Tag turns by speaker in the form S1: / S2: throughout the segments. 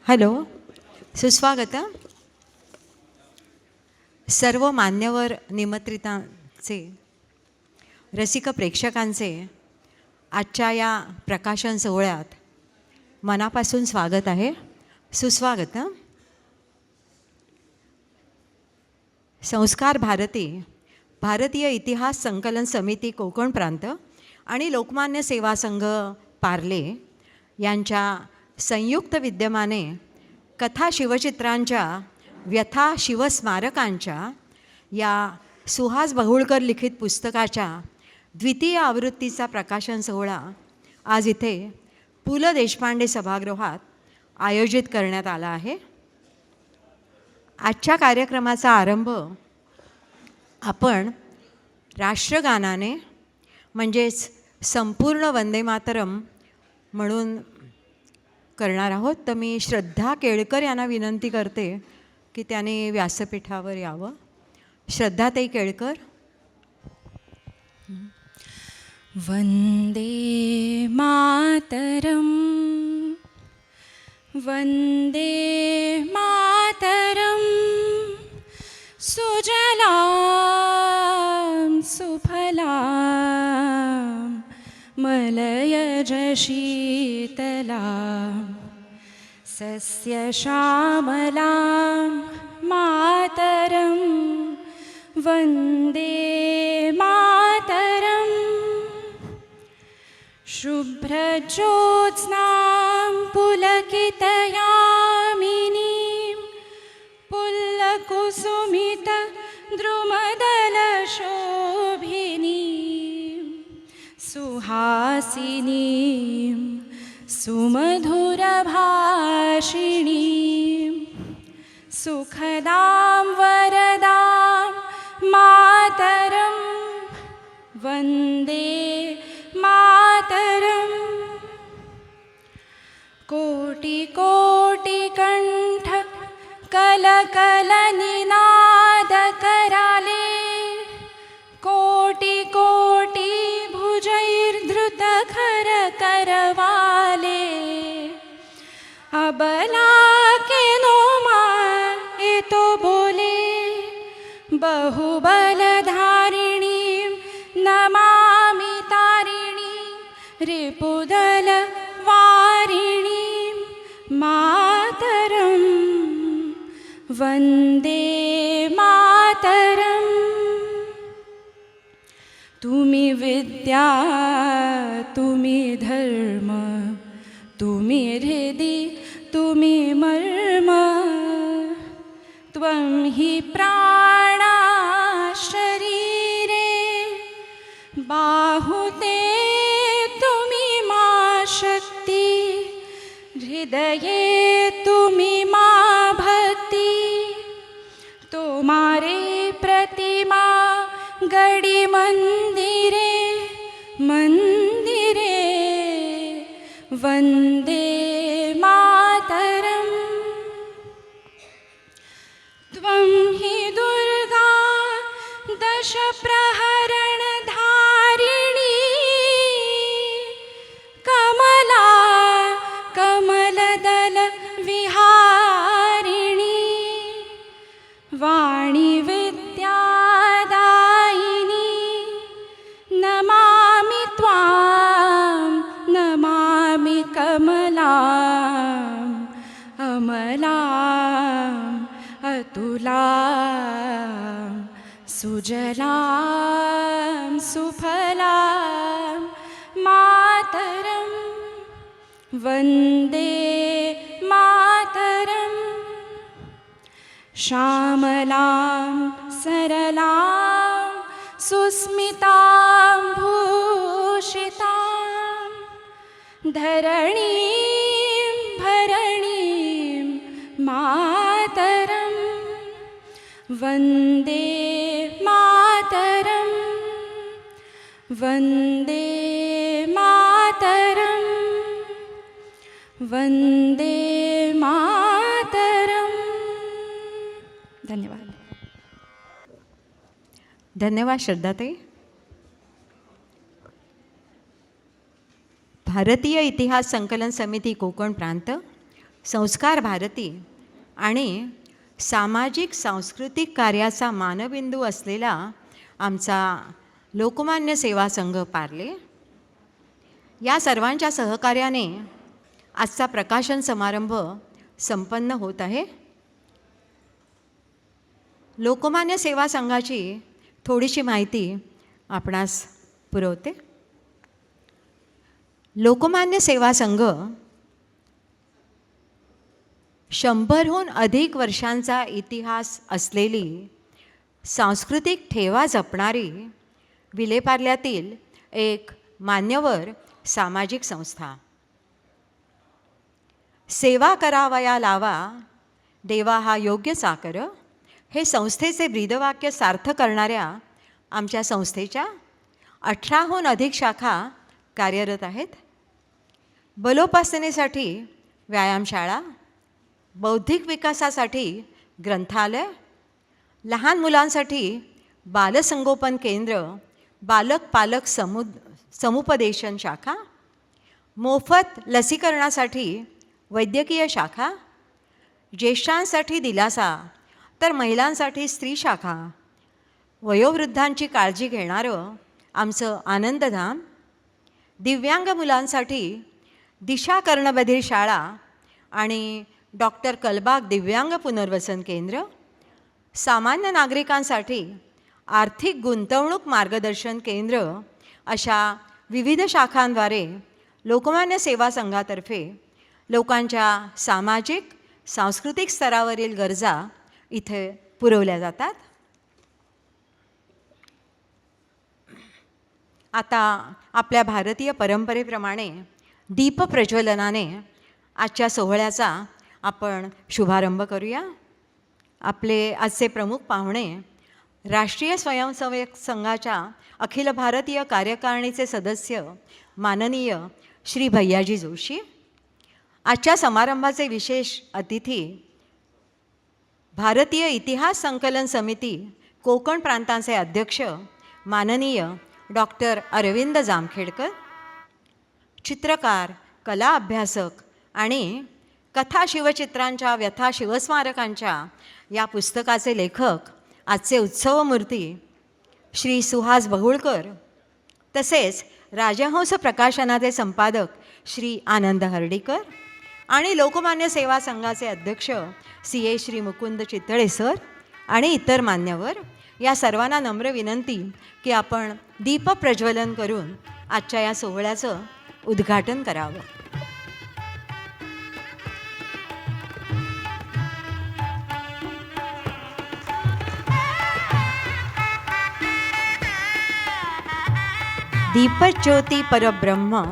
S1: Hello, सुस्वागत. सर्व मान्यवर निमंत्रितांचे, रसिक प्रेक्षकांचे आजच्या या प्रकाशन सोहळ्यात मनापासून स्वागत आहे. सुस्वागत. संस्कार भारती, भारतीय इतिहास संकलन समिती कोकण प्रांत आणि लोकमान्य सेवा संघ पार्ले यांच्या संयुक्त विद्यमाने कथा शिवचित्रांच्या व्यथा शिवस्मारकांच्या या सुहास बहुळकर लिखित पुस्तकाच्या द्वितीय आवृत्तीचा प्रकाशन सोहळा आज इथे पु ल देशपांडे सभागृहात आयोजित करण्यात आला आहे. आजच्या कार्यक्रमाचा आरंभ आपण राष्ट्रगानाने म्हणजेच संपूर्ण वंदे मातरम म्हणून करणार आहोत. तर मी श्रद्धा केळकर यांना विनंती करते की त्यांनी व्यासपीठावर यावं. श्रद्धाताई केळकर.
S2: वंदे मातरम, वंदे मातरम, सुजलां सुफलां मलयज शीतलां सस्यश्यामलां मातरं वन्दे मातरम्. शुभ्रज्योत्स्नां पुलकितयामिनीं पुल्लकुसुमितद्रुमदलशोभिनीं सुहासिनीं सुमधुरभाषिणीं सुखदां वरदां मातरं वन्दे मातरम्. कोटिकोटिकण्ठ कलकलनिनाद कराले, कोटिकोटि भुजैर्धृतखर करवाले, अबला के नो माँ तो बोले, बहुबलधारिणीं नमामि तारिणीं रिपुदल वारिणीं मातरं वन्दे मातरम्. तुम्ही विद्या तुम्ही धर्म, तुम्ही हृदि तुम्ही मर्म, त्वं हि प्राणा शरीरे, बाहुते तुम्ही मा शक्ति, हृदये तुम्ही मा भक्ति, तुम्हारे प्रतिमा गडी मंदिरे मंदिरे वंदे मातरम्. त्वं हि दुर्गा दश प्रहरण धारिणी, कमला कमलदल विहारिणी, वाणी विद्यादायिनी, नमामि त्वां नमामि कमलाम् अमलाम् अतुलां सुजलां सुफलां मातरं वन्दे मातरम्. श्यामलां सरलां सुस्मितां भूषितां, धरणीं भरणीं मातरं वन्दे मातरं वन्दे मातरं वन्दे मातरम्. धन्यवाद.
S1: धन्यवाद श्रद्धाताई. भारतीय इतिहास संकलन समिती कोकण प्रांत संस्कार भारती आणि सामाजिक सांस्कृतिक कार्याचा मानबिंदू असलेला आमचा लोकमान्य सेवा संघ पार्ले या सर्वांच्या सहकार्याने आजचा प्रकाशन समारंभ संपन्न होत आहे. लोकमान्य सेवा संघाची थोडीशी माहिती आपणास पुरवते. लोकमान्य सेवा संघ 100हून अधिक वर्षांचा इतिहास असलेली सांस्कृतिक ठेवा जपणारी विलेपार्ल्यातील एक मान्यवर सामाजिक संस्था. सेवा करावया लावा देवा हा योग्य चाकर हे संस्थेचे ब्रीदवाक्य सार्थ करणाऱ्या आमच्या संस्थेच्या 18हून अधिक शाखा कार्यरत आहेत. बलोपासनेसाठी व्यायामशाळा, बौद्धिक विकासासाठी ग्रंथालय, लहान मुलांसाठी बालसंगोपन केंद्र, बालक पालक समुपदेशन शाखा, मोफत लसीकरणासाठी वैद्यकीय शाखा, ज्येष्ठांसाठी दिलासा तर महिलांसाठी स्त्री शाखा, वयोवृद्धांची काळजी घेणारं आमचं आनंदधाम, दिव्यांग मुलांसाठी दिशा कर्णबधीर शाळा आणि डॉक्टर कलबाग दिव्यांग पुनर्वसन केंद्र, सामान्य नागरिकांसाठी आर्थिक गुंतवणूक मार्गदर्शन केंद्र अशा विविध शाखांद्वारे लोकमान्य सेवा संघातर्फे लोकांच्या सामाजिक सांस्कृतिक स्तरावरील गरजा इथे पुरवल्या जातात. आता आपल्या भारतीय परंपरेप्रमाणे दीपप्रज्वलनाने आजच्या सोहळ्याचा आपण शुभारंभ करूया. आपले आजचे प्रमुख पाहुणे राष्ट्रीय स्वयंसेवक संघाच्या अखिल भारतीय कार्यकारिणीचे सदस्य माननीय श्री भैयाजी जोशी. आजच्या समारंभाचे विशेष अतिथी भारतीय इतिहास संकलन समिती कोकण प्रांतांचे अध्यक्ष माननीय डॉक्टर अरविंद जामखेडकर. चित्रकार, कला अभ्यासक आणि कथा शिवचित्रांच्या व्यथा शिवस्मारकांच्या या पुस्तकाचे लेखक आजचे उत्सवमूर्ती श्री सुहास बहुळकर, तसेच राजहंस प्रकाशनाचे संपादक श्री आनंद हर्डीकर आणि लोकमान्य सेवा संघाचे अध्यक्ष CA श्री मुकुंद चितळे सर आणि इतर मान्यवर, या सर्वांना नम्र विनंती की आपण दीप प्रज्वलन करून आजच्या या सोहळ्याचं उद्घाटन करावं. दीपज्योती परब्रह्म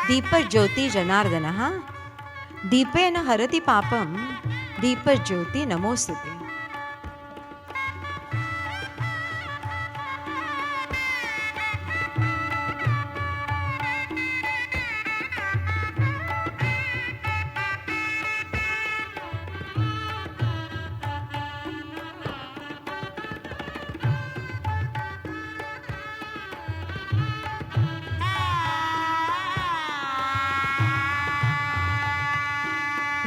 S1: दीपज्योती जनार्दनः दीपेन हरति पापं दीपज्योती नमोस्तुते.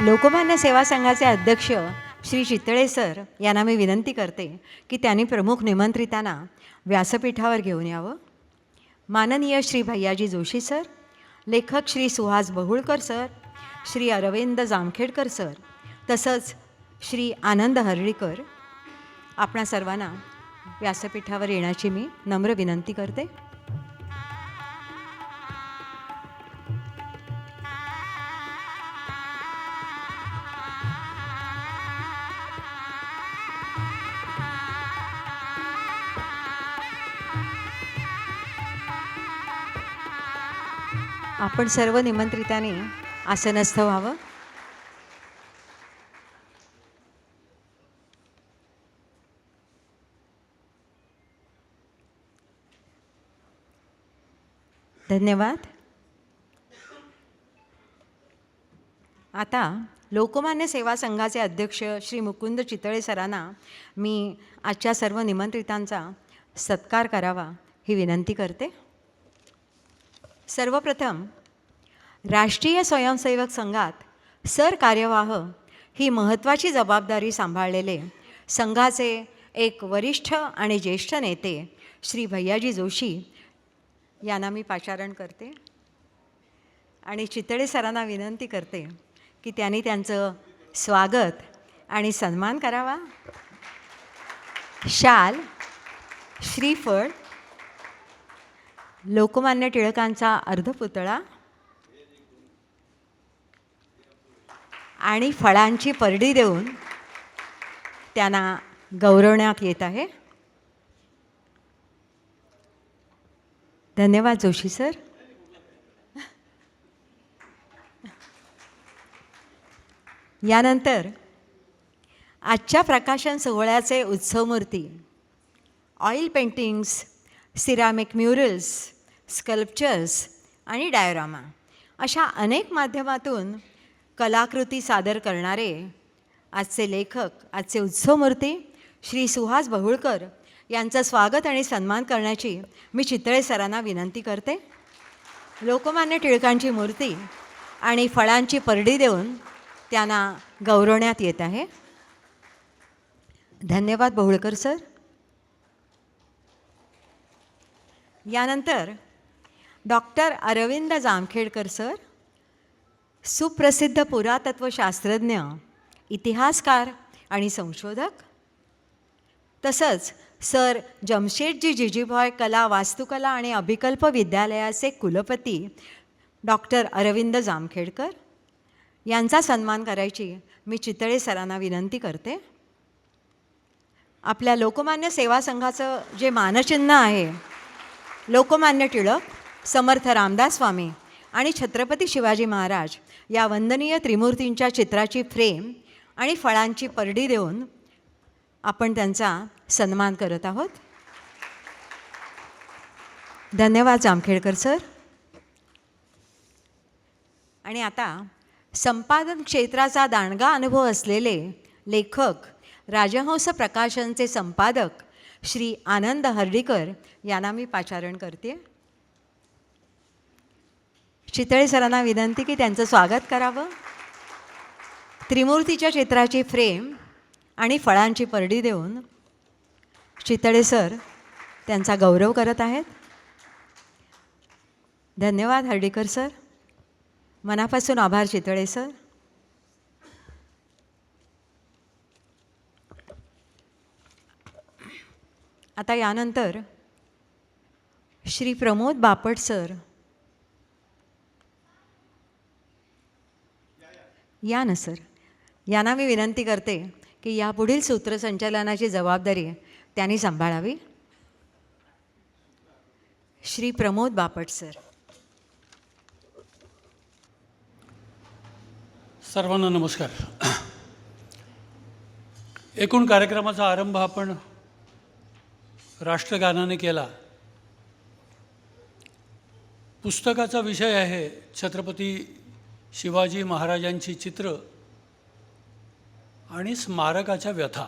S1: लोकमान्य सेवा संघाचे अध्यक्ष श्री चितळे सर यांना मी विनंती करते की त्यांनी प्रमुख निमंत्रितांना व्यासपीठावर घेऊन यावं. माननीय श्री भैयाजी जोशी सर, लेखक श्री सुहास बहुळकर सर, श्री अरविंद जामखेडकर सर, तसंच श्री आनंद हर्डीकर, आपणा सर्वांना व्यासपीठावर येण्याची मी नम्र विनंती करते. आपण सर्व निमंत्रितांनी आसनस्थ व्हावं. धन्यवाद. आता लोकमान्य सेवा संघाचे अध्यक्ष श्री मुकुंद चितळे सरांना मी आजच्या सर्व निमंत्रितांचा सत्कार करावा ही विनंती करते. सर्वप्रथम राष्ट्रीय स्वयंसेवक संघात सरकार्यवाह ही महत्त्वाची जबाबदारी सांभाळलेले संघाचे एक वरिष्ठ आणि ज्येष्ठ नेते श्री भैयाजी जोशी यांना मी पाचारण करते आणि चितळे सरांना विनंती करते की त्यांनी त्यांचं स्वागत आणि सन्मान करावा. शाल, श्रीफळ, लोकमान्य टिळकांचा अर्धपुतळा आणि फळांची परडी देऊन त्यांना गौरवण्यात येत आहे. धन्यवाद जोशी सर. यानंतर आजच्या प्रकाशन सोहळ्याचे उत्सवमूर्ती oil paintings, ceramic murals, sculptures आणि डायोरामा अशा अनेक माध्यमातून कलाकृती सादर करणारे आजचे लेखक, आजचे उत्सवमूर्ती श्री सुहास बहुळकर यांचं स्वागत आणि सन्मान करण्याची मी चितळे सरांना विनंती करते. लोकमान्य टिळकांची मूर्ती आणि फळांची परडी देऊन त्यांना गौरवण्यात येत आहे. धन्यवाद बहुळकर सर. यानंतर डॉक्टर अरविंद जामखेडकर सर, सुप्रसिद्ध पुरातत्वशास्त्रज्ञ, इतिहासकार आणि संशोधक, तसंच सर जमशेदजी जिजीभाय कला, वास्तुकला आणि अभिकल्प विद्यालयाचे कुलपती डॉक्टर अरविंद जामखेडकर यांचा सन्मान करायची मी चितळे सरांना विनंती करते. आपल्या लोकमान्य सेवा संघाचं जे मानचिन्ह आहे, लोकमान्य टिळक, समर्थ रामदास स्वामी आणि छत्रपती शिवाजी महाराज या वंदनीय त्रिमूर्तींच्या चित्राची फ्रेम आणि फळांची परडी देऊन आपण त्यांचा सन्मान करत आहोत. धन्यवाद जामखेडकर सर. आणि आता संपादन क्षेत्राचा दांडगा अनुभव असलेले लेखक, राजहंस प्रकाशनचे संपादक श्री आनंद हर्डीकर यांना मी पाचारण करते. चितळे सरांना विनंती की त्यांचं स्वागत करावं. त्रिमूर्तीच्या चित्राची फ्रेम आणि फळांची परडी देऊन चितळे सर त्यांचा गौरव करत आहेत. धन्यवाद हर्डीकर सर. मनापासून आभार चितळे सर. आता यानंतर श्री प्रमोद बापट सर या ना सर, यांना मी विनंती करते की यापुढील सूत्रसंचालनाची जबाबदारी त्यांनी सांभाळावी. श्री प्रमोद बापट सर.
S3: सर्वांना नमस्कार. एकूण कार्यक्रमाचा आरंभ आपण राष्ट्रगानाने केला. पुस्तकाचा विषय आहे छत्रपती शिवाजी महाराजांची चित्र आणि स्मारकाच्या व्यथा.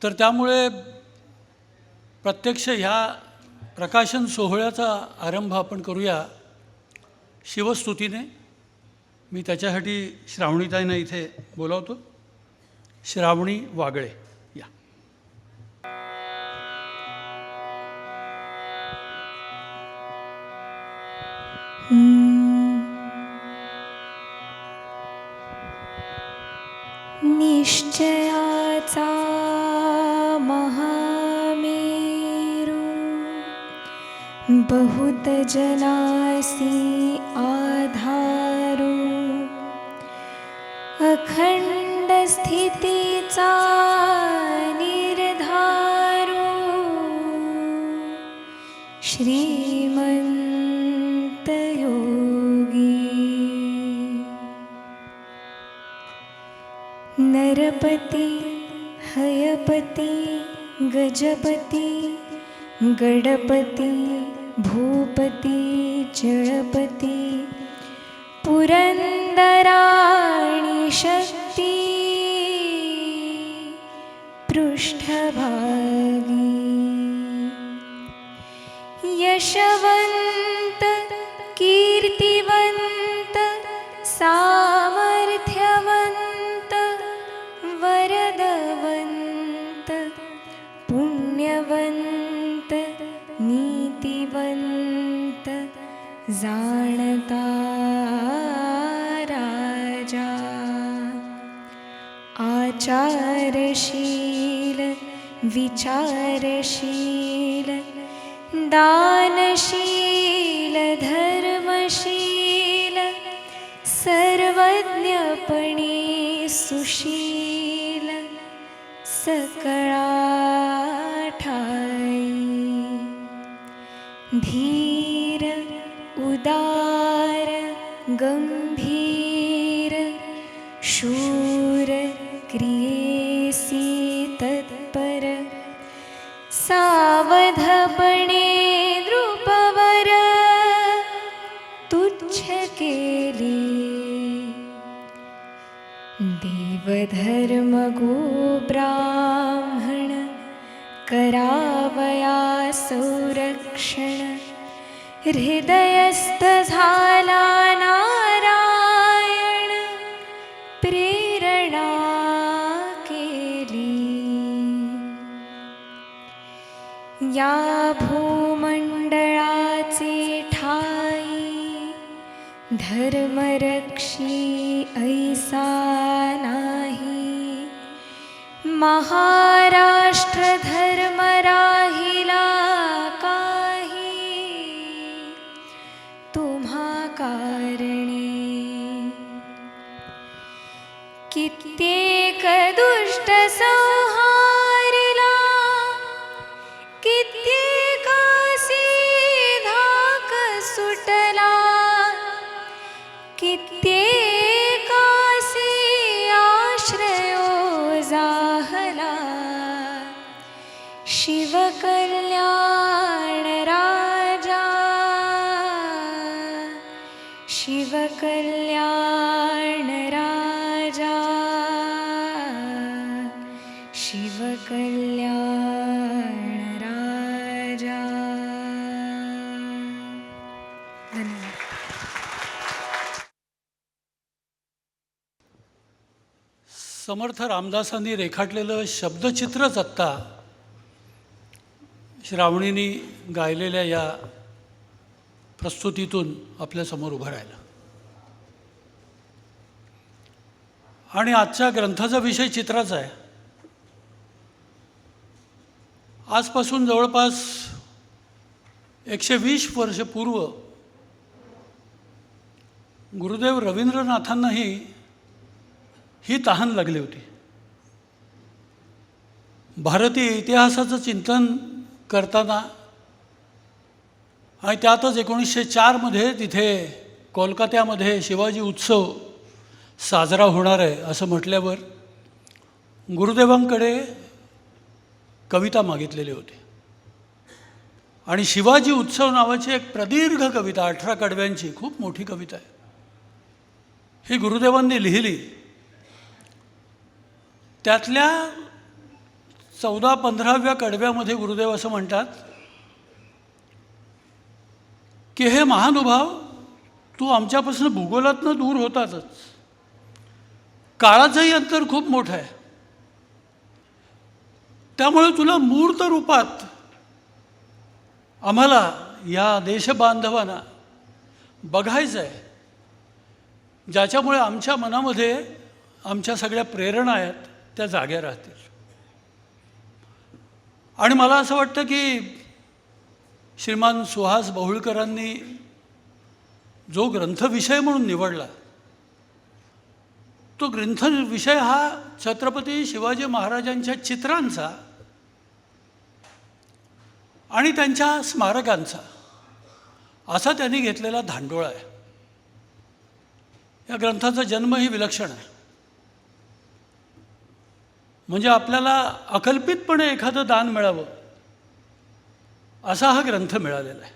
S3: तर त्यामुळे प्रत्यक्ष ह्या प्रकाशन सोहळ्याचा आरंभ आपण करूया शिवस्तुतीने. मी त्याच्यासाठी श्रावणीताईंना इथे बोलावतो. श्रावणी वागळे या.
S2: निश्चयाचा महामेरू बहुत जनासी आधारू अखंड स्थितीचा निर्धारू श्रीमंत योगी नरपती हयपती गजपती गडपती भूपती जळपती पुरंदराणी शक्ती पृष्ठभागी यशवंत कीर्तिवंत आचारशील विचारशील दानशील धर्मशील सर्वज्ञपणे सुशील सकळा ठाई धीर उदार गंभीर शूर क्रियेसी तत्पर सावधपणे नृपवर तुच्छ केली देवधर्म गो ब्राह्मण करावया संरक्षण हृदयस्थ झाला नारायण प्रेरणा केली या भूमंडळाचे ठाई धर्मरक्षी ऐसा नाही महाराष्ट्र धर्म राहिला काही तुम्हा कारणे कित्येक दुष्ट संहारिला कित्येकासी धाक सुटला कित्येकासी आश्रयो जाहला शिवकल्याण राजा शिवकल्याण राजा शिवकल्याण राजा. धन्यवाद.
S3: समर्थ रामदासांनी रेखाटलेलं शब्दचित्रच आत्ता श्रावणींनी गायलेल्या या प्रस्तुतीतून आपल्यासमोर उभं राहिलं. आणि आजच्या ग्रंथाचा विषय चित्राचा आहे. आजपासून जवळपास 120 वर्ष पूर्व गुरुदेव रवींद्रनाथांनाही ही तहान लागली होती. भारतीय इतिहासाचं चिंतन करताना आणि त्यातच 1904 तिथे कोलकात्यामध्ये शिवाजी उत्सव साजरा होणार आहे असं म्हटल्यावर गुरुदेवांकडे कविता मागितलेली होती. आणि शिवाजी उत्सव नावाची एक प्रदीर्घ कविता 18 कडव्यांची खूप मोठी कविता आहे. ही गुरुदेवांनी लिहिली. त्यातल्या 14-15व्या कडव्यामध्ये गुरुदेव असं म्हणतात की हे महानुभाव, तू आमच्यापासून भूगोलातनं दूर होतातच, काळाचंही अंतर खूप मोठं आहे. त्यामुळे तुला मूर्त रूपात आम्हाला या देशबांधवांना बघायचं आहे, ज्याच्यामुळे आमच्या मनामध्ये आमच्या सगळ्या प्रेरणा आहेत त्या जाग्या राहतील. आणि मला असं वाटतं की श्रीमान सुहास बहुळकरांनी जो ग्रंथविषय म्हणून निवडला तो ग्रंथविषय हा छत्रपती शिवाजी महाराजांच्या चित्रांचा आणि त्यांच्या स्मारकांचा असा त्यांनी घेतलेला धांडोळा आहे. या ग्रंथाचा जन्मही विलक्षण आहे. म्हणजे आपल्याला अकल्पितपणे एखादं दान मिळावं असा हा ग्रंथ मिळालेला आहे.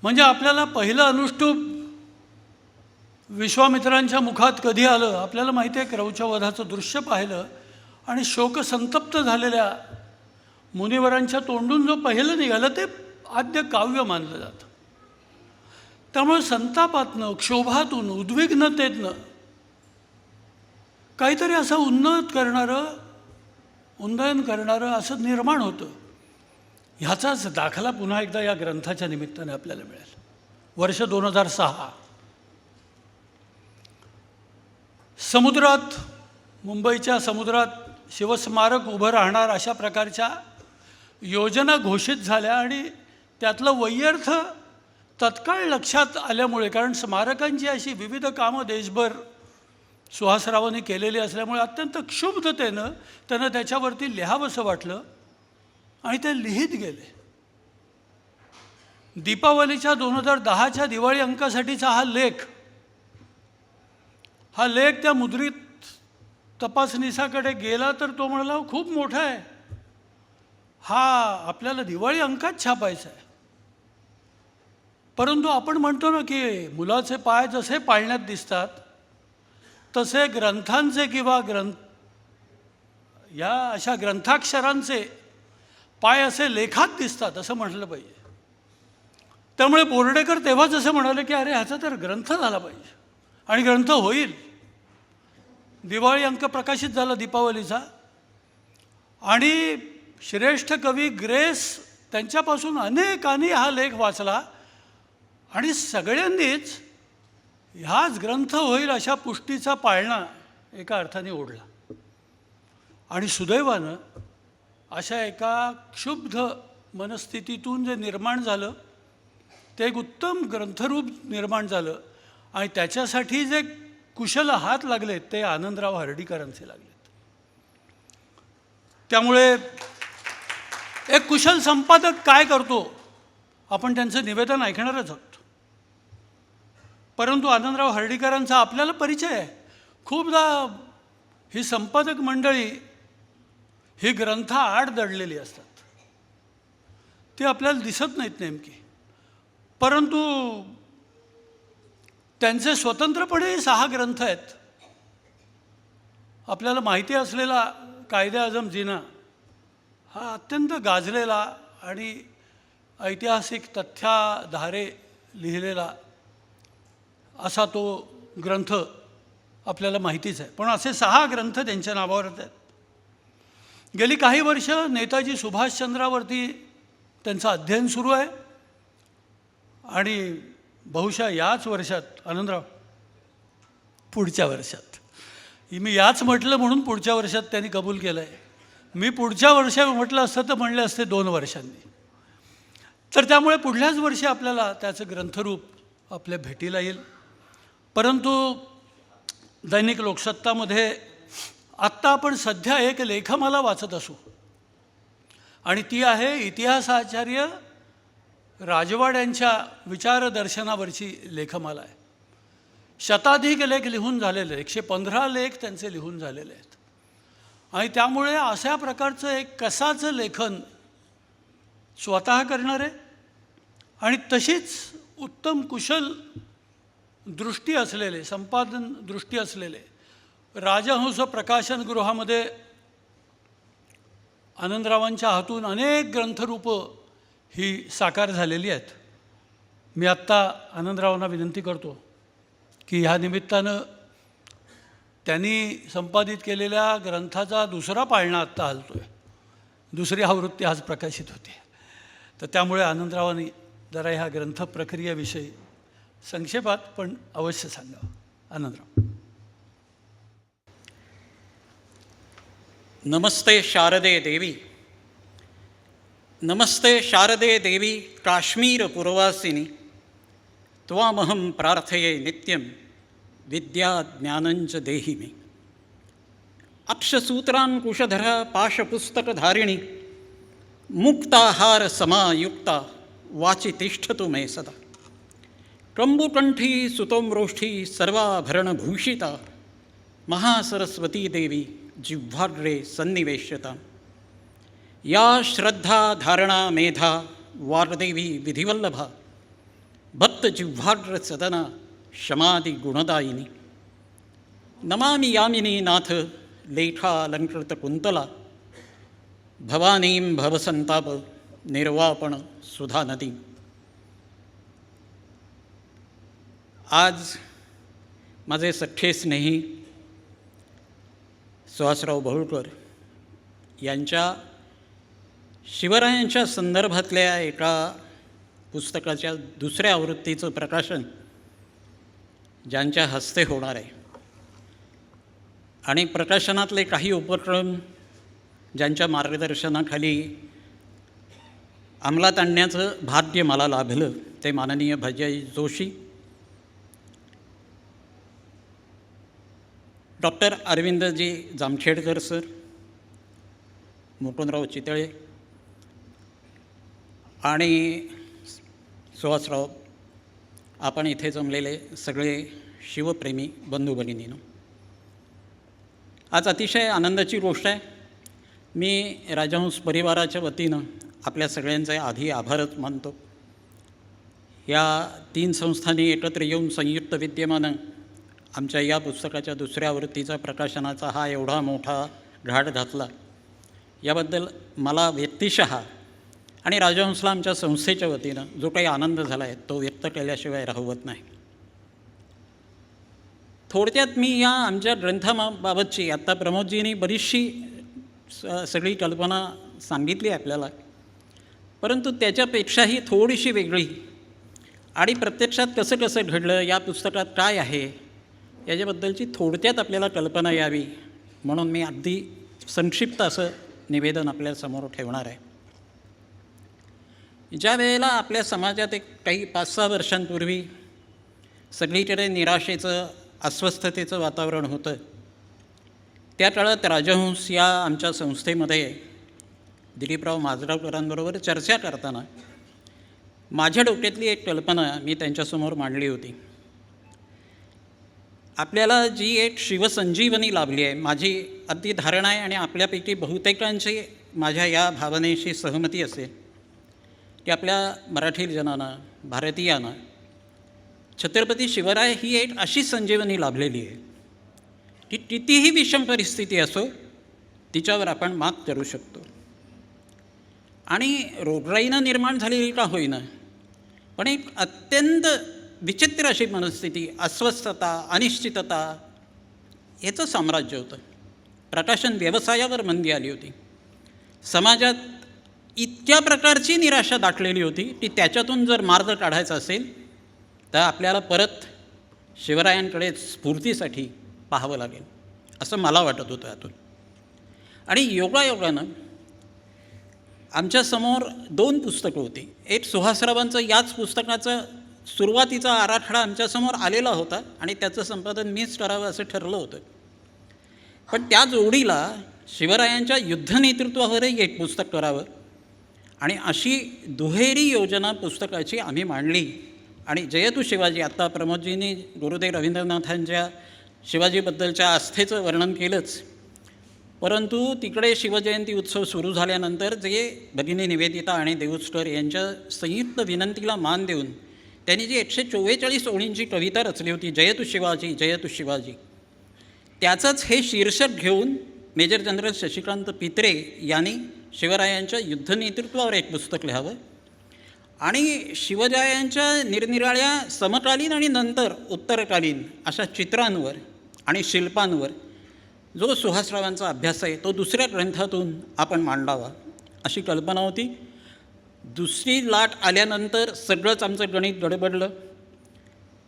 S3: म्हणजे आपल्याला पहिलं अनुष्टुप विश्वामित्रांच्या मुखात कधी आलं आपल्याला माहिती आहे. क्रौंच वधाचं दृश्य पाहिलं आणि शोकसंतप्त झालेल्या मुनिवरांच्या तोंडून जो पहिलं निघालं ते आद्य काव्य मानलं जातं. त्यामुळे संतापातनं, क्षोभातून, उद्विग्नतेतनं काहीतरी असं उन्नयन करणारं असं निर्माण होतं. ह्याचाच दाखला पुन्हा एकदा या ग्रंथाच्या निमित्ताने आपल्याला मिळेल. वर्ष 2006 समुद्रात, मुंबईच्या समुद्रात शिवस्मारक उभं राहणार अशा प्रकारच्या योजना घोषित झाल्या आणि त्यातलं वैयर्थ तत्काळ लक्षात आल्यामुळे, कारण स्मारकांची अशी विविध कामं देशभर सुहासरावांनी केलेली असल्यामुळे अत्यंत क्षुब्धतेनं त्यांना त्याच्यावरती लिहावंसं वाटलं आणि ते लिहित गेले. दीपावलीच्या 2010च्या दिवाळी अंकासाठीचा हा लेख त्या मुद्रित तपासनिसाकडे गेला तर तो म्हणाला खूप मोठा आहे, हा आपल्याला दिवाळी अंकात छापायचा आहे. परंतु आपण म्हणतो ना की मुलाचे पाय जसे पाळण्यात दिसतात तसे ग्रंथांचे किंवा या अशा ग्रंथाक्षरांचे पाय असे लेखात दिसतात असं म्हटलं पाहिजे. त्यामुळे बोर्डेकर तेव्हाच असं म्हणाले की अरे ह्याचा तर ग्रंथ झाला पाहिजे आणि ग्रंथ होईल. दिवाळी अंक प्रकाशित झाला दीपावलीचा आणि श्रेष्ठ कवी ग्रेस त्यांच्यापासून अनेकांनी हा लेख वाचला आणि सगळ्यांनीच ह्याच ग्रंथ होईल अशा पुष्टीचा पाळणा एका अर्थाने ओढला. आणि सुदैवानं अशा एका क्षुब्ध मनस्थितीतून जे निर्माण झालं ते एक उत्तम ग्रंथरूप निर्माण झालं आणि त्याच्यासाठी जे कुशल हात लागलेत ते आनंदराव हर्डीकरांचे लागलेत. त्यामुळे एक कुशल संपादक काय करतो आपण त्यांचं निवेदन ऐकणारच आहोत. परंतु आनंदराव हर्डीकरांचा आपल्याला परिचय आहे. खूपदा ही संपादक मंडळी ही ग्रंथाआड दडलेली असतात, ती आपल्याला दिसत नाहीत नेमकी. परंतु त्यांचे स्वतंत्रपणे 6 ग्रंथ आहेत. आपल्याला माहिती असलेला कायदे आजम जिना हा अत्यंत गाजलेला आणि ऐतिहासिक तथ्याधारे लिहिलेला असा तो ग्रंथ आपल्याला माहितीच आहे. पण असे 6 ग्रंथ त्यांच्या नावावर आहेत. गेली काही वर्ष नेताजी सुभाषचंद्रावरती त्यांचं अध्ययन सुरू आहे आणि बहुशः याच वर्षात आनंदराव पुढच्या वर्षात, मी याच म्हटलं म्हणून पुढच्या वर्षात त्यांनी कबूल केलं आहे. मी पुढच्या वर्षात म्हटलं असतं तर म्हणले असते 2 वर्षांनी. तर त्यामुळे पुढल्याच वर्षी आपल्याला त्याचं ग्रंथरूप आपल्या भेटीला येईल. परंतु दैनिक लोकसत्तामध्ये आत्ता आपण सध्या एक लेखमाला वाचत असू आणि ती आहे इतिहासाचार्य राजवाड यांच्या विचारदर्शनावरची लेखमाला आहे. शताधिक लेख लिहून झालेले, 115 लेख त्यांचे लिहून झालेले आहेत. आणि त्यामुळे अशा प्रकारचं एक कसाचं लेखन स्वतः करणारे आणि तशीच उत्तम कुशल दृष्टी असलेले, संपादन दृष्टी असलेले राजहंस प्रकाशनगृहामध्ये आनंदरावांच्या हातून अनेक ग्रंथरूपं ही साकार झालेली आहेत. मी आत्ता आनंदरावांना विनंती करतो की ह्या निमित्तानं त्यांनी संपादित केलेल्या ग्रंथाचा 2रा पाळणा आत्ता हलतो आहे. 2री आवृत्ती आज प्रकाशित होते. तर त्यामुळे आनंदरावांनी जरा ह्या ग्रंथ प्रक्रियेविषयी संक्षेपात पण अवश्य सांगावं. आनंदराव.
S4: नमस्ते शारदे देवी. नमस्ते शारदे देवी काश्मीरपुरवासिनी. त्वामहं प्रार्थये नित्यं विद्या ज्ञानञ्च देहि मे. अक्षसूत्रान्कुशधरा पाशपुस्तकधारिणी मुक्ताहार समायुक्ता वाचि तिष्ठतु मे सदा. कम्बुकण्ठी सुतोम्रोष्ठी सर्वाभरणभूषिता महासरस्वती देवी जिह्वाग्रे सन्निवेश्यता. या श्रद्धा धारणा मेधा वाग्देवी विधिवल्लभा भक्तजिह्वाग्र सदना शमादि गुणदायिनी. नमामि यामिनी नाथ लेखालंकृत कुंतला भवानीं भवसंताप निर्वापण सुधा नदी. आज माझे सख्खे स्नेही सुहासराव बहुळकर यांच्या शिवरायांच्या संदर्भातल्या एका पुस्तकाच्या 2ऱ्या आवृत्तीचं प्रकाशन ज्यांच्या हस्ते होणार आहे आणि प्रकाशनातले काही उपक्रम ज्यांच्या मार्गदर्शनाखाली अंमलात आणण्याचं भाग्य मला लाभलं ते माननीय भैयाजी जोशी, डॉक्टर अरविंदजी जामखेडकर सर, मुकुंदराव चितळे आणि सुहासराव, आपण इथे जमलेले सगळे शिवप्रेमी बंधू भगिनींनो, आज अतिशय आनंदाची गोष्ट आहे. मी राजहंस परिवाराच्या वतीनं आपल्या सगळ्यांचे आधी आभारच मानतो. या 3 संस्थांनी एकत्र येऊन संयुक्त विद्यमानं आमच्या या पुस्तकाच्या दुसऱ्या आवृत्तीचा प्रकाशनाचा हा एवढा मोठा घाट घातला, याबद्दल मला व्यक्तिशः आणि राजहंसला आमच्या संस्थेच्या वतीनं जो काही आनंद झाला आहे तो व्यक्त केल्याशिवाय राहवत नाही. थोडक्यात मी या आमच्या ग्रंथाबाबतची आत्ता प्रमोदजींनी बरीचशी सगळी कल्पना सांगितली आपल्याला, परंतु त्याच्यापेक्षाही थोडीशी वेगळी आणि प्रत्यक्षात कसं कसं घडलं, या पुस्तकात काय आहे याच्याबद्दलची थोडक्यात आपल्याला कल्पना यावी म्हणून मी अगदी संक्षिप्त असं निवेदन आपल्यासमोर ठेवणार आहे. ज्या वेळेला आपल्या समाजात एक काही 5-6 वर्षांपूर्वी सगळीकडे निराशेचं, अस्वस्थतेचं वातावरण होतं, त्या काळात राजहंस या आमच्या संस्थेमध्ये दिलीपराव माजगावकरांबरोबर चर्चा करताना माझ्या डोक्यातली एक कल्पना मी त्यांच्यासमोर मांडली होती. आपल्याला जी एक शिवसंजीवनी लाभली आहे, माझी अगदी धारणा आहे आणि आपल्यापैकी बहुतेकांची माझ्या या भावनेशी सहमती असेल की आपल्या मराठी जनांना, भारतीयांना छत्रपती शिवराय ही एक अशी संजीवनी लाभलेली आहे की कितीही विषम परिस्थिती असो तिच्यावर आपण मात करू शकतो. आणि रोगराईनं निर्माण झालेली का होईना, पण एक अत्यंत विचित्र अशी मनस्थिती, अस्वस्थता, अनिश्चितता याचं साम्राज्य होतं. प्रकाशन व्यवसायावर मंदी आली होती. समाजात इतक्या प्रकारची निराशा दाटलेली होती की त्याच्यातून जर मार्ग काढायचा असेल तर आपल्याला परत शिवरायांकडे स्फूर्तीसाठी पाहावं लागेल असं मला वाटत होतं यातून. आणि योगायोगानं आमच्यासमोर 2 पुस्तकं होती. एक सुहासरावांचं याच पुस्तकाचं सुरुवातीचा आराखडा आमच्यासमोर आलेला होता आणि त्याचं संपादन मीच करावं असं ठरलं होतं. पण त्या जोडीला शिवरायांच्या युद्धनेतृत्वावरही एक पुस्तक करावं आणि अशी दुहेरी योजना पुस्तकाची आम्ही मांडली. आणि जयतु शिवाजी, आत्ता प्रमोदजींनी गुरुदेव रवींद्रनाथांच्या शिवाजीबद्दलच्या आस्थेचं वर्णन केलंच, परंतु तिकडे शिवजयंती उत्सव सुरू झाल्यानंतर जे भगिनी निवेदिता आणि देऊस्कर यांच्या संयुक्त विनंतीला मान देऊन त्यांनी जी 144 ओळींची कविता रचली होती, जयतु शिवाजी जयतु शिवाजी, त्याचंच हे शीर्षक घेऊन मेजर जनरल शशिकांत पित्रे यांनी शिवरायांच्या युद्धनेतृत्वावर एक पुस्तक लिहावं आणि शिवरायांच्या निरनिराळ्या समकालीन आणि नंतर उत्तरकालीन अशा चित्रांवर आणि शिल्पांवर जो सुहासरावांचा अभ्यास आहे तो दुसऱ्या ग्रंथातून आपण मांडावा अशी कल्पना होती. दुसरी लाट आल्यानंतर सगळंच आमचं गणित गडबडलं,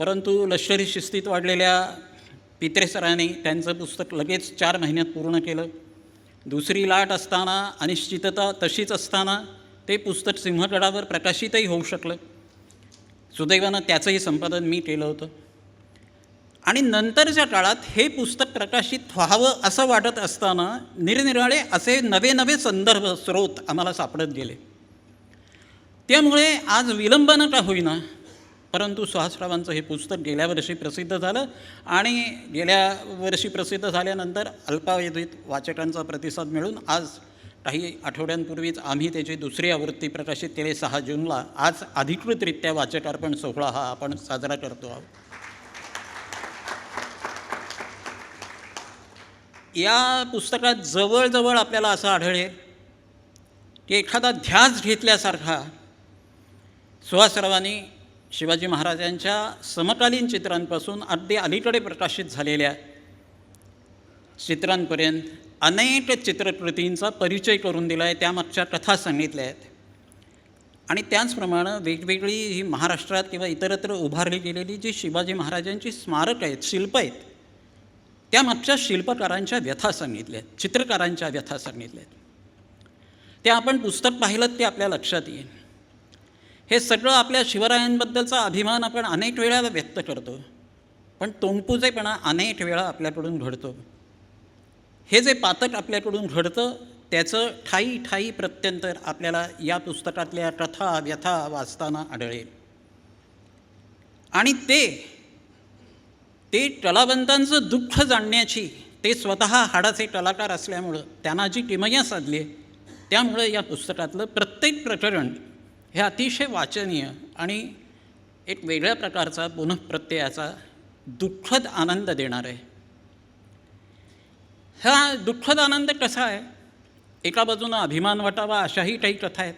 S4: परंतु लष्करी शिस्तीत वाढलेल्या पित्रे सरांनी त्यांचं पुस्तक लगेच 4 महिन्यात पूर्ण केलं. दुसरी लाट असताना, अनिश्चितता तशीच असताना ते पुस्तक सिंहगडावर प्रकाशितही होऊ शकलं. सुदैवानं त्याचंही संपादन मी केलं होतं. आणि नंतरच्या काळात हे पुस्तक प्रकाशित व्हावं असं वाटत असताना निरनिराळे असे नवे नवे संदर्भ स्रोत आम्हाला सापडत गेले. त्यामुळे आज विलंबानं का होईना, परंतु सुहासरावांचं हे पुस्तक गेल्या वर्षी प्रसिद्ध झालं आणि गेल्या वर्षी प्रसिद्ध झाल्यानंतर अल्पावधीत वाचकांचा प्रतिसाद मिळून आज काही आठवड्यांपूर्वीच आम्ही त्याची दुसरी आवृत्ती प्रकाशित केली 6 जूनला. आज अधिकृतरित्या वाचकार्पण सोहळा हा आपण साजरा करतो आहोत. या पुस्तकात जवळजवळ आपल्याला असं आढळेल की एखादा ध्यास घेतल्यासारखा सुहासरावांनी शिवाजी महाराजांच्या समकालीन चित्रांपासून अगदी अलीकडे प्रकाशित झालेल्या चित्रांपर्यंत अनेक चित्रकृतींचा परिचय करून दिला आहे, त्यामागच्या कथा सांगितल्या आहेत. आणि त्याचप्रमाणे वेगवेगळी ही महाराष्ट्रात किंवा इतरत्र उभारली गेलेली जी शिवाजी महाराजांची स्मारक आहेत, शिल्प आहेत, त्यामागच्या शिल्पकारांच्या व्यथा सांगितल्या आहेत, चित्रकारांच्या व्यथा सांगितल्या आहेत. ते आपण पुस्तक पाहिलं ते आपल्या लक्षात येईल. हे सगळं आपल्या शिवरायांबद्दलचा अभिमान आपण अनेक वेळा व्यक्त करतो, पण तोंडपुजेपणा अनेक वेळा आपल्याकडून घडतो. हे जे पातक आपल्याकडून घडतं त्याचं ठायी ठायी प्रत्यंतर आपल्याला या पुस्तकातल्या कथा व्यथा वाचताना आढळेल. आणि ते कलावंतांचं दुःख जाणण्याची, ते स्वतः हाडाचे कलाकार असल्यामुळं त्यांना जी किमया साधली आहे, त्यामुळं या पुस्तकातलं प्रत्येक प्रकरण हे अतिशय वाचनीय आणि एक वेगळ्या प्रकारचा पुनःप्रत्ययाचा दुःखद आनंद देणार आहे. हा दुःखद आनंद कसा आहे? एका बाजूनं अभिमान वाटावा अशाही काही कथा आहेत.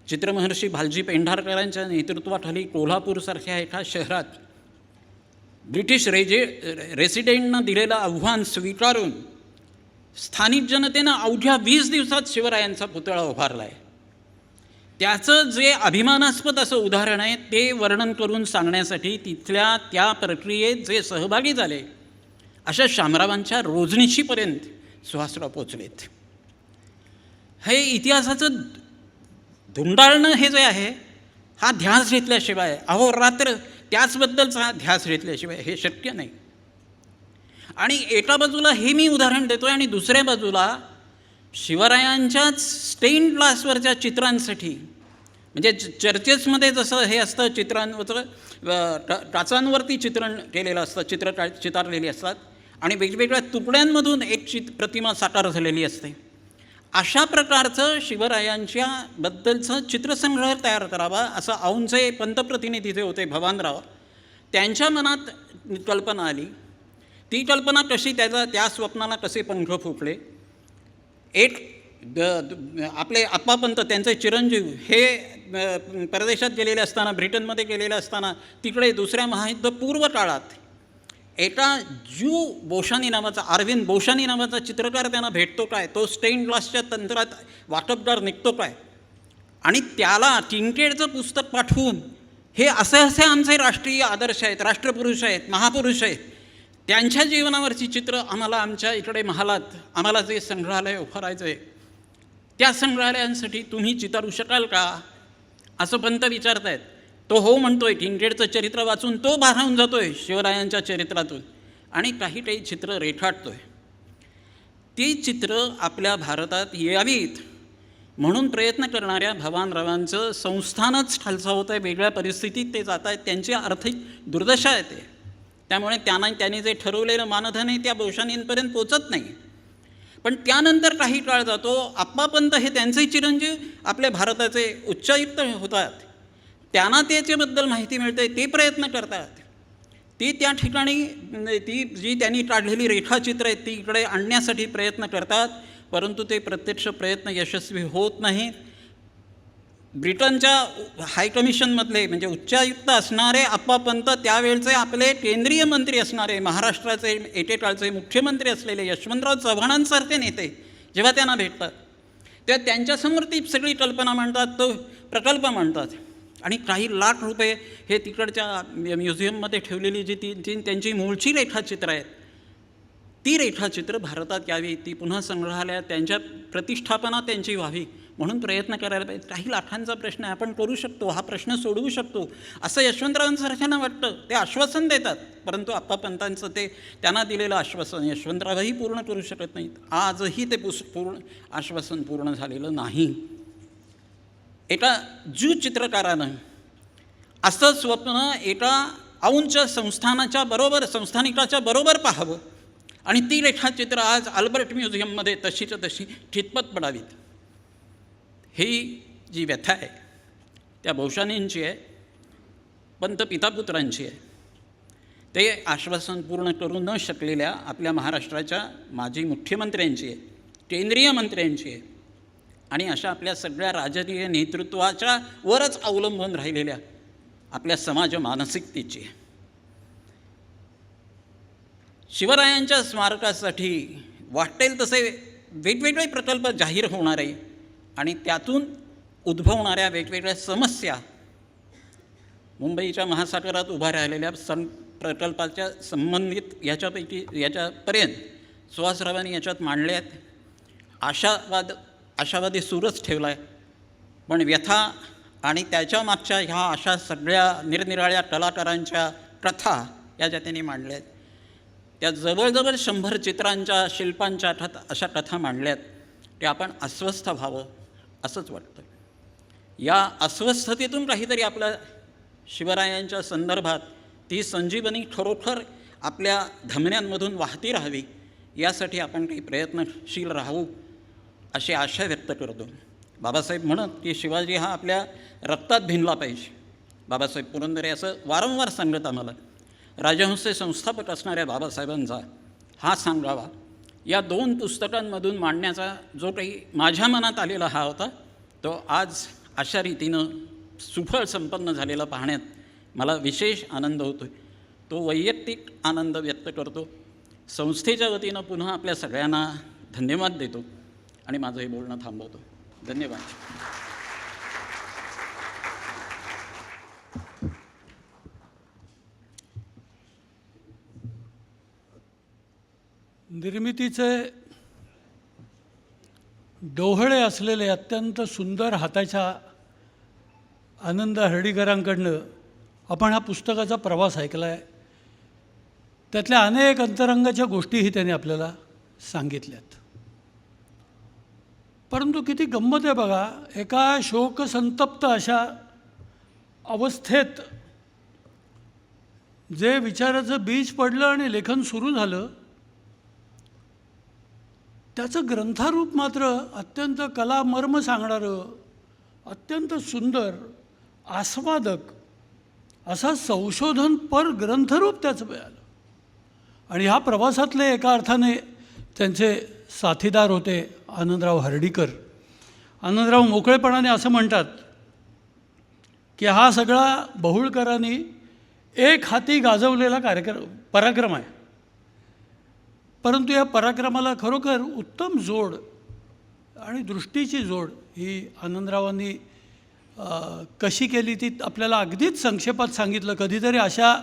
S4: चित्रमहर्षी भालजी पेंढारकरांच्या नेतृत्वाखाली कोल्हापूरसारख्या एका शहरात ब्रिटिश रेसिडेंटनं दिलेलं आव्हान स्वीकारून स्थानिक जनतेनं अवघ्या 20 दिवसात शिवरायांचा पुतळा उभारला आहे. त्याचं जे अभिमानास्पद असं उदाहरण आहे ते वर्णन करून सांगण्यासाठी तिथल्या त्या प्रक्रियेत जे सहभागी झाले अशा शामरावांच्या रोजनिशीपर्यंत सुहासराव पोचलेत. हे इतिहासाचं धुंडाळणं हे जे आहे, हा ध्यास घेतल्याशिवाय, अहोरात्र त्याचबद्दलचा ध्यास घेतल्याशिवाय हे शक्य नाही. आणि एका बाजूला हे मी उदाहरण देतो आहे आणि दुसऱ्या बाजूला शिवरायांच्याच स्टेन ग्लासवरच्या चित्रांसाठी, म्हणजे चर्चेसमध्ये जसं हे असतं चित्रांवरचं काचांवरती चित्रण केलेलं असतं, चितारलेली असतात आणि वेगवेगळ्या तुकड्यांमधून एक प्रतिमा साकार झालेली असते. अशा प्रकारचं शिवरायांच्या बद्दलचं चित्रसंग्रह तयार करावा असं औंधचे पंतप्रतिनिधी जे होते भवानराव, त्यांच्या मनात कल्पना आली. ती कल्पना कशी त्या स्वप्नाला कसे पंख फुटले. एक आपले आप्पापंत त्यांचे चिरंजीव हे परदेशात गेलेले असताना, ब्रिटनमध्ये गेलेले असताना तिकडे दुसऱ्या महायुद्धपूर्व काळात एका ज्यू बोशानी नावाचा, अरविंद बोशानी नावाचा चित्रकार त्यांना भेटतो काय, तो स्टेन ग्लासच्या तंत्रात वाटपदार निघतो काय, आणि त्याला किंकेडचं पुस्तक पाठवून हे असे आमचे राष्ट्रीय आदर्श आहेत, राष्ट्रपुरुष आहेत, महापुरुष आहेत, त्यांच्या जीवनावरची चित्र आम्हाला आमच्या इकडे महालात आम्हाला जे संग्रहालय उभारायचं आहे त्या संग्रहालयांसाठी तुम्ही चितारू शकाल का, असं पंत विचारतायत. तो हो म्हणतोय. किंकेडचं चरित्र वाचून तो भारावून जातोय शिवरायांच्या चरित्रातून आणि काही चित्र रेखाटतोय. ती चित्र आपल्या भारतात यावीत म्हणून प्रयत्न करणाऱ्या भवानरावांचं संस्थानच खालसावत आहे. वेगळ्या परिस्थितीत ते जात आहेत, त्यांची आर्थिक दुर्दशा येते. त्यामुळे त्यांनी जे ठरवलेलं मानधन आहे त्या बोशानींपर्यंत पोचत नाही. पण त्यानंतर काही काळ जातो, आप्पापंत हे त्यांचे चिरंजीव आपल्या भारताचे उच्चायुक्त होतात, त्यांना त्याच्याबद्दल माहिती मिळते, ते प्रयत्न करतात. ती त्या ठिकाणी ती जी त्यांनी काढलेली रेखाचित्र आहेत ती इकडे आणण्यासाठी प्रयत्न करतात, परंतु ते प्रत्यक्ष प्रयत्न यशस्वी होत नाहीत. ब्रिटनच्या हायकमिशनमधले म्हणजे उच्चायुक्त असणारे आप्पापंत त्यावेळचे आपले केंद्रीय मंत्री असणारे, महाराष्ट्राचे एकेकाळचे मुख्यमंत्री असलेले यशवंतराव चव्हाणांसारखे नेते जेव्हा त्यांना भेटतात तेव्हा त्यांच्यासमोर ती सगळी कल्पना मांडतात, तो प्रकल्प मांडतात. आणि काही लाख रुपये हे तिकडच्या म्युझियममध्ये ठेवलेली जी त्यांची मूळची रेखाचित्र आहेत ती रेखाचित्र भारतात यावी, ती पुन्हा संग्रहालयात त्यांच्या प्रतिष्ठापना त्यांची व्हावी म्हणून प्रयत्न करायला पाहिजे. काही लाखांचा प्रश्न आहे, आपण करू शकतो, हा प्रश्न सोडवू शकतो असं यशवंतरावांसारख्यांना वाटतं. ते आश्वासन देतात, परंतु आप्पापंतांचं ते त्यांना दिलेलं आश्वासन यशवंतरावही पूर्ण करू शकत नाहीत. आजही ते आश्वासन पूर्ण झालेलं नाही. एका ज्यू चित्रकारानं असं स्वप्न एका औंधच्या संस्थानिकाच्या बरोबर पाहावं आणि ती रेखाचित्र आज अल्बर्ट म्युझियममध्ये तशीच्या तशी ठितपत पडावीत. ही जी व्यथा आहे त्या बोशानींची आहे, पंत पितापुत्रांची आहे. ते आश्वासन पूर्ण करू न शकलेल्या आपल्या महाराष्ट्राच्या माजी मुख्यमंत्र्यांची आहे, केंद्रीय मंत्र्यांची आहे आणि अशा आपल्या सगळ्या राजकीय नेतृत्वाच्या वरच अवलंबून राहिलेल्या आपल्या समाज मानसिकतेची आहे. शिवरायांच्या स्मारकासाठी वाटेल तसे वेगवेगळे प्रकल्प जाहीर होणारे आणि त्यातून उद्भवणाऱ्या वेगवेगळ्या समस्या मुंबईच्या महासागरात उभ्या राहिलेल्या प्रकल्पाच्या संबंधित याच्यापर्यंत सुहासरावांनी याच्यात मांडले आहेत. आशावादी सूरच ठेवला आहे, पण व्यथा आणि त्याच्या मागच्या ह्या अशा सगळ्या निरनिराळ्या कलाकारांच्या कथा या त्यांनी मांडल्या आहेत. त्या जवळजवळ 100 चित्रांच्या शिल्पांच्या अशा कथा मांडल्यात. ते आपण अस्वस्थ व्हावं असंच वाटतं. या अस्वस्थतेतून काहीतरी आपल्या शिवरायांच्या संदर्भात ती संजीवनी खरोखर आपल्या धमन्यांमधून वाहती राहावी, यासाठी आपण काही प्रयत्नशील राहू अशी आशा व्यक्त करतो. बाबासाहेब म्हणत की शिवाजी हा आपल्या रक्तात भिनला पाहिजे. बाबासाहेब पुरंदरे असं वारंवार सांगत आम्हाला. राजहंसचे संस्थापक असणाऱ्या बाबासाहेबांचा हा सांगावा या 2 पुस्तकांमधून मांडण्याचा जो काही माझ्या मनात आलेला हा होता, तो आज अशा रीतीनं सुफळ संपन्न झालेला पाहण्यात मला विशेष आनंद होतो. तो वैयक्तिक आनंद व्यक्त करतो. संस्थेच्या वतीनं पुन्हा आपल्या सगळ्यांना धन्यवाद देतो आणि माझं हे बोलणं थांबवतो. धन्यवाद.
S3: निर्मितीचे डोहळे असलेले अत्यंत सुंदर हाताच्या आनंद हर्डीकरांकडनं आपण हा पुस्तकाचा प्रवास ऐकला आहे. त्यातल्या अनेक अंतरंगाच्या गोष्टीही त्यांनी आपल्याला सांगितल्यात. परंतु किती गंमत आहे बघा, एका शोकसंतप्त अशा अवस्थेत जे विचाराचं बीज पडलं आणि लेखन सुरू झालं, त्याचं ग्रंथारूप मात्र अत्यंत कलामर्म सांगणारं, अत्यंत सुंदर, आस्वादक असा संशोधनपर ग्रंथरूप त्याचं मिळालं. आणि ह्या प्रवासातले एका अर्थाने त्यांचे साथीदार होते आनंदराव हर्डीकर. आनंदराव मोकळेपणाने असं म्हणतात की हा सगळा बहुळकरांनी एक हाती गाजवलेला पराक्रम आहे. परंतु या पराक्रमाला खरोखर उत्तम जोड आणि दृष्टीची जोड ही आनंदरावांनी कशी केली ती आपल्याला अगदीच संक्षेपात सांगितलं. कधीतरी अशा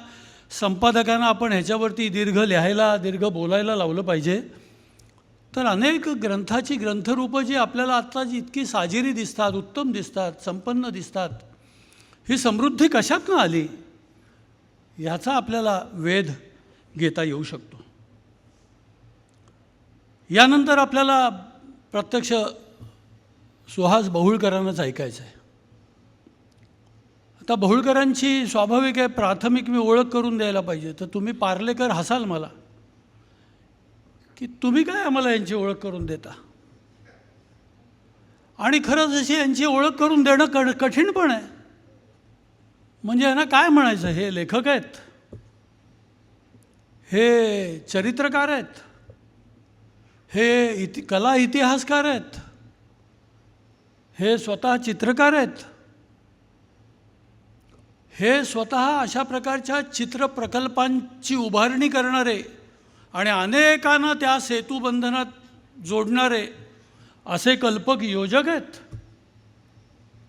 S3: संपादकांना आपण ह्याच्यावरती दीर्घ लिहायला, दीर्घ बोलायला लावलं पाहिजे. तर अनेक ग्रंथाची ग्रंथरूपं जी आपल्याला आत्ता जी इतकी साजेरी दिसतात, उत्तम दिसतात, संपन्न दिसतात, ही समृद्धी कशातनं आली याचा आपल्याला वेध घेता येऊ शकतो. यानंतर आपल्याला प्रत्यक्ष सुहास बहुळकरांनाच ऐकायचं आहे. आता बहुळकरांची स्वाभाविक आहे प्राथमिक मी ओळख करून द्यायला पाहिजे. तर तुम्ही पार्लेकर हसाल मला की तुम्ही काय आम्हाला यांची ओळख करून देता. आणि खरंच अशी यांची ओळख करून देणं कठीण पण आहे. म्हणजे यांना काय म्हणायचं, हे लेखक आहेत, हे चरित्रकार आहेत, हे कला इतिहासकार आहेत, हे स्वतः चित्रकार आहेत, हे स्वतः अशा प्रकारच्या चित्रप्रकल्पांची उभारणी करणारे आणि अनेकांना त्या सेतूबंधनात जोडणारे असे कल्पक योजक आहेत.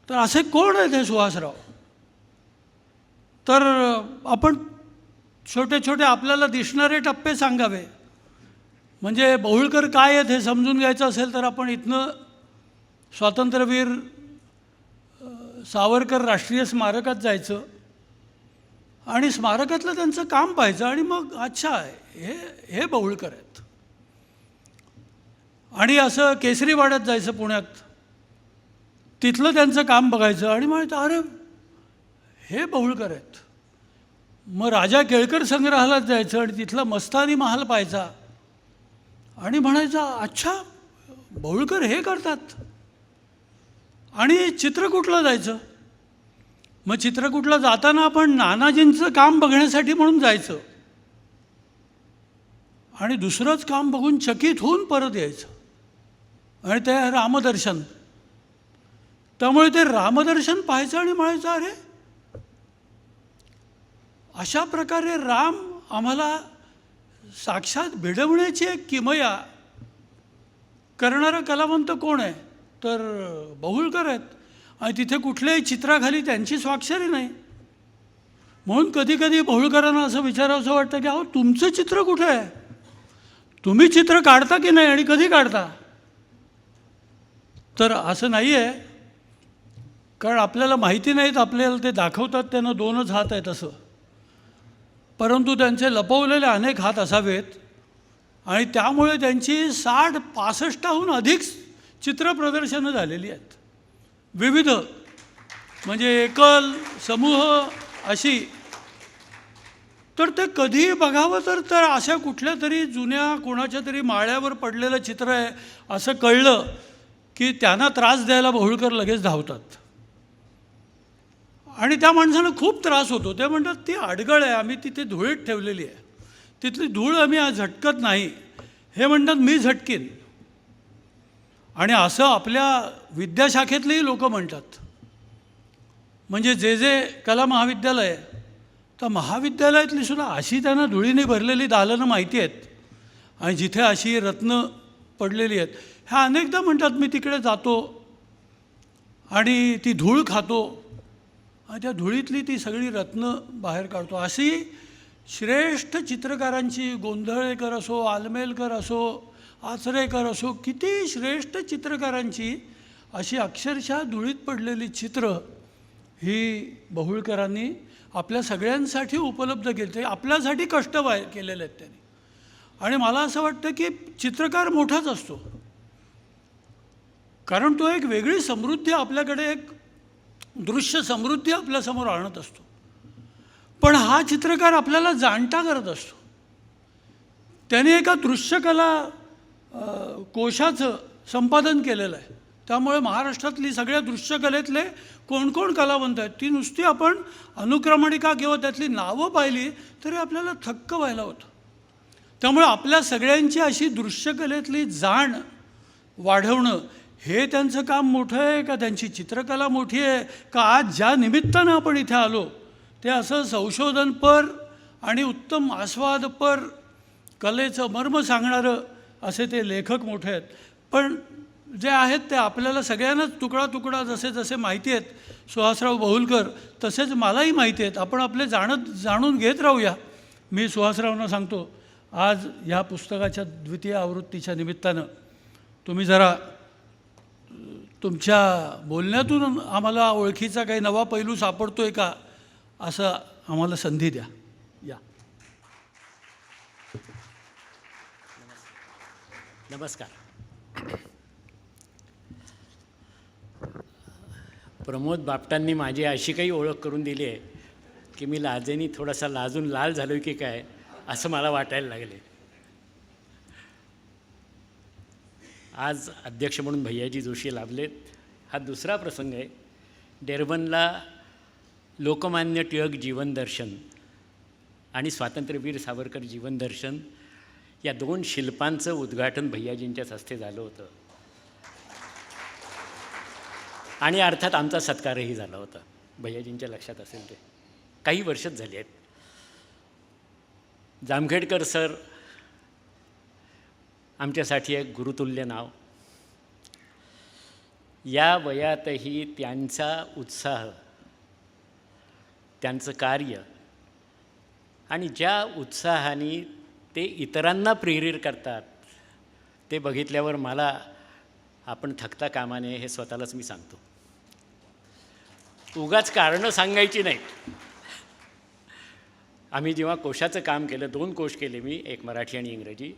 S3: तर असे कोण आहेत हे सुहासराव? तर आपण छोटे छोटे आपल्याला दिसणारे टप्पे सांगावे. म्हणजे बहुळकर काय आहेत हे समजून घ्यायचं असेल तर आपण इथनं स्वातंत्र्यवीर सावरकर राष्ट्रीय स्मारकात जायचं आणि स्मारकातलं त्यांचं काम पाहायचं आणि मग अच्छा हे बहुळकर आहेत. आणि असं केसरीवाड्यात जायचं पुण्यात, तिथलं त्यांचं काम बघायचं आणि म्हणायचं अरे हे बहुळकर आहेत. मग राजा केळकर संग्रहालयात जायचं आणि तिथला मस्तानी महाल पाहायचा आणि म्हणायचा अच्छा बहुळकर हे करतात. आणि चित्रकूटला जायचं. मग चित्रकूटला जाताना आपण नानाजींचं काम बघण्यासाठी म्हणून जायचं आणि दुसरंच काम बघून चकित होऊन परत यायचं. आणि ते रामदर्शन, त्यामुळे ते रामदर्शन पाहायचं आणि म्हणायचं अरे अशा प्रकारे राम आम्हाला साक्षात भिडवण्याची एक किमया करणारा कलावंत कोण आहे? तर बहुळकर आहेत. आणि तिथे कुठल्याही चित्राखाली त्यांची स्वाक्षरी नाही. म्हणून कधी कधी बहुळकरांना असं विचारावंसं वाटतं की अहो तुमचं चित्र कुठं आहे, तुम्ही चित्र काढता की नाही आणि कधी काढता. तर असं नाही आहे, कारण आपल्याला माहिती नाहीत, आपल्याला ते दाखवतात त्यांना 2च हात आहेत असं, परंतु त्यांचे लपवलेले अनेक हात असावेत आणि त्यामुळे त्यांची 60-65हून अधिक चित्रप्रदर्शनं झालेली आहेत, विविध, म्हणजे एकल समूह अशी. तर ते कधीही बघावं तर अशा कुठल्या तरी जुन्या कोणाच्या तरी माळ्यावर पडलेलं चित्र आहे असं कळलं की त्यांना त्रास द्यायला बहुळकर लगेच धावतात. आणि त्या माणसाला खूप त्रास होतो. ते म्हणतात ती अडगळ आहे, आम्ही तिथे धुळीत ठेवलेली आहे, तिथली धूळ आम्ही आज झटकत नाही. हे म्हणतात मी झटकीन. आणि असं आपल्या विद्याशाखेतलेही लोक म्हणतात. म्हणजे जे कला महाविद्यालय, तर महाविद्यालयातली सुद्धा अशी त्यांना धुळीने भरलेली दालनं माहिती आहेत आणि जिथे अशी रत्न पडलेली आहेत. ह्या अनेकदा म्हणतात मी तिकडे जातो आणि ती धूळ खातो आणि त्या धुळीतली ती सगळी रत्न बाहेर काढतो. अशी श्रेष्ठ चित्रकारांची, गोंधळेकर असो, आलमेलकर असो, आचरेकर असो, किती श्रेष्ठ चित्रकारांची अशी अक्षरशः धुळीत पडलेली चित्र ही बहुळकरांनी आपल्या सगळ्यांसाठी उपलब्ध केली. ते आपल्यासाठी कष्ट केलेले आहेत त्यांनी. आणि मला असं वाटतं की चित्रकार मोठाच असतो, कारण तो एक वेगळी समृद्धी आपल्याकडे, एक दृश्य समृद्धी आपल्यासमोर आणत असतो. पण हा चित्रकार आपल्याला जाणता करत असतो. त्याने एका दृश्यकला कोशाचं संपादन केलेलं आहे. त्यामुळे महाराष्ट्रातली सगळ्या दृश्यकलेतले कोण कोण कलावंत आहेत ती नुसती आपण अनुक्रमणिका किंवा त्यातली नावं पाहिली तरी आपल्याला थक्क व्हायला होतं. त्यामुळे आपल्या सगळ्यांची अशी दृश्यकलेतली जाण वाढवणं हे त्यांचं काम मोठं आहे का त्यांची चित्रकला मोठी आहे का आज ज्या निमित्तानं आपण इथे आलो ते असं संशोधनपर आणि उत्तम आस्वादपर कलेचं मर्म सांगणारं असे ते लेखक मोठे आहेत. पण जे आहेत ते आपल्याला सगळ्यांनाच तुकडा तुकडा जसे जसे माहिती आहेत, सुहासराव बहुळकर तसेच मलाही माहिती आहेत. आपण आपले जाणून घेत राहूया. मी सुहासरावांना सांगतो आज ह्या पुस्तकाच्या 2य आवृत्तीच्या निमित्तानं तुम्ही जरा तुमच्या बोलण्यातून आम्हाला ओळखीचा काही नवा पैलू सापडतोय का असं आम्हाला संधी द्या. या.
S5: नमस्कार. प्रमोद बापटांनी माझी अशी काही ओळख करून दिली आहे की मी लाजेनी थोडासा लाजून लाल झालो की काय असं मला वाटायला लागले. आज अध्यक्ष म्हणून भैयाजी जोशी लाभलेत. हा दुसरा प्रसंग आहे. डेरबनला लोकमान्य टिळक जीवनदर्शन आणि स्वातंत्र्यवीर सावरकर जीवनदर्शन या 2 शिल्पांचं उद्घाटन भैयाजींच्याच हस्ते झालं होतं आणि अर्थात आमचा सत्कारही झाला होता. भैयाजींच्या लक्षात असेल ते काही वर्षच झाली आहेत. जामखेडकर सर आमच्यासाठी एक गुरुतुल्य नाव. या वयातही त्यांचा उत्साह, त्यांचं कार्य आणि ज्या उत्साहाने ते इतरांना प्रेरित करतात ते बघितल्यावर मला आपण थकता कामा नये हे स्वतःलाच मी सांगतो. उगाच कारणं सांगायची नाहीत. आम्ही जेव्हा कोशाचं काम केलं, 2 कोश केले मी, एक मराठी आणि इंग्रजी.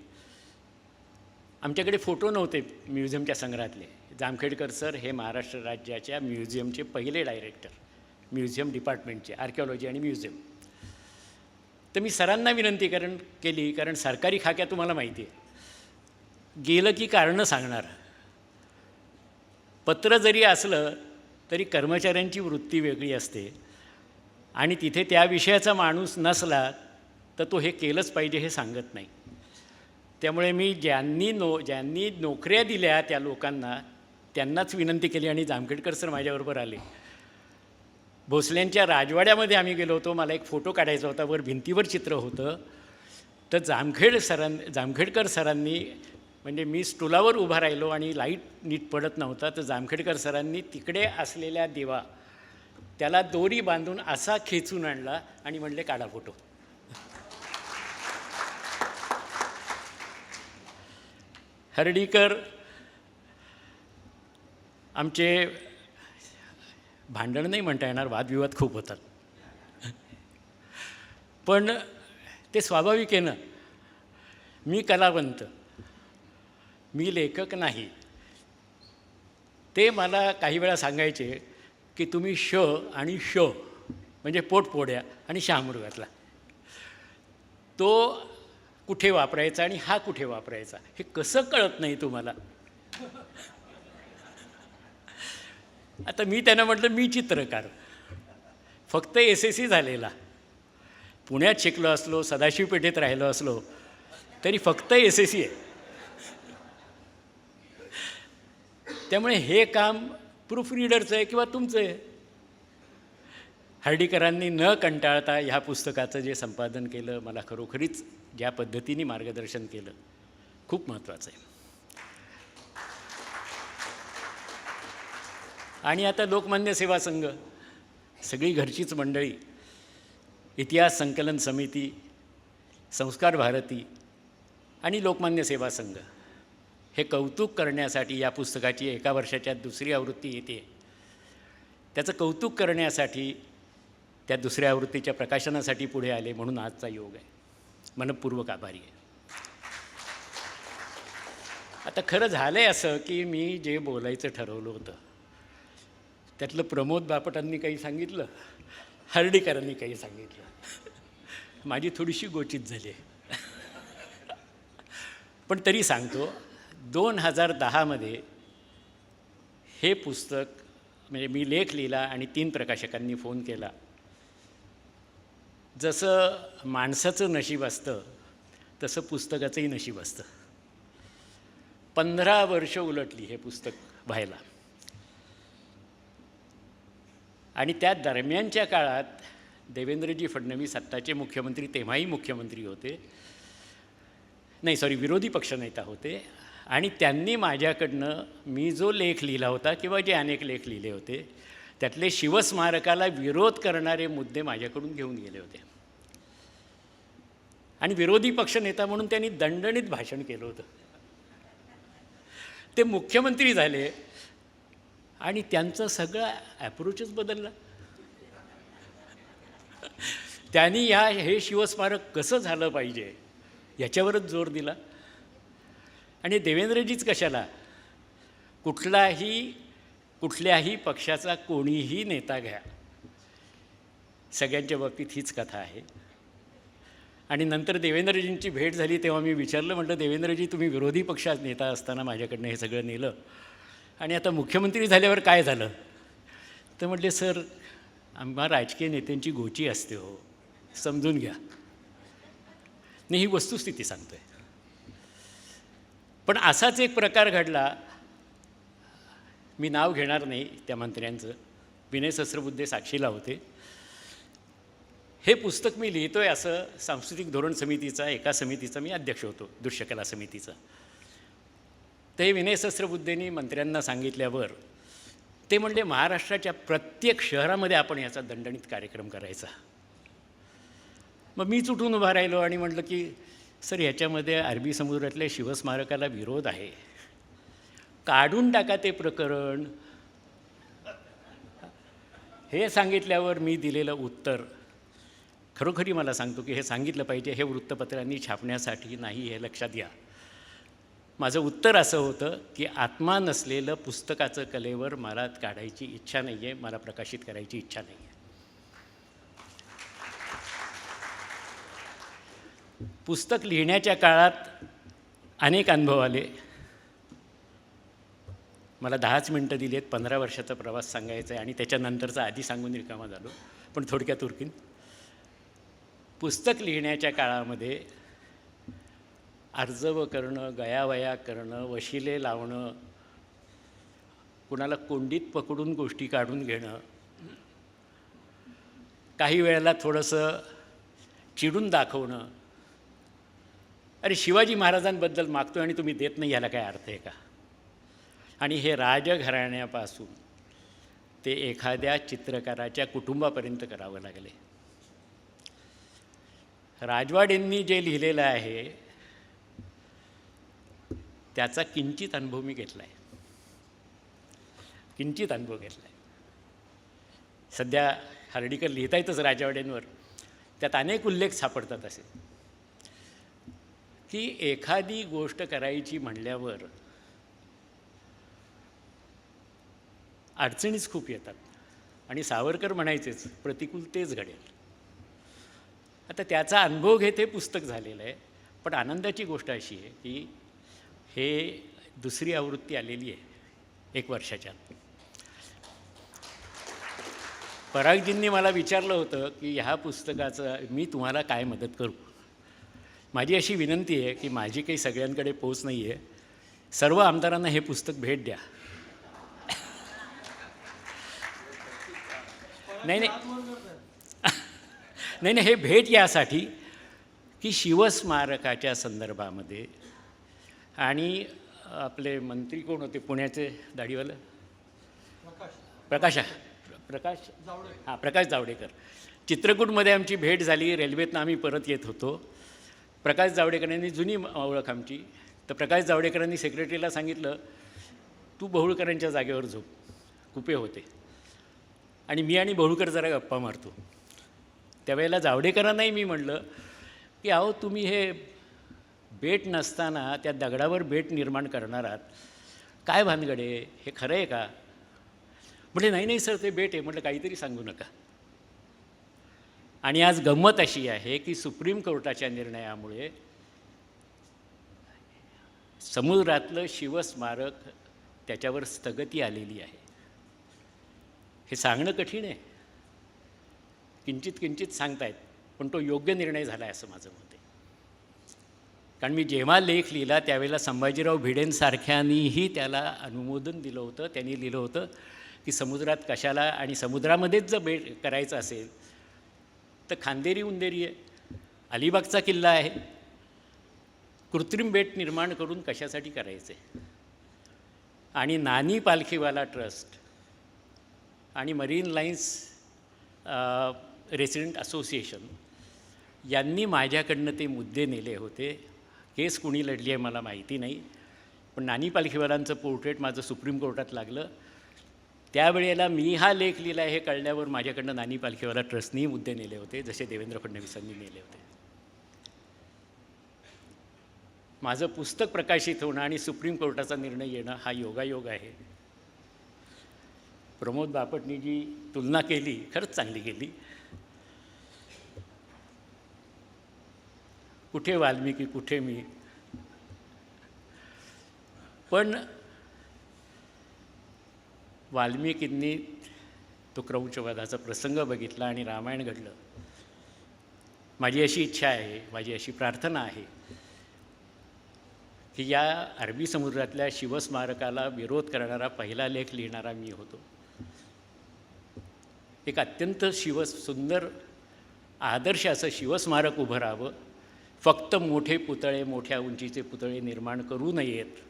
S5: आमच्याकडे फोटो नव्हते म्युझियमच्या संग्रहातले. जामखेडकर सर हे महाराष्ट्र राज्याच्या म्युझियमचे पहिले डायरेक्टर, म्युझियम डिपार्टमेंटचे, आर्किओलॉजी आणि म्युझियम. तर मी सरांना विनंती केली, कारण सरकारी खाक्या तुम्हाला माहिती आहे, गेलं की कारणं सांगणार. पत्र जरी असलं तरी कर्मचाऱ्यांची वृत्ती वेगळी असते आणि तिथे त्या विषयाचा माणूस नसला तर तो हे केलंच पाहिजे हे सांगत नाही. त्यामुळे मी ज्यांनी नोकऱ्या दिल्या त्या लोकांना त्यांनाच विनंती केली आणि जामखेडकर सर माझ्याबरोबर आले. भोसल्यांच्या राजवाड्यामध्ये आम्ही गेलो होतो. मला एक फोटो काढायचा होता, वर भिंतीवर चित्र होतं. तर जामखेडकर सरांनी, म्हणजे मी स्टुलावर उभा राहिलो आणि लाईट नीट पडत नव्हता, तर जामखेडकर सरांनी तिकडे असलेल्या दिवा त्याला दोरी बांधून असा खेचून आणला आणि म्हणले काढा फोटो. हर्डीकर आमचे भांडण नाही म्हणता येणार, वादविवाद खूप होतात, पण ते स्वाभाविक आहे ना. मी कलावंत, मी लेखक नाही. ते मला काही वेळा सांगायचे की तुम्ही श आणि श म्हणजे पोटपोड्या आणि शहामृगातला तो कुठे वापरायचा आणि हा कुठे वापरायचा हे कसं कळत नाही तुम्हाला. आता मी त्यांना म्हटलं मी चित्रकार, फक्त SSC झालेला, पुण्यात शिकलो असलो, सदाशिव पेठेत राहिलो असलो तरी फक्त SSC आहे. त्यामुळे हे काम प्रूफ रीडरचं आहे किंवा तुमचं आहे. हर्डीकरांनी न कंटाळता ह्या पुस्तकाचं जे संपादन केलं, मला खरोखरीच ज्या पद्धतीने मार्गदर्शन केलं, खूप महत्त्वाचं आहे. आणि आता लोकमान्य सेवा संघ, सगळी घरचीच मंडळी, इतिहास संकलन समिती, संस्कार भारती आणि लोकमान्य सेवा संघ हे कौतुक करण्यासाठी या पुस्तकाची एका वर्षाच्या दुसरी आवृत्ती येते. त्याचं कौतुक करण्यासाठी त्या दुसऱ्या आवृत्तीच्या प्रकाशनासाठी पुढे आले, म्हणून आजचा योग आहे. मनपूर्वक आभारी आहे. आता खरं झालं आहे असं की मी जे बोलायचं ठरवलं होतं त्यातलं प्रमोद बापटांनी काही सांगितलं, हर्डीकरांनी काही सांगितलं, माझी थोडीशी गोचित झाली आहे. पण तरी सांगतो, 2010मध्ये हे पुस्तक, म्हणजे मी लेख लिहिला आणि 3 प्रकाशकांनी फोन केला. जसं माणसाचं नशीब असतं तसं पुस्तकाचंही नशीब असतं. 15 वर्ष उलटली हे पुस्तक व्हायला. आणि त्या दरम्यानच्या काळात देवेंद्रजी फडणवीस आत्ताचे मुख्यमंत्री, तेव्हाही मुख्यमंत्री होते, नाही सॉरी विरोधी पक्षनेता होते, आणि त्यांनी माझ्याकडनं मी जो लेख लिहिला होता किंवा जे अनेक लेख लिहिले होते त्यातले शिवस्मारकाला विरोध करणारे मुद्दे माझ्याकडून घेऊन गेले होते. आणि विरोधी पक्षनेता म्हणून त्यांनी दणदणीत भाषण केलं होतं. ते मुख्यमंत्री झाले आणि त्यांचा सगळा ॲप्रोचच बदलला. त्यांनी हे शिवस्मारक कसं झालं पाहिजे याच्यावरच जोर दिला. आणि देवेंद्रजीच कशाला, कुठल्याही पक्षाचा कोणीही नेता घ्या, सगळ्यांच्या बाबतीत हीच कथा आहे. आणि नंतर देवेंद्रजींची भेट झाली तेव्हा मी विचारलं, म्हटलं देवेंद्रजी तुम्ही विरोधी पक्षात नेता असताना माझ्याकडनं हे सगळं नेलं आणि आता मुख्यमंत्री झाल्यावर काय झालं? तर म्हटले सर आम्हा राजकीय नेत्यांची गोची असते हो, समजून घ्या. नाही ही वस्तुस्थिती सांगतोय. पण असाच एक प्रकार घडला, मी नाव घेणार नाही त्या मंत्र्यांचं, विनय सहस्रबुद्धे साक्षीला होते. हे पुस्तक मी लिहितोय असं सांस्कृतिक धोरण समितीचा, एका समितीचा मी अध्यक्ष होतो, दृश्यकला समितीचा. ते विनय सहस्रबुद्धेंनी मंत्र्यांना सांगितल्यावर ते म्हणले महाराष्ट्राच्या प्रत्येक शहरामध्ये आपण याचा दणदणीत कार्यक्रम करायचा. मग मीच उठून उभा राहिलो आणि म्हटलं की सर ह्याच्यामध्ये अरबी समुद्रातल्या शिवस्मारकाला विरोध आहे, काढून टाका ते प्रकरण. हे सांगितल्यावर मी दिलेलं उत्तर खरोखरी मला सांगतो की हे सांगितलं पाहिजे, हे वृत्तपत्रांनी छापण्यासाठी नाही, हे लक्षात घ्या. माझं उत्तर असं होतं की आत्मा नसलेलं पुस्तकाचं कलेवर मला काढायची इच्छा नाही आहे, मला प्रकाशित करायची इच्छा नाही आहे. पुस्तक लिहिण्याच्या काळात अनेक अनुभव आले. मला 10च मिनटं दिली आहेत, 15 वर्षाचा प्रवास सांगायचा आहे आणि त्याच्यानंतरचा आधी सांगून रिकामा झालो, पण थोडक्यात उरकीन. पुस्तक लिहिण्याच्या काळामध्ये अर्जव करणं, गयावया करणं, वशिले लावणं, कुणाला कोंडीत पकडून गोष्टी काढून घेणं, काही वेळेला थोडंसं चिडून दाखवणं, अरे शिवाजी महाराजांबद्दल मागतो आणि तुम्ही देत नाही, ह्याला काय अर्थ आहे का? आणि हे राजघराण्यापासून ते एखाद्या चित्रकाराच्या कुटुंबापर्यंत करावं लागले. राजवाडेंनी जे लिहिलेलं आहे त्याचा किंचित अनुभव मी घेतला आहे, किंचित अनुभव घेतला आहे. सध्या हर्डीकर लिहिता येतच राजवाडेंवर, त्यात अनेक उल्लेख सापडतात असे की एखादी गोष्ट करायची म्हणल्यावर अडचणीच खूप येतात आणि सावरकर म्हणायचेच प्रतिकूल तेच घडेल. आता त्याचा अनुभव घेत हे पुस्तक झालेलं आहे. पण आनंदाची गोष्ट अशी आहे की हे दुसरी आवृत्ती आलेली आहे 1 वर्षाच्या आत. परागजींनी मला विचारलं होतं की ह्या पुस्तकाचं मी तुम्हाला काय मदत करू. माझी अशी विनंती आहे की माझी काही सगळ्यांकडे पोच नाही आहे, सर्व आमदारांना हे पुस्तक भेट द्या. नाही नाही हे भेट यासाठी की शिवस्मारकाच्या संदर्भामध्ये आणि आपले मंत्री कोण होते पुण्याचे दाढीवालं, प्रकाश जावडेकर. चित्रकूटमध्ये आमची भेट झाली, रेल्वेतनं आम्ही परत येत होतो. प्रकाश जावडेकरांनी जुनी ओळख आमची, तर प्रकाश जावडेकरांनी सेक्रेटरीला सांगितलं तू बहुळकरांच्या जागेवर झोप, कुपे होते आणि मी आणि बहुळकर जरा गप्पा मारतो. त्यावेळेला जावडेकरांनाही मी म्हटलं की अहो तुम्ही हे बेट नसताना त्या दगडावर बेट निर्माण करणार आहात, काय भानगडे, हे खरं आहे का. म्हटले नाही सर ते बेट आहे. म्हटलं काहीतरी सांगू नका. आणि आज गंमत अशी आहे की सुप्रीम कोर्टाच्या निर्णयामुळे समुद्रातलं शिवस्मारक त्याच्यावर स्थगिती आलेली आहे. हे सांगणं कठीण आहे, किंचित सांगतायत, पण तो योग्य निर्णय झाला आहे असं माझं मत आहे. कारण मी जेव्हा लेख लिहिला त्यावेळेला संभाजीराव भिडेंसारख्यांनीही त्याला अनुमोदन दिलं होतं. त्यांनी लिहिलं होतं की समुद्रात कशाला, आणि समुद्रामध्येच जर बेट करायचं असेल तर खांदेरी उंदेरी आहे, अलिबागचा किल्ला आहे, कृत्रिम बेट निर्माण करून कशासाठी करायचे. आणि नानी पालखीवाला ट्रस्ट आणि मरीन लाईन्स रेसिडेंट असोसिएशन यांनी माझ्याकडनं ते मुद्दे नेले होते. केस कुणी लढली आहे मला माहिती नाही, पण नानी पालखीवालांचं पोर्ट्रेट माझं सुप्रीम कोर्टात लागलं. त्यावेळेला मी हा लेख लिहिला हे कळल्यावर माझ्याकडनं नानी पालखीवाला ट्रस्टनीही मुद्दे नेले होते, जसे देवेंद्र फडणवीसांनी नेले होते. माझं पुस्तक प्रकाशित होणं आणि सुप्रीम कोर्टाचा निर्णय येणं हा योगायोग आहे. प्रमोद बापटनी जी तुलना केली खरंच चांगली केली. कुठे वाल्मिकी कुठे मी. पण वाल्मिकींनी तो क्रौंचवधाचा प्रसंग बघितला आणि रामायण घडलं. माझी अशी इच्छा आहे, माझी अशी प्रार्थना आहे की या अरबी समुद्रातल्या शिवस्मारकाला विरोध करणारा पहिला लेख लिहिणारा मी होतो. एक अत्यंत सुंदर आदर्श असं शिवस्मारक उभं राहावं. फक्त मोठे पुतळे, मोठ्या उंचीचे पुतळे निर्माण करू नयेत.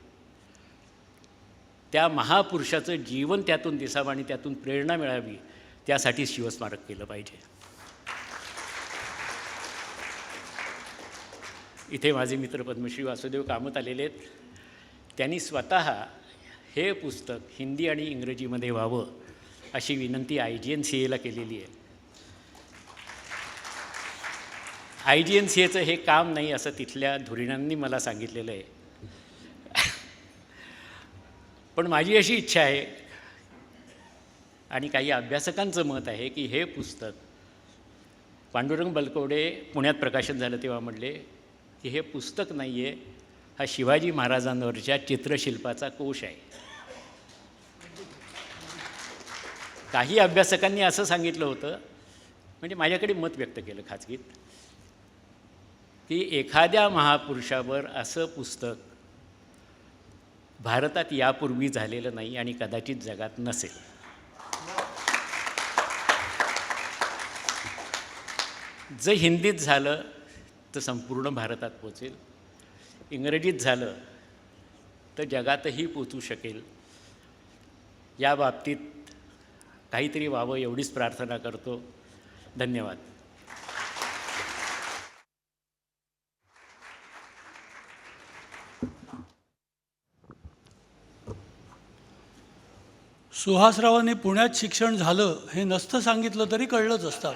S5: त्या महापुरुषाचं जीवन त्यातून दिसावं आणि त्यातून प्रेरणा मिळावी, त्यासाठी शिवस्मारक केलं पाहिजे. इथे माझे मित्र पद्मश्री वासुदेव कामत आलेले आहेत. त्यांनी स्वतः हे पुस्तक हिंदी आणि इंग्रजीमध्ये व्हावं अशी विनंती IGNCAला केलेली आहे. IGNCAचं हे काम नाही असं तिथल्या धुरीणांनी मला सांगितलेलं आहे. पण माझी अशी इच्छा आहे आणि काही अभ्यासकांचं मत आहे की हे पुस्तक, पांडुरंग बलकवडे पुण्यात प्रकाशन झालं तेव्हा म्हणले की हे पुस्तक नाही आहे, हा शिवाजी महाराजांवरच्या चित्रशिल्पाचा कोश आहे. काही अभ्यासकांनी असं सांगितलं होतं, म्हणजे माझ्याकडे मत व्यक्त केलं खाजगीत, की एखाद्या महापुरुषावर असं पुस्तक भारतात यापूर्वी झालेलं नाही आणि कदाचित जगात नसेल. जर हिंदीत झालं तर संपूर्ण भारतात पोचेल, इंग्रजीत झालं तर जगातही पोचू शकेल. या बाबतीत काहीतरी व्हावं एवढीच प्रार्थना करतो. धन्यवाद.
S3: सुहासरावांनी पुण्यात शिक्षण झालं हे नसतं सांगितलं तरी कळलंच असतं.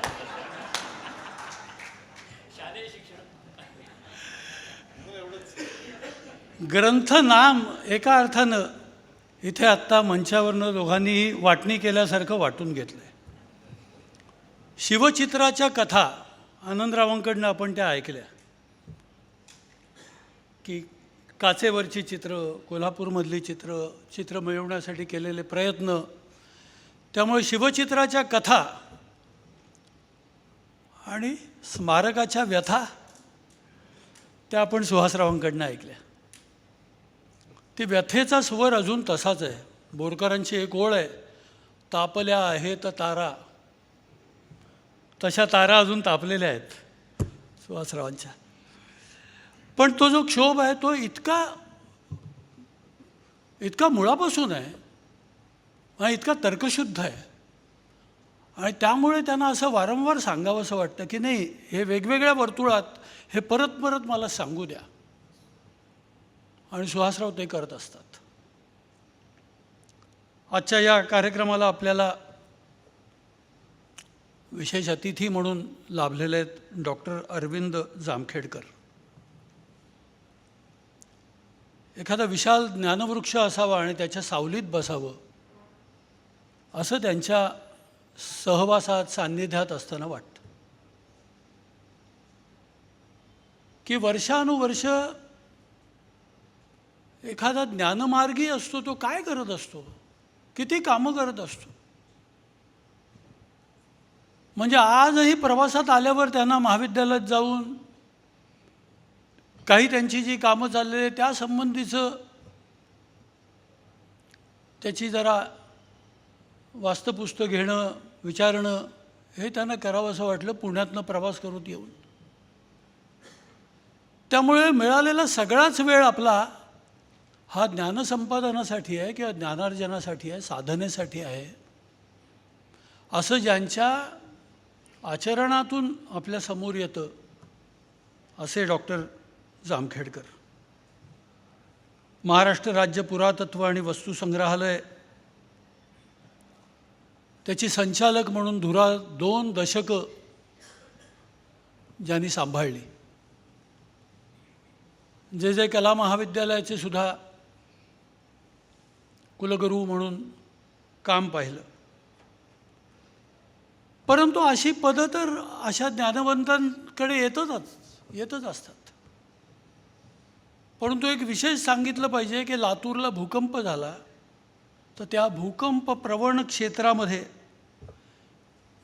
S3: ग्रंथ नाम एका अर्थानं इथे आत्ता मंचावरनं दोघांनीही वाटणी केल्यासारखं वाटून घेतलं आहे. शिवचित्राच्या कथा आनंदरावांकडनं आपण त्या ऐकल्या की काचेवरची चित्र, कोल्हापूरमधली चित्र मिळवण्यासाठी केलेले प्रयत्न, त्यामुळे शिवचित्राच्या कथा आणि स्मारकाच्या व्यथा त्या आपण सुहासरावांकडनं ऐकल्या. ती व्यथेचा स्वर अजून तसाच आहे. बोरकरांची एक ओळ आहे, तापल्या आहेत तारा, तशा तारा अजून तापलेल्या आहेत सुहासरावांच्या. पण तो जो क्षोभ आहे तो इतका मुळापासून आहे आणि इतका तर्कशुद्ध आहे आणि त्यामुळे त्यांना असं वारंवार सांगावंसं वाटतं की नाही, हे वेगवेगळ्या वर्तुळात हे परत परत मला सांगू द्या. आणि सुहासराव ते करत असतात. आजच्या या कार्यक्रमाला आपल्याला विशेष अतिथी म्हणून लाभलेले आहेत डॉक्टर अरविंद जामखेडकर. एखादा विशाल ज्ञानवृक्ष असावा आणि त्याच्या सावलीत बसावं असं त्यांच्या सहवासात, सान्निध्यात असताना वाटतं. की वर्षानुवर्ष एखादा ज्ञानमार्गी असतो, तो काय करत असतो, किती कामं करत असतो. म्हणजे आजही प्रवासात आल्यावर त्यांना महाविद्यालयात जाऊन काही त्यांची जी कामं चाललेली त्या संबंधीचं त्याची जरा वास्तपुस्त घेणं, विचारणं हे त्यांना करावं असं वाटलं पुण्यातनं प्रवास करत येऊन. त्यामुळे मिळालेला सगळाच वेळ आपला हा ज्ञानसंपादनासाठी आहे किंवा ज्ञानार्जनासाठी आहे, साधनेसाठी आहे, असं ज्यांच्या आचरणातून आपल्या समोर येतं असे डॉक्टर जामखेडकर. महाराष्ट्र राज्य पुरातत्व आणि वस्तुसंग्रहालय त्याची संचालक म्हणून 2 दशकं ज्यांनी सांभाळली. जे कला महाविद्यालयाचे सुद्धा कुलगुरू म्हणून काम पाहिलं. परंतु अशी पदं तर अशा ज्ञानवंतांकडे येतच असतात. परंतु एक विशेष सांगितलं पाहिजे की लातूरला भूकंप झाला तर त्या भूकंप प्रवण क्षेत्रामध्ये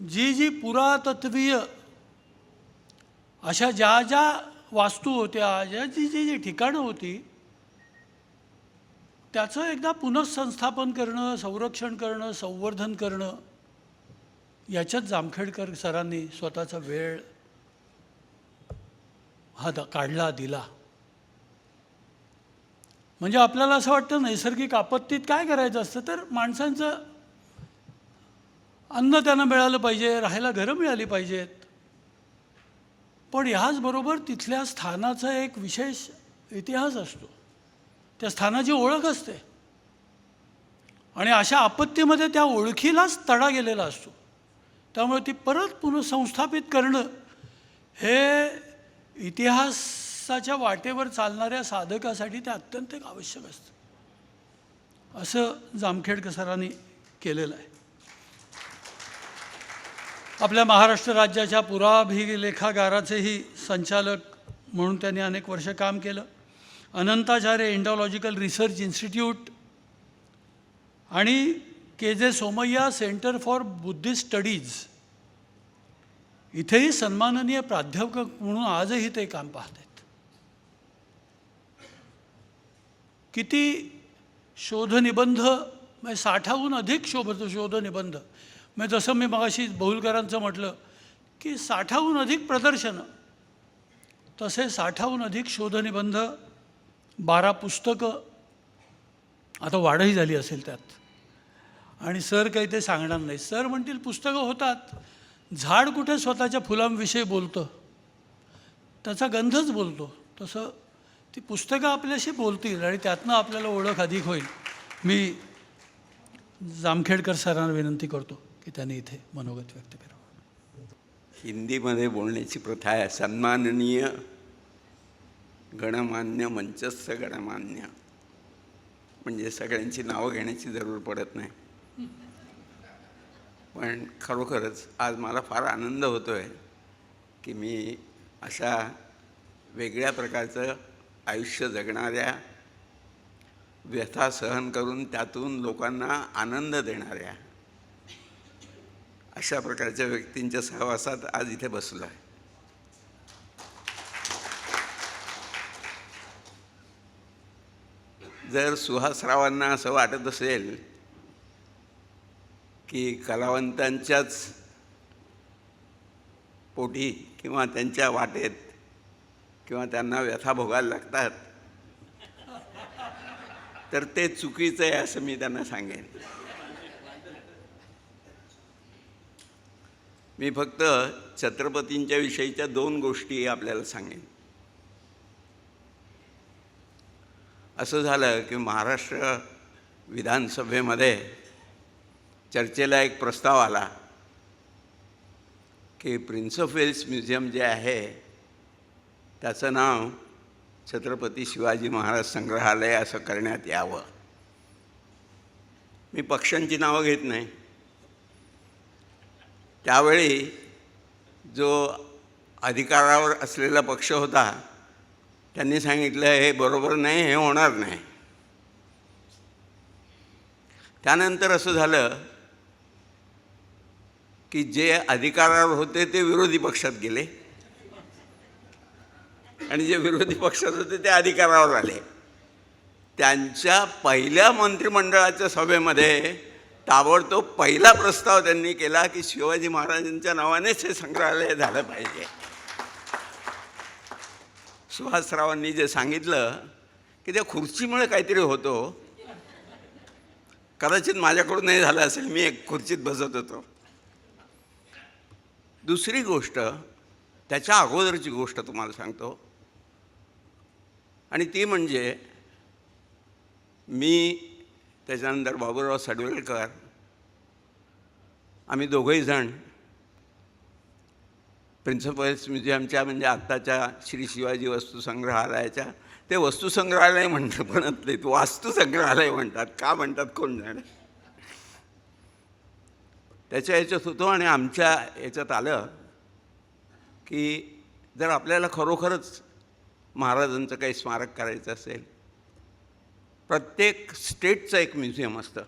S3: जी पुरातत्वीय अशा ज्या वास्तू होत्या, जी ठिकाणं होती, त्याचं एकदा पुनःसंस्थापन करणं, संरक्षण करणं, संवर्धन करणं याच्यात जामखेडकर सरांनी स्वतःचा वेळ हा काढला, दिला. म्हणजे आपल्याला असं वाटतं नैसर्गिक आपत्तीत काय करायचं असतं, तर माणसांचं अन्न त्यांना मिळालं पाहिजे, राहायला घरं मिळाली पाहिजेत. पण ह्याचबरोबर तिथल्या स्थानाचा एक विशेष इतिहास असतो, त्या स्थानाची ओळख असते आणि अशा आपत्तीमध्ये त्या ओळखीलाच तडा गेलेला असतो. त्यामुळे ती परत पुनःसंस्थापित करणं हे इतिहासाच्या वाटेवर चालणाऱ्या साधकासाठी ते अत्यंत आवश्यक असतं, असं जामखेडकर सरांनी केलेलं आहे. आपल्या महाराष्ट्र राज्याच्या पुराभिलेखागाराचेही संचालक म्हणून त्यांनी अनेक वर्ष काम केलं. अनंताचार्य इंडॉलॉजिकल रिसर्च इन्स्टिट्यूट आणि K J. Somaiya centre for Buddhist studies इथेही सन्माननीय प्राध्यापक म्हणून आजही ते काम पाहत आहेत. किती शोधनिबंध, म्हणजे 60हून अधिक शोधनिबंध, म्हणजे जसं मी मगाशी बहुलकरांचं म्हटलं की 60हून अधिक प्रदर्शनं, तसे 60हून अधिक शोधनिबंध, 12 पुस्तकं, आता वाढही झाली असेल त्यात, आणि सर काही ते सांगणार नाही. सर म्हणतील पुस्तकं होतात, झाड कुठे स्वतःच्या फुलांविषयी बोलतं, त्याचा गंधच बोलतो. तसं ती पुस्तकं आपल्याशी बोलतील आणि त्यातनं आपल्याला ओळख अधिक होईल. मी जामखेडकर सरांना विनंती करतो की त्यांनी इथे मनोगत व्यक्त करावं.
S6: हिंदीमध्ये बोलण्याची प्रथा आहे. सन्माननीय, गणमान्य, मंचस्थ गणमान्य, म्हणजे सगळ्यांची नावं घेण्याची जरूर पडत नाही. पण खरोखरच आज मला फार आनंद होतो आहे की मी अशा वेगळ्या प्रकारचं आयुष्य जगणाऱ्या, व्यथा सहन करून त्यातून लोकांना आनंद देणाऱ्या अशा प्रकारच्या व्यक्तींच्या सहवासात आज इथे बसलो आहे. जर सुहासरावांना असं वाटत असेल की कलावंतांच्याच पोटी किंवा त्यांच्या वाटेत किंवा त्यांना व्यथा भोगायला लागतात, तर ते चुकीचं आहे असं मी त्यांना सांगेन. मी फक्त छत्रपतींच्या विषयीच्या 2 गोष्टी आपल्याला सांगेन. असं झालं की महाराष्ट्र विधानसभेमध्ये चर्चेला एक प्रस्ताव आला की प्रिन्स ऑफ वेल्स म्युझियम जे आहे त्याचं नाव छत्रपती शिवाजी महाराज संग्रहालय असं करण्यात यावं. मी पक्षांची नावं घेत नाही. त्यावेळी जो अधिकारावर असलेला पक्ष होता त्यांनी सांगितलं हे बरोबर नाही, हे होणार नाही. त्यानंतर असं झालं की जे अधिकारावर होते ते विरोधी पक्षात गेले आणि जे विरोधी पक्षात होते ते अधिकारावर आले. त्यांच्या पहिल्या मंत्रिमंडळाच्या सभेमध्ये ताबडतोब पहिला प्रस्ताव त्यांनी केला की शिवाजी महाराजांच्या नावानेच हे संग्रहालय झालं पाहिजे. सुहासरावांनी जे सांगितलं की त्या खुर्चीमुळे काहीतरी होतो, कदाचित माझ्याकडून नाही झालं असेल, मी एक खुर्चीत बसत होतो. दुसरी गोष्ट, त्याच्या अगोदरची गोष्ट तुम्हाला सांगतो, आणि ती म्हणजे मी त्याच्यानंतर बाबूराव सडवलकर आम्ही दोघंही जण प्रिन्स ऑफ वेल्स म्युझियमच्या म्हणजे आत्ताच्या श्री शिवाजी वस्तुसंग्रहालयाच्या, ते वस्तुसंग्रहालय म्हणत नाहीत, वास्तुसंग्रहालय म्हणतात. का म्हणतात कोण जाणे. त्याच्या याच्यात होतो आणि आमच्या याच्यात आलं की जर आपल्याला खरोखरच महाराजांचं काही स्मारक करायचं असेल, प्रत्येक स्टेटचं एक म्युझियम असतं.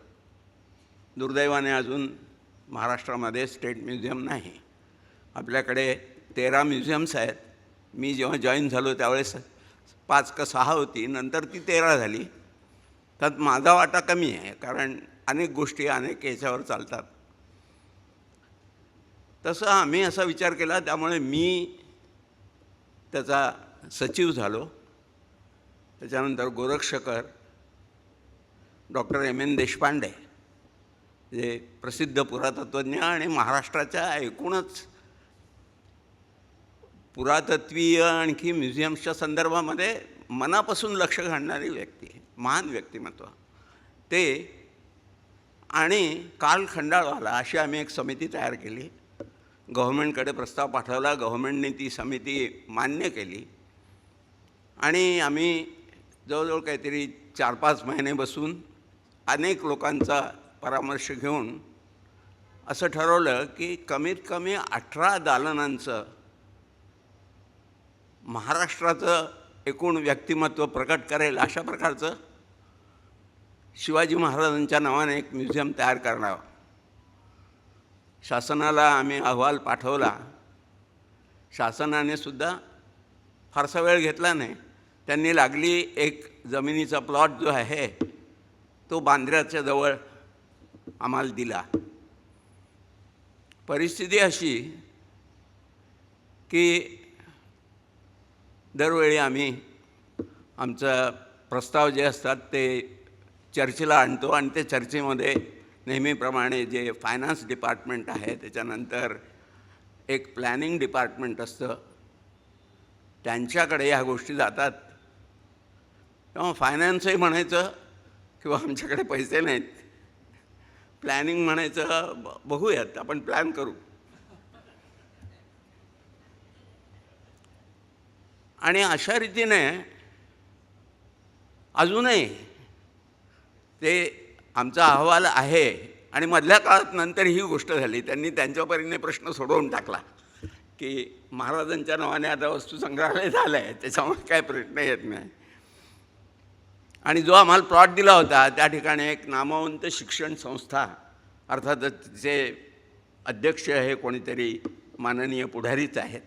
S6: दुर्दैवाने अजून महाराष्ट्रामध्ये स्टेट म्युझियम नाही. आपल्याकडे 13 म्युझियम्स आहेत. मी जेव्हा जॉईन झालो त्यावेळेस 5 का 6 होती, नंतर ती 13 झाली. त्यात माझा वाटा कमी आहे, कारण अनेक गोष्टी अनेक याच्यावर चालतात. तसं आम्ही असा विचार केला, त्यामुळे मी त्याचा सचिव झालो. त्याच्यानंतर गोरक्षकर, डॉक्टर M.N. देशपांडे जे प्रसिद्ध पुरातत्वज्ञ आणि महाराष्ट्राच्या एकूणच पुरातत्वीय आणखी म्युझियम्सच्या संदर्भामध्ये मनापासून लक्ष घालणारी व्यक्ती, महान व्यक्तिमत्व ते, आणि कार्ल खंडाळवाला, अशी आम्ही एक समिती तयार केली. गव्हर्मेंटकडे प्रस्ताव पाठवला, गव्हर्मेंटने ती समिती मान्य केली आणि आम्ही जवळजवळ काहीतरी 4-5 महिने बसून अनेक लोकांचा परामर्श घेऊन असं ठरवलं की कमीत कमी 18 दालनांचं महाराष्ट्राचं एकूण व्यक्तिमत्व प्रकट करेल अशा प्रकारचं शिवाजी महाराजांच्या नावाने एक म्युझियम तयार करणार. शासनाला आम्ही अहवाल पाठवला. शासनाने सुद्धा फारसा वेळ घेतला नाही. त्यांनी लागली एक जमिनीचा प्लॉट जो आहे तो बांद्र्याच्या जवळ आम्हाला दिला. परिस्थिती अशी की दरवेळी आम्ही आमचा प्रस्ताव जे असतात ते चर्चेला आणतो आणि ते चर्चेमध्ये नेहमीप्रमाणे जे फायनान्स डिपार्टमेंट आहे, त्याच्यानंतर एक प्लॅनिंग डिपार्टमेंट असतं, त्यांच्याकडे ह्या गोष्टी जातात. तेव्हा फायनान्सही म्हणायचं किंवा आमच्याकडे पैसे नाहीत, प्लॅनिंग म्हणायचं बघूयात, आपण प्लॅन करू. आणि अशा रीतीने अजूनही ते आमचा अहवाल आहे. आणि मधल्या काळात नंतर ही गोष्ट झाली, त्यांनी त्यांच्या परीने प्रश्न सोडवून टाकला की महाराजांच्या नावाने आता वस्तू संग्रहालय झालं आहे, त्याच्यामुळे काय प्रश्न येत नाही. आणि जो आम्हाला प्लॉट दिला होता त्या ठिकाणी एक नामवंत शिक्षण संस्था, अर्थातच तिचे अध्यक्ष हे कोणीतरी माननीय पुढारीच आहेत,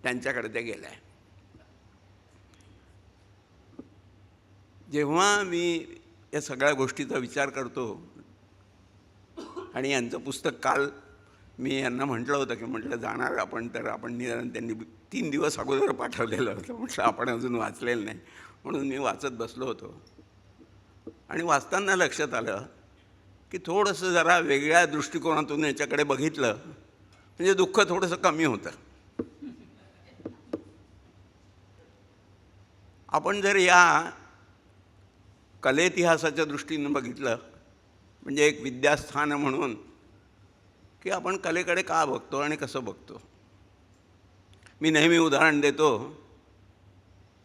S6: त्यांच्याकडे ते गेलं आहे. जेव्हा मी या सगळ्या गोष्टीचा विचार करतो, आणि यांचं पुस्तक काल मी यांना म्हटलं होतं की म्हटलं जाणार आपण, तर आपण निदान त्यांनी 3 दिवस अगोदर पाठवलेलं होतं, म्हटलं आपण अजून वाचलेलं नाही, म्हणून मी वाचत बसलो होतो. आणि वाचताना लक्षात आलं की थोडंसं जरा वेगळ्या दृष्टिकोनातून याच्याकडे बघितलं म्हणजे दुःख थोडंसं कमी होतं. आपण जर या कले इतिहासाच्या दृष्टीनं बघितलं म्हणजे एक विद्यास्थान म्हणून की आपण कलेकडे का बघतो आणि कसं बघतो. मी नेहमी उदाहरण देतो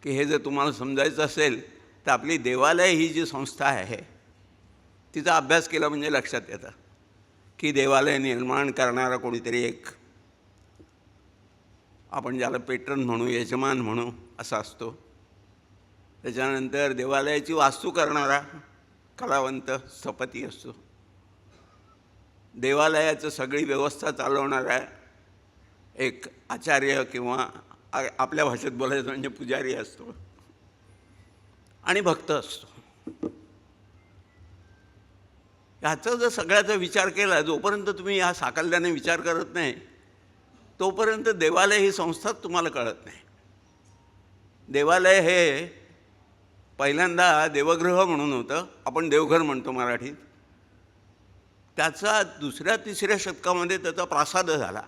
S6: की हे जर तुम्हाला समजायचं असेल तर आपली देवालय ही जी संस्था आहे तिचा अभ्यास केला म्हणजे लक्षात येतं की देवालय निर्माण करणारा कोणीतरी एक, आपण ज्याला पेट्रन म्हणू, यजमान म्हणू, असा असतो. त्याच्यानंतर देवालयाची वास्तू करणारा कलावंत स्थपती असतो. देवालयाचं सगळी व्यवस्था चालवणारा एक आचार्य किंवा आपल्या भाषेत बोलायचं म्हणजे पुजारी असतो. आणि भक्त असतो. ह्याचा जर सगळ्याचा विचार केला, जोपर्यंत तुम्ही या साकल्याने विचार करत नाही तोपर्यंत देवालय ही संस्थाच तुम्हाला कळत नाही. देवालय हे पहिल्यांदा देवगृह म्हणून होतं, आपण देवघर म्हणतो मराठीत. त्याचा 2ऱ्या-3ऱ्या शतकामध्ये त्याचा प्रासाद झाला.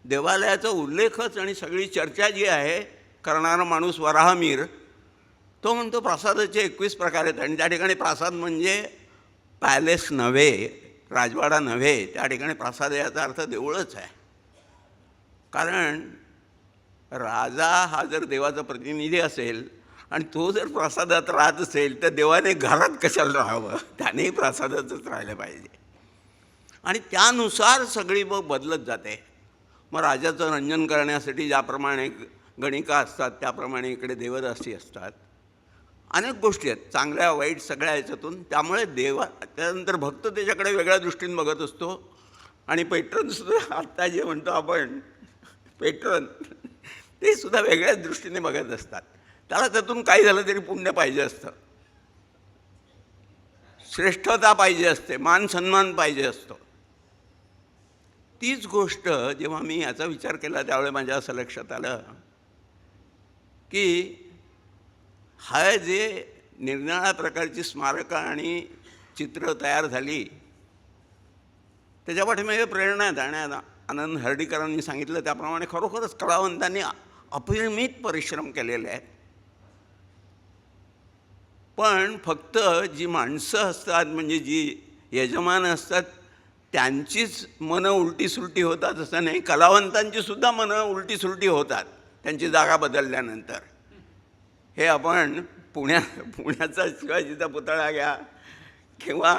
S6: देवालयाचा उल्लेखच आणि सगळी चर्चा जी आहे करणारा माणूस वराहमीर, तो म्हणतो प्रासादाचे 21 प्रकार आहेत. आणि त्या ठिकाणी प्रासाद म्हणजे पॅलेस नव्हे, राजवाडा नव्हे, त्या ठिकाणी प्रासाद याचा अर्थ देऊळच आहे. कारण राजा हा जर देवाचा प्रतिनिधी असेल आणि तो जर प्रासादात राहत असेल तर देवाने घरात कशाला राहावं, त्यानेही प्रासादातच राहिलं पाहिजे. आणि त्यानुसार सगळी मग बदलत जाते. मग राजाचं रंजन करण्यासाठी ज्याप्रमाणे गणिका असतात त्याप्रमाणे इकडे देवदासी असतात. अनेक गोष्टी आहेत, चांगल्या वाईट सगळ्या याच्यातून. त्यामुळे त्यानंतर भक्त त्याच्याकडे वेगळ्या दृष्टीने बघत असतो. आणि पेट्रनसुद्धा आत्ता जे म्हणतो आपण पेट्रन, ते सुद्धा वेगळ्याच दृष्टीने बघत असतात. त्याला त्यातून काही झालं तरी पुण्य पाहिजे असतं, श्रेष्ठता पाहिजे असते, मान सन्मान पाहिजे असतो. तीच गोष्ट जेव्हा मी याचा विचार केला त्यावेळेस माझ्या असं लक्षात आलं की हा जे निरनिराळ्या प्रकारची स्मारकं आणि चित्र तयार झाली त्याच्या पाठीमागे प्रेरणा आहेत. आणि आनंद हर्डीकरांनी सांगितलं त्याप्रमाणे खरोखरच कलावंतांनी अपरिमित परिश्रम केलेले आहेत. पण फक्त जी माणसं असतात म्हणजे जी यजमान असतात त्यांचीच मनं उलटीसुलटी होतात असं नाही, कलावंतांचीसुद्धा मनं उलटीसुलटी होतात त्यांची जागा बदलल्यानंतर. हे आपण पुण्याचा शिवाजीचा पुतळा घ्या किंवा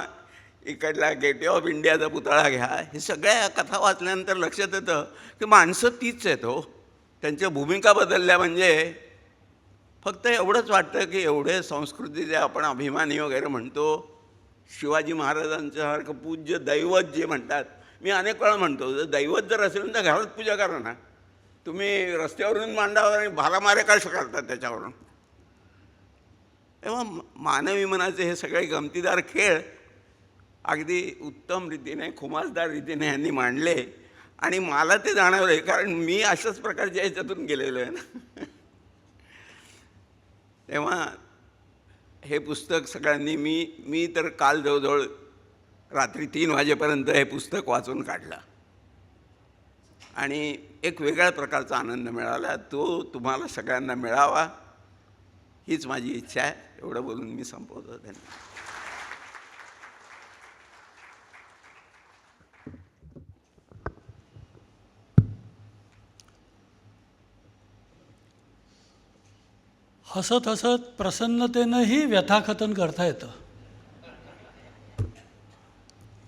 S6: इकडला गेटवे ऑफ इंडियाचा पुतळा घ्या, हे सगळ्या कथा वाचल्यानंतर लक्षात येतं की माणसं तीच आहेत हो. त्यांच्या भूमिका बदलल्या म्हणजे फक्त एवढंच वाटतं की एवढे संस्कृतीचे आपण अभिमानी वगैरे म्हणतो, शिवाजी महाराजांच्यासारखं पूज्य दैवत जे म्हणतात, मी अनेक वेळा म्हणतो जर दैवत जर असेल तर घरात पूजा करा ना. तुम्ही रस्त्यावरून मांडावर आणि भालामारे कशा करतात त्याच्यावरून. तेव्हा मानवी मनाचे हे सगळे गमतीदार खेळ अगदी उत्तम रीतीने खुमासदार रीतीने यांनी मांडले. आणि मला ते जाणवलं कारण मी अशाच प्रकारच्या ह्याच्यातून गेलेलो आहे ना. तेव्हा हे पुस्तक सगळ्यांनी मी तर काल जवळजवळ रात्री 3 वाजेपर्यंत हे पुस्तक वाचून काढलं आणि एक वेगळ्या प्रकारचा आनंद मिळाला. तो तुम्हाला सगळ्यांना मिळावा हीच माझी इच्छा आहे. एवढं बोलून मी संपवतो. धन्यवाद.
S3: हसत हसत प्रसन्नतेनंही व्यथाकथन करता येतं.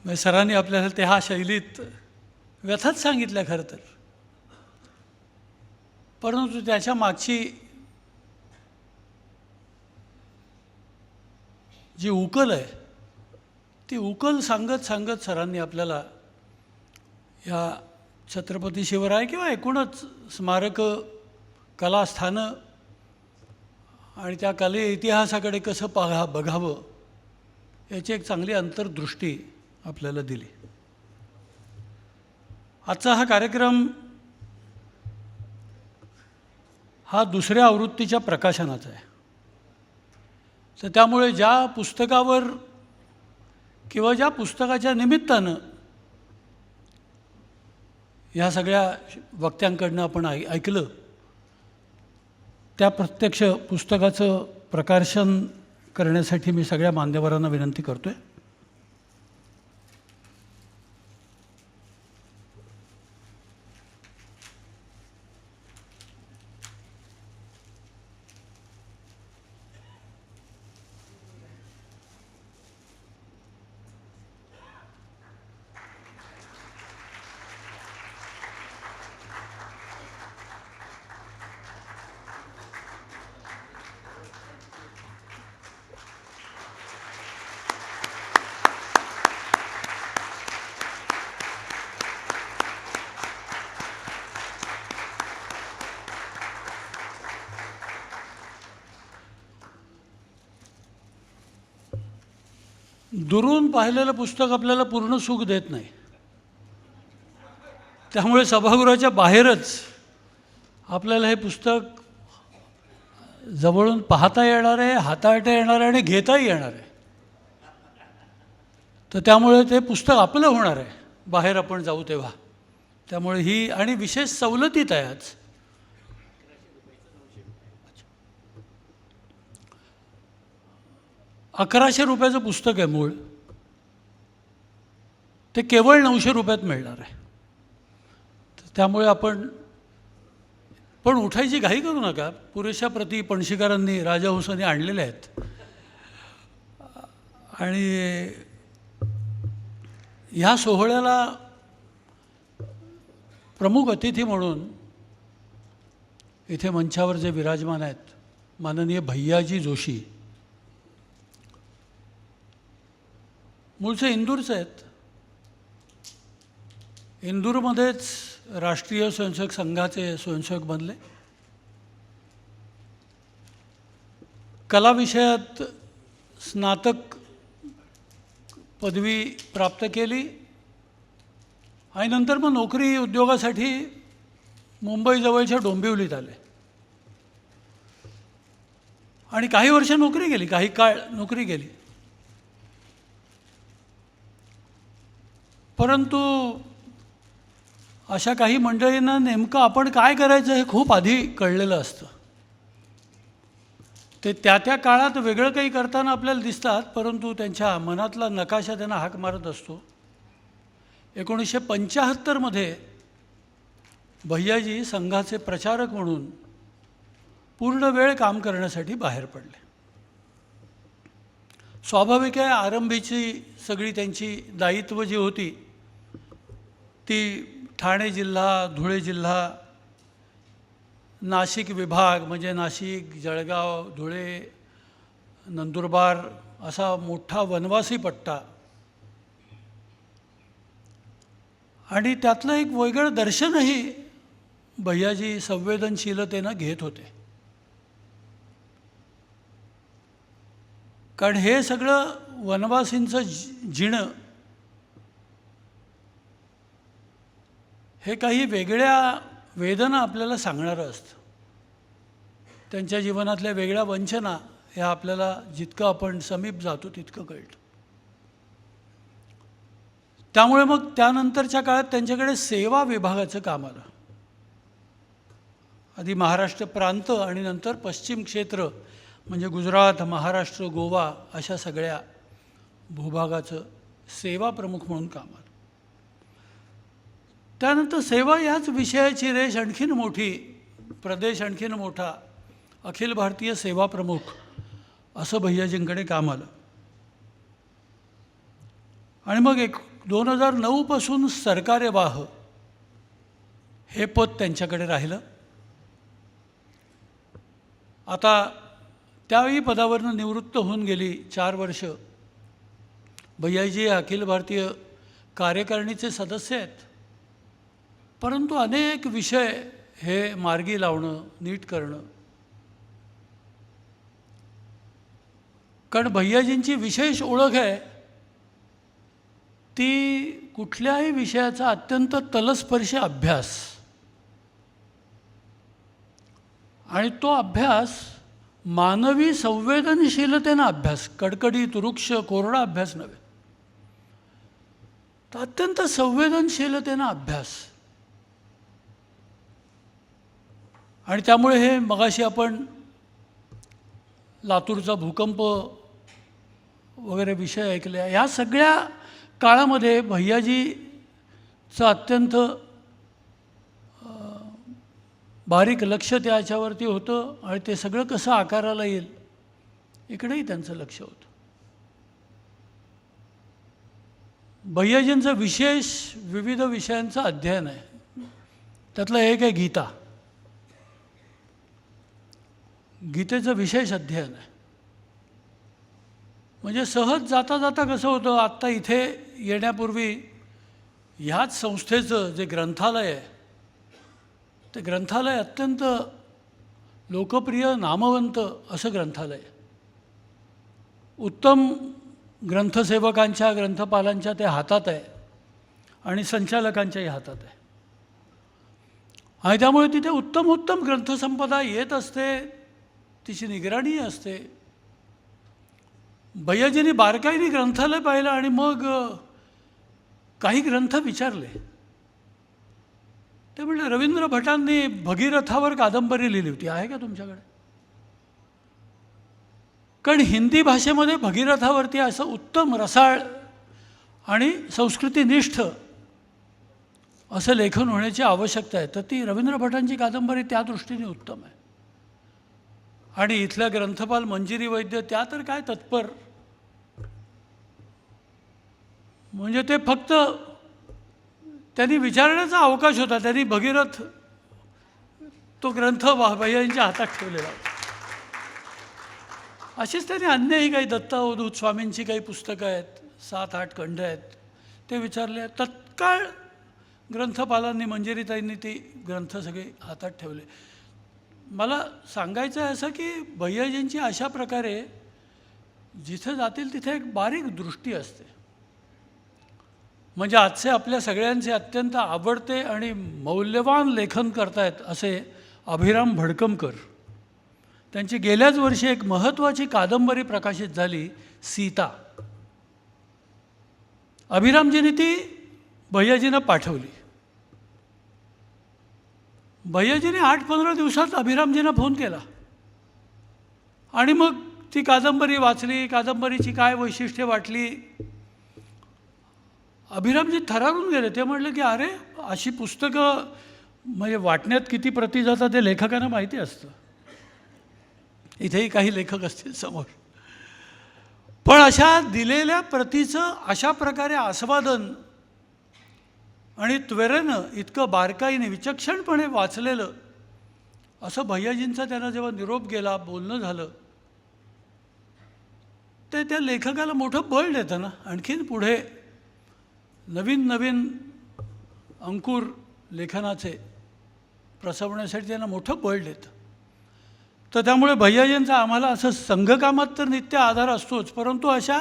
S3: म्हणजे सरांनी आपल्याला त्या शैलीत व्यथाच सांगितल्या खरं तर, परंतु त्याच्या मागची जी उकल आहे ती उकल सांगत सांगत सरांनी आपल्याला या छत्रपती शिवराय किंवा एकूणच स्मारकं, कलास्थानं आणि त्या कले इतिहासाकडे कसं बघावं याची एक चांगली अंतर्दृष्टी आपल्याला दिली. आजचा हा कार्यक्रम हा दुसऱ्या आवृत्तीच्या प्रकाशनाचा आहे. तर त्यामुळे ज्या पुस्तकावर किंवा ज्या पुस्तकाच्या निमित्तानं ह्या सगळ्या वक्त्यांकडनं आपण ऐकलं त्या प्रत्यक्ष पुस्तकाचं प्रकाशन करण्यासाठी मी सगळ्या मान्यवरांना विनंती करतो आहे. दुरून पाहिलेलं पुस्तक आपल्याला पूर्ण सुख देत नाही. त्यामुळे सभागृहाच्या बाहेरच आपल्याला हे पुस्तक जवळून पाहता येणार आहे, हाताळता येणार आहे आणि घेताही येणार आहे. तर त्यामुळे ते पुस्तक आपलं होणार आहे बाहेर आपण जाऊ तेव्हा. त्यामुळे ही आणि विशेष सवलतीत आहे आज. ₹1100 पुस्तक आहे मूळ. ते केवळ 900 रुपयात मिळणार आहे. त्यामुळे आपण पण उठायची घाई करू नका. पुरेशा प्रती पणशीकरांनी, राजाहंसांनी आणलेल्या आहेत आणि ह्या सोहळ्याला प्रमुख अतिथी म्हणून इथे मंचावर जे विराजमान आहेत माननीय भैयाजी जोशी, मूळचे इंदूरचे आहेत. इंदूरमध्येच राष्ट्रीय स्वयंसेवक संघाचे स्वयंसेवक बनले. कला विषयात स्नातक पदवी प्राप्त केली आणि नंतर मग नोकरी उद्योगासाठी मुंबईजवळच्या डोंबिवलीत आले आणि काही वर्ष नोकरी केली, काही काळ नोकरी केली. परंतु अशा काही मंडळींना नेमकं आपण काय करायचं हे खूप आधी कळलेलं असतं. ते त्या काळात वेगळं काही करताना आपल्याला दिसतात, परंतु त्यांच्या मनातला नकाशा त्यांना हाक मारत असतो. 1975 भैयाजी संघाचे प्रचारक म्हणून पूर्ण वेळ काम करण्यासाठी बाहेर पडले. स्वाभाविक आहे, आरंभीची सगळी त्यांची दायित्व जी होती ती ठाणे जिल्हा, धुळे जिल्हा, नाशिक विभाग म्हणजे नाशिक, जळगाव, धुळे, नंदुरबार असा मोठा वनवासी पट्टा आणि त्यातलं एक वेगळं दर्शनही भैयाजी संवेदनशीलतेनं घेत होते. कारण हे सगळं वनवासींचं जिणं हे काही वेगळ्या वेदना आपल्याला सांगणारं असतं. त्यांच्या जीवनातल्या वेगळ्या वंचना हे आपल्याला जितकं आपण समीप जातो तितकं कळतं. त्यामुळे मग त्यानंतरच्या काळात त्यांच्याकडे सेवा विभागाचं काम आलं. आधी महाराष्ट्र प्रांत आणि नंतर पश्चिम क्षेत्र म्हणजे गुजरात, महाराष्ट्र, गोवा अशा सगळ्या भूभागाचं सेवा प्रमुख म्हणून काम आलं. त्यानंतर सेवा याच विषयाची रेष आणखीन मोठी, प्रदेश आणखीन मोठा, अखिल भारतीय सेवा प्रमुख असं भैयाजींकडे काम आलं. आणि मग 2009 पासून सरकार्यवाह हे पद त्यांच्याकडे राहिलं. आता त्यावेळी पदावरनं निवृत्त होऊन गेली 4 वर्ष. भैयाजी अखिल भारतीय कार्यकारिणीचे सदस्य आहेत, परंतु अनेक विषय हे मार्गी लावणं, नीट करणं, कारण भैयाजींची विशेष ओळख आहे ती कुठल्याही विषयाचा अत्यंत तलस्पर्शी अभ्यास, आणि तो अभ्यास मानवी संवेदनशीलतेनं अभ्यास, कडकडीत, वृक्ष, कोरडा अभ्यास नव्हे, तर अत्यंत संवेदनशीलतेनं अभ्यास. आणि त्यामुळे हे मगाशी आपण लातूरचा भूकंप वगैरे विषय ऐकले, ह्या सगळ्या काळामध्ये भैयाजीचं अत्यंत बारीक लक्ष त्याच्यावरती होतं आणि ते सगळं कसं आकाराला येईल इकडेही त्यांचं लक्ष होतं. भैयाजींचं विशेष विविध विषयांचं अध्ययन आहे. त्यातलं एक आहे गीता. गीतेचं विशेष अध्ययन आहे. म्हणजे सहज जाता जाता कसं होतं, आत्ता इथे येण्यापूर्वी ह्याच संस्थेचं जे ग्रंथालय आहे ते ग्रंथालय अत्यंत लोकप्रिय, नामवंत असं ग्रंथालय. उत्तम ग्रंथसेवकांच्या, ग्रंथपालांच्या ते हातात आहे आणि संचालकांच्याही हातात आहे. आणि त्यामुळे तिथे उत्तम उत्तम ग्रंथसंपदा येत असते, तिची निगराणी असते. भैयाजींनी बारकाईने ग्रंथालय पाहिलं आणि मग काही ग्रंथ विचारले. ते म्हणले, रवींद्र भटांनी भगीरथावर कादंबरी लिहिली होती, आहे का तुमच्याकडे? कारण हिंदी भाषेमध्ये भगीरथावरती असं उत्तम रसाळ आणि संस्कृतीनिष्ठ असं लेखन होण्याची आवश्यकता आहे. तर ती रवींद्र भटांची कादंबरी त्या दृष्टीने उत्तम आहे. आणि इथल्या ग्रंथपाल मंजिरी वैद्य त्या तर काय तत्पर, म्हणजे ते फक्त त्यांनी विचारण्याचा अवकाश होता. त्यांनी भगीरथ तो ग्रंथ भैयाजींच्या हातात ठेवलेला होता. अशीच त्यांनी अन्यही काही दत्तावधूत स्वामींची काही पुस्तकं आहेत, 7-8 खंड आहेत, ते विचारले. तत्काळ ग्रंथपालांनी, मंजिरीताईंनी ती ग्रंथ सगळे हातात ठेवले. मला सांगायचं आहे असं की भैयाजींची अशा प्रकारे जिथे जातील तिथे एक बारीक दृष्टी असते. म्हणजे आजचे आपल्या सगळ्यांचे अत्यंत आवडते आणि मौल्यवान लेखन करतायत असे अभिराम भडकमकर, त्यांची गेल्याच वर्षी एक महत्त्वाची कादंबरी प्रकाशित झाली, सीता. अभिरामजींनी ती भैयाजींना पाठवली. भैयाजीने 8-15 दिवसात अभिरामजींना फोन केला आणि मग ती कादंबरी वाचली, कादंबरीची काय वैशिष्ट्ये वाटली. अभिरामजी थरारून गेले. ते म्हटले की अरे, अशी पुस्तकं म्हणजे वाटण्यात किती प्रती जातात ते लेखकांना माहिती असतं. इथेही काही लेखक असतील समोर, पण अशा दिलेल्या प्रतीचं अशा प्रकारे आस्वादन आणि त्वरेनं, इतकं बारकाईने, विचक्षणपणे वाचलेलं असं भैयाजींचा त्यांना जेव्हा निरोप गेला, बोलणं झालं, ते त्या लेखकाला मोठं बळ देतं ना, आणखीन पुढे नवीन नवीन अंकुर लेखनाचे प्रसवण्यासाठी त्यांना मोठं बळ देतं. तर त्यामुळे भैयाजींचा आम्हाला असं संघकामात तर नित्य आधार असतोच, परंतु अशा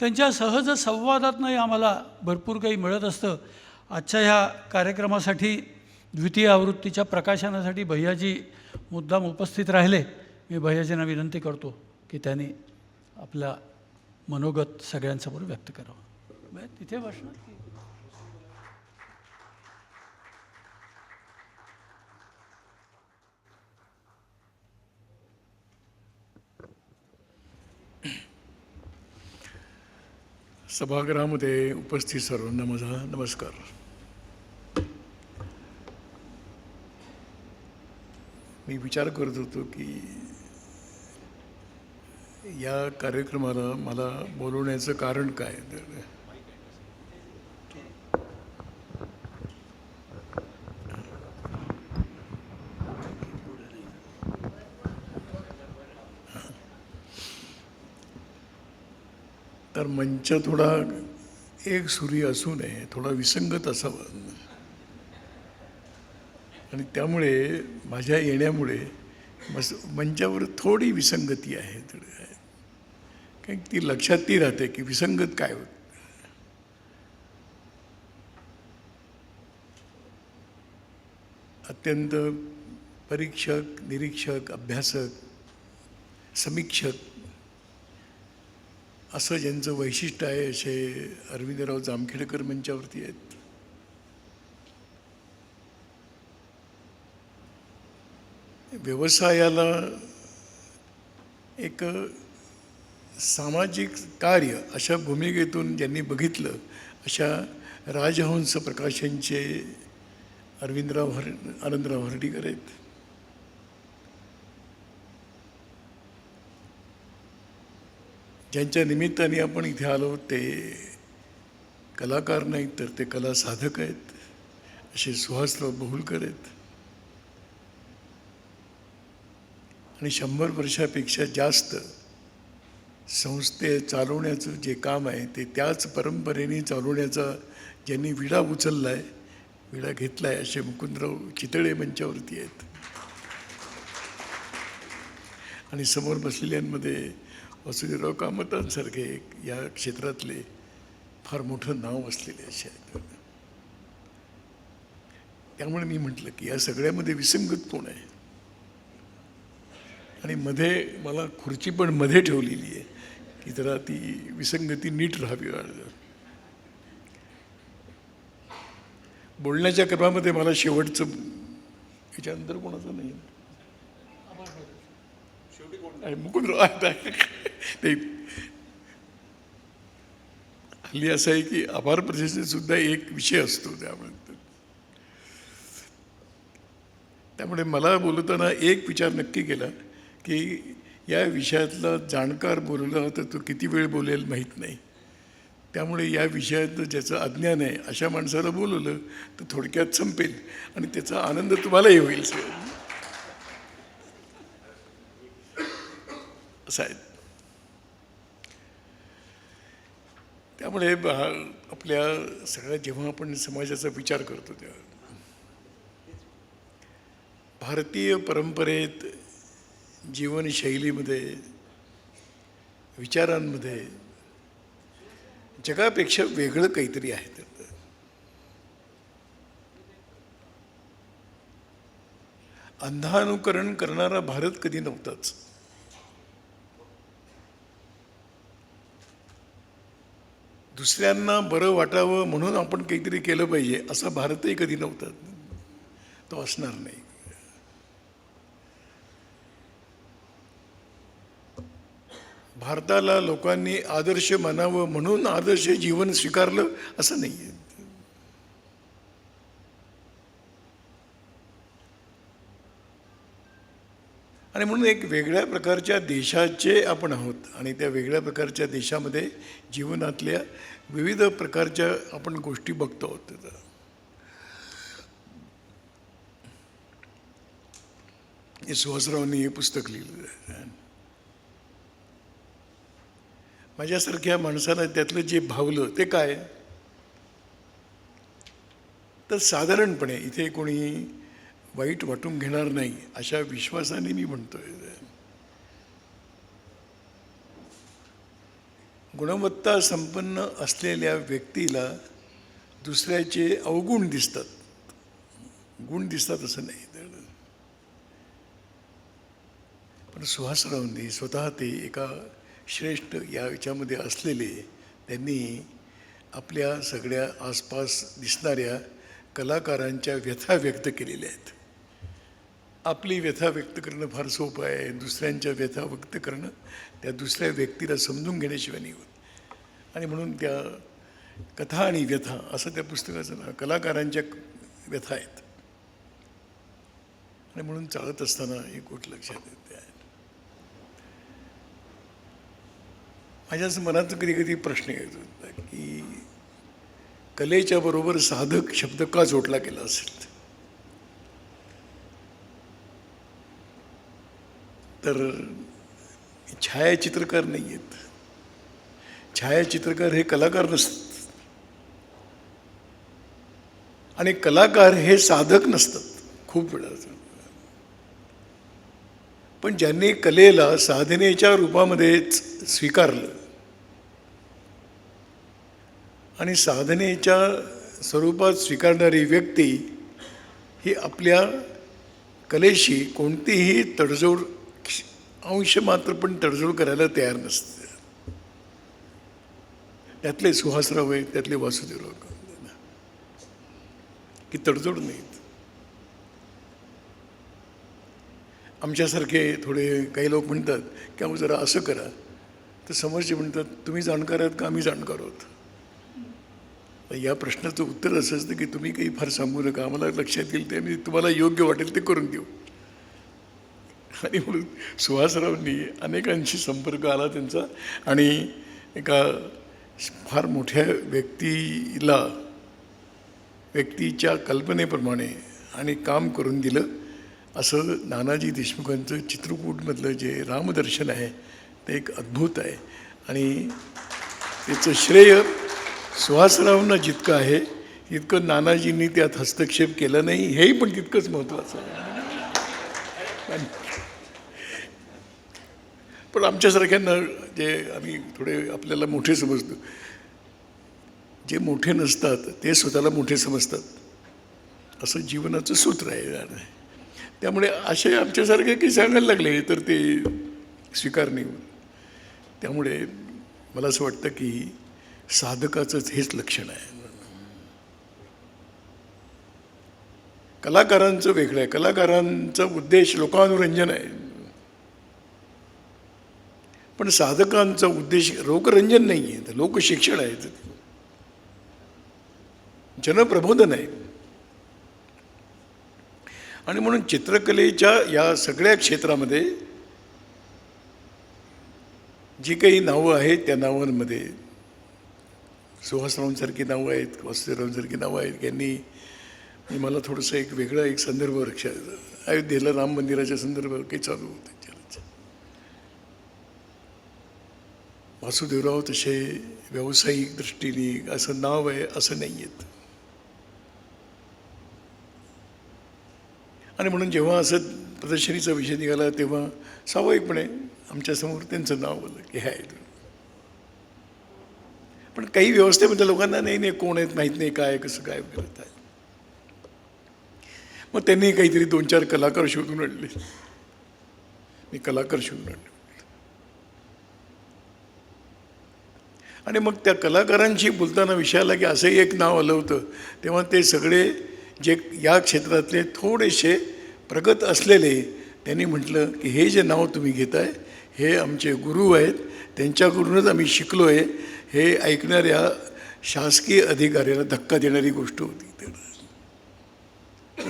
S3: त्यांच्या सहज संवादातनंही आम्हाला भरपूर काही मिळत असतं. आजच्या ह्या कार्यक्रमासाठी, द्वितीय आवृत्तीच्या प्रकाशनासाठी भैयाजी मुद्दाम उपस्थित राहिले. मी भैयाजींना विनंती करतो की त्यांनी आपला मनोगत सगळ्यांसमोर व्यक्त करावं. बरं, तिथे बसणार की
S7: सभागृहामध्ये उपस्थित सर्वांना माझा नमस्कार. मी विचार करत होतो की या कार्यक्रमाला मला बोलवण्याचं कारण काय. तर मंच थोडा एक सुरी असू नये, थोडा विसंगत असावा. आणि त्यामुळे माझ्या येण्यामुळे मंचावर थोडी विसंगती आहे. कारण ती लक्षात ती राहते की विसंगत काय होत. अत्यंत परीक्षक, निरीक्षक, अभ्यासक, समीक्षक असं ज्यांचं वैशिष्ट्य आहे असे अरविंदराव जामखेडकर मंचावरती आहेत. व्यवसायाला एक सामाजिक कार्य अशा भूमिकेतून ज्यांनी बघितलं अशा राजहंस प्रकाशनचे आनंदराव हर्डीकर आहेत. ज्यांच्या निमित्ताने आपण इथे आलो ते कलाकार नाहीत तर ते कला साधक आहेत असे सुहासराव बहुलकर आहेत. आणि 100 वर्षापेक्षा जास्त संस्थे चालवण्याचं जे काम आहे ते त्याच परंपरेने चालवण्याचा ज्यांनी विडा उचलला आहे, विडा घेतला आहे असे मुकुंदराव चितळे मंचावरती आहेत. आणि समोर बसलेल्यांमध्ये वासुदेवराव कामतांसारखे या क्षेत्रातले फार मोठं नाव असलेले असे आहेत. त्यामुळे मी म्हटलं की या सगळ्यामध्ये विसंगत कोण आहे. आणि मध्ये मला खुर्ची पण मध्ये ठेवलेली आहे की जरा ती विसंगती नीट राहावी. बोलण्याच्या क्रमामध्ये मला शेवटचं याच्यानंतर कोणाचं नाही मुकुंदराव ते हल्ली असं आहे की आभार प्रदर्शन सुद्धा एक विषय असतो. त्यामुळे मला बोलताना एक विचार नक्की केला की या विषयातला जाणकार बोलला तर तो किती वेळ बोलेल माहीत नाही. त्यामुळे या विषयात ज्याचं अज्ञान आहे अशा माणसाला बोलवलं तर थोडक्यात संपेल आणि त्याचा आनंद तुम्हालाही होईल असं आहे. त्यामुळे आपल्या सगळ्या जेव्हा आपण समाजाचा विचार करतो तेव्हा भारतीय परंपरेत, जीवनशैलीमध्ये, विचारांमध्ये जगापेक्षा वेगळं काहीतरी आहे. अंधानुकरण करणारा भारत कधी नव्हताच. दुसऱ्यांना बरं वाटावं म्हणून आपण काहीतरी केलं पाहिजे असा भारतही कधी नव्हता. तो असणार नाही. भारताला लोकांनी आदर्श मानावं म्हणून आदर्श जीवन स्वीकारलं असं नाही आहे. आणि म्हणून एक वेगळ्या प्रकारच्या देशाचे आपण आहोत आणि त्या वेगळ्या प्रकारच्या देशामध्ये जीवनातल्या विविध प्रकारच्या आपण गोष्टी बघतो आहोत. हे सुहासरावांनी हे पुस्तक लिहिलं. माझ्यासारख्या माणसाला त्यातलं जे भावलं ते काय तर साधारणपणे इथे कोणी वाईट वाटून घेणार नाही अशा विश्वासाने मी म्हणतोय. गुणवत्ता संपन्न असलेल्या व्यक्तीला दुसऱ्याचे अवगुण दिसतात, गुण दिसतात असं नाही. पण पण सुहासरावांनी स्वतः ते एका श्रेष्ठ याच्यामध्ये असलेले त्यांनी आपल्या सगळ्या आसपास दिसणाऱ्या कलाकारांच्या व्यथा व्यक्त केलेल्या आहेत. आपली व्यथा व्यक्त करणं फार सोपं आहे, दुसऱ्यांच्या व्यथा व्यक्त करणं त्या दुसऱ्या व्यक्तीला समजून घेण्याशिवाय नाही होत. आणि म्हणून त्या कथा आणि व्यथा असं त्या पुस्तकाचं नाव, कलाकारांच्या व्यथा आहेत. आणि म्हणून चालत असताना एक गोष्ट लक्षात येते आहे, माझ्या असं मनात कधी कधी प्रश्न येत होता की कलेच्या बरोबर साधक शब्द का जोडला गेला असेल. तर छायाचित्रकार नाही आहेत, छायाचित्रकार हे कलाकार नसतात आणि कलाकार हे साधक नसतात खूप वेळा. पण ज्यांनी कलेला साधनेच्या रूपामध्येच स्वीकारलं आणि साधनेच्या स्वरूपात स्वीकारणारी व्यक्ती ही आपल्या कलेशी कोणतीही तडजोड अंश मात्र पण तडजोड करायला तयार नसते. त्यातले सुहासराव आहेत, त्यातले वासुदेवराव की तडजोड नाहीत. आमच्यासारखे थोडे काही लोक म्हणतात की अहो जरा असं करा, तर समोरचे म्हणतात तुम्ही जाणकार आहात का आम्ही जाणकार आहोत. या प्रश्नाचं उत्तर असं असतं की तुम्ही काही फार सांगू नका, आम्हाला लक्षात येईल ते आम्ही तुम्हाला योग्य वाटेल ते करून देऊ. आणि म्हणून सुहासरावांनी अनेकांशी संपर्क आला त्यांचा आणि एका फार मोठ्या व्यक्तीच्या कल्पनेप्रमाणे आणि काम करून दिलं. असं नानाजी देशमुखांचं चित्रकूटमधलं जे रामदर्शन आहे ते एक अद्भुत आहे आणि त्याचं श्रेय सुहासरावांना जितकं आहे इतकं नानाजींनी त्यात हस्तक्षेप केला नाही हेही पण तितकंच महत्त्वाचं आहे. पण आमच्यासारख्यांना जे आम्ही थोडे आपल्याला मोठे समजतो, जे मोठे नसतात ते स्वतःला मोठे समजतात असं जीवनाचं सूत्र आहे. त्यामुळे असे आमच्यासारखे काही सांगायला लागले तर ते स्वीकार नाही होत. त्यामुळे मला असं वाटतं की साधकाचंच हेच लक्षण आहे. कलाकारांचं वेगळं आहे, कलाकारांचा उद्देश लोकानुरंजन आहे, पण साधकांचा उद्देश लोकरंजन नाही आहे, लोकशिक्षण आहे, जनप्रबोधन आहे. आणि म्हणून चित्रकलेच्या या सगळ्या क्षेत्रामध्ये जी काही नावं आहेत त्या नावांमध्ये सुहासरावांसारखी नावं आहेत, वासुदेवरावांसारखी नावं आहेत. यांनी मला थोडंसं एक वेगळा एक संदर्भ लक्षात, अयोध्येला राम मंदिराच्या संदर्भात काही चालू होतं. वासुदेवराव तसे व्यावसायिक दृष्टीने असं नाव आहे असं नाही आहेत. आणि म्हणून जेव्हा असं प्रदर्शनीचा विषय निघाला तेव्हा स्वाभाविकपणे आमच्यासमोर त्यांचं नाव आलं की हे आहे. पण काही व्यवस्थेमध्ये लोकांना नाही कोण आहेत माहीत नाही, काय कसं काय करत आहे. मग त्यांनी काहीतरी 2-4 कलाकार शोधून आणले, मी कलाकार शोधून आणले आणि मग त्या कलाकारांशी बोलताना विषयाला की असंही एक नाव आलं होतं. तेव्हा ते सगळे जे या क्षेत्रातले थोडेसे प्रगत असलेले त्यांनी म्हटलं की हे जे नाव तुम्ही घेताय हे आमचे गुरु आहेत, त्यांच्याकडूनच आम्ही शिकलो आहे. हे ऐकणाऱ्या शासकीय अधिकाऱ्याला धक्का देणारी गोष्ट होती.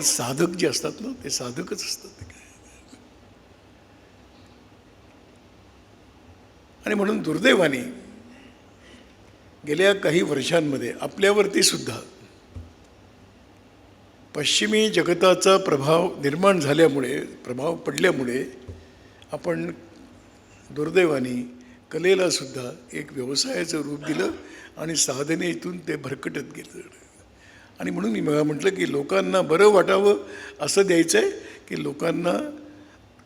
S7: साधक जे असतात ना ते साधकच असतात. आणि म्हणून दुर्दैवाने गेल्या काही वर्षांमध्ये आपल्यावरती सुद्धा पश्चिमी जगताचा प्रभाव निर्माण झाल्यामुळे, प्रभाव पडल्यामुळे आपण दुर्दैवाने कलेला सुद्धा एक व्यवसायाचं रूप दिलं आणि साधनेतून ते भरकटत गेलं. आणि म्हणून मी मला म्हटलं की लोकांना बरं वाटावं असं द्यायचं आहे की लोकांना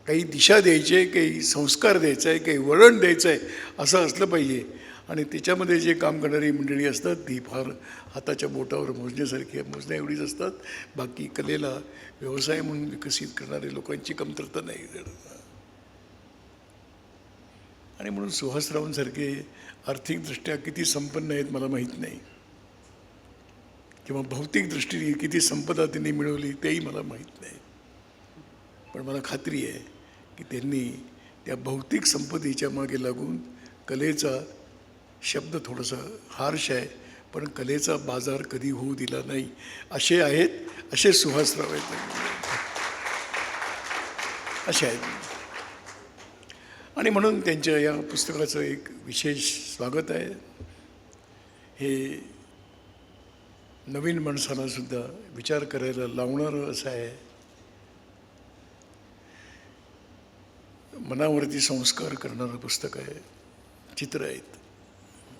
S7: काही दिशा द्यायची आहे, काही संस्कार द्यायचा आहे, काही वळण द्यायचं आहे असं असलं पाहिजे. आणि त्याच्यामध्ये जे काम करणारी मंडळी असतात ती फार हाताच्या बोटावर मोजण्यासारखी मोजण्या एवढीच असतात. बाकी कलेला व्यवसाय म्हणून विकसित करणारे लोकांची कमतरता नाही. आणि म्हणून सुहासरावांसारखे आर्थिकदृष्ट्या किती संपन्न आहेत मला माहीत नाही, किंवा भौतिक दृष्टीने किती संपदा त्यांनी मिळवली तेही मला माहीत नाही. पण मला खात्री आहे की त्यांनी त्या भौतिक संपदेच्या मागे लागून कलेचा शब्द थोडासा हार्श आहे, पण कलेचा बाजार कधी होऊ दिला नाही. असे आहेत, असे सुहासराव आहेत, असे आहेत. आणि म्हणून त्यांच्या या पुस्तकाचं एक विशेष स्वागत आहे. हे नवीन माणसांनासुद्धा विचार करायला लावणारं असं आहे. मनावरती संस्कार करणारं पुस्तक आहे. चित्र आहेत,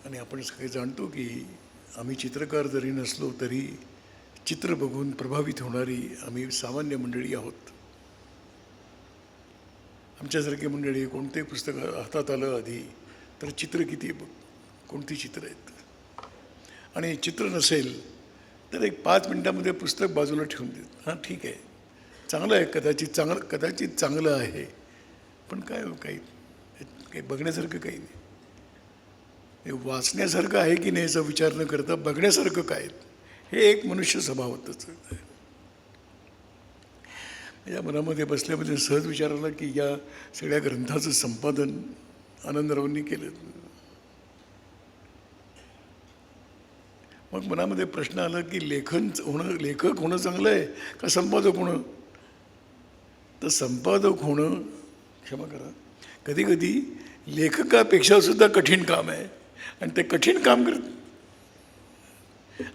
S7: आणि आपण सगळे जाणतो की आम्ही चित्रकार जरी नसलो तरी चित्र बघून प्रभावित होणारी आम्ही सामान्य मंडळी आहोत. आमच्यासारखी मंडळी कोणते पुस्तक हातात आलं आधी तर चित्र किती कोणती चित्र आहेत, आणि चित्र नसेल तर एक 5 मिनटामध्ये पुस्तक बाजूला ठेवून देत. हां ठीक आहे, चांगलं आहे, कदाचित चांगलं आहे, पण काही बघण्यासारखं काही नाही. हे वाचण्यासारखं आहे की नाही याचा विचार न करता बघण्यासारखं काय, हे एक मनुष्य स्वभावतच आहे. या मनामध्ये बसल्यामध्ये सहज विचार आला की या सगळ्या ग्रंथाचं संपादन आनंदरावांनी केलं. मग मनामध्ये प्रश्न आला की लेखक होणं चांगलं आहे का संपादक होणं? तर संपादक होणं, क्षमा करा, कधी कधी लेखकापेक्षा सुद्धा कठीण काम आहे, आणि ते कठीण काम करत.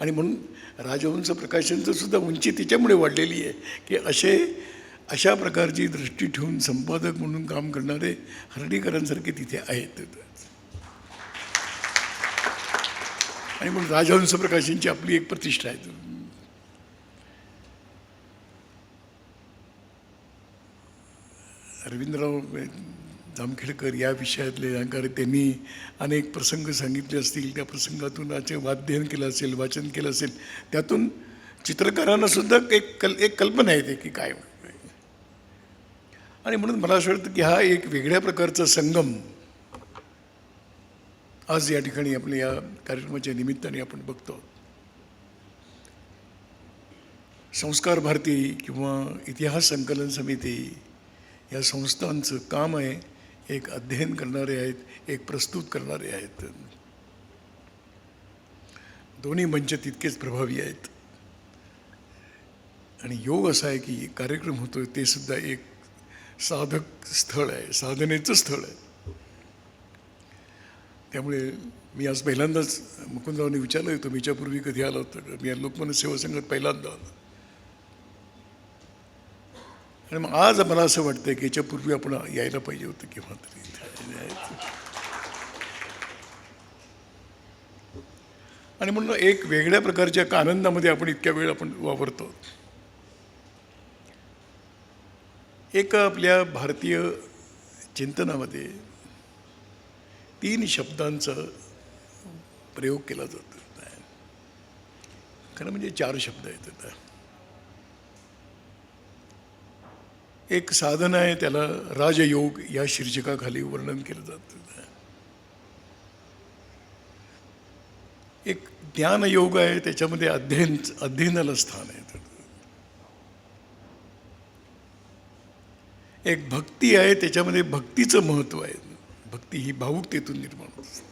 S7: आणि म्हणून राजहंस प्रकाशनचं सुद्धा उंची तिच्यामुळे वाढलेली आहे की अशा प्रकारची दृष्टी ठेवून संपादक म्हणून काम करणारे हर्डीकरांसारखे तिथे आहेत. आणि म्हणून राजहंस प्रकाशनची आपली एक प्रतिष्ठा आहे. रवींद्रराव जामखेडकर या विषयातले जाणकार, त्यांनी अनेक प्रसंग सांगितले असतील. त्या प्रसंगातून वाध्ययन केलं असेल, वाचन केलं असेल, त्यातून चित्रकारांना सुद्धा एक कल्पना येते की काय. आणि म्हणून मला असं वाटतं की हा एक वेगळ्या प्रकारचा संगम आज या ठिकाणी आपल्या या कार्यक्रमाच्या निमित्ताने आपण बघतो. संस्कार भारती किंवा इतिहास संकलन समिती या संस्थांचं काम आहे एक अध्ययन करणारे आहेत, एक प्रस्तुत करणारे आहेत. दोन्ही मंच तितकेच प्रभावी आहेत. आणि योग असा आहे की कार्यक्रम होतोय ते सुद्धा एक साधक स्थळ आहे, साधनेचं स्थळ आहे. त्यामुळे मी आज पहिल्यांदाच मुकुंदरावने विचारलं, तुम्ही याच्यापूर्वी कधी आला होता? मी या लोकमान्य सेवा संघात पहिल्यांदा आलो. आणि मग आज मला असं वाटतं की याच्यापूर्वी आपण यायला पाहिजे होतं केव्हा तरी. आणि म्हणून एक वेगळ्या प्रकारच्या आनंदामध्ये आपण इतक्या वेळ आपण वावरतो. एक आपल्या भारतीय चिंतनामध्ये 3 शब्दांचा प्रयोग केला जातो. खरं म्हणजे 4 शब्द आहेत. एक साधन आहे, त्याला राजयोग या शीर्षकाखाली वर्णन केलं जातं. एक ज्ञानयोग आहे, त्याच्यामध्ये अध्ययनाला स्थान आहे. एक भक्ती आहे, त्याच्यामध्ये भक्तीचं महत्त्व आहे. भक्ती ही भावुकतेतून निर्माण होत असते.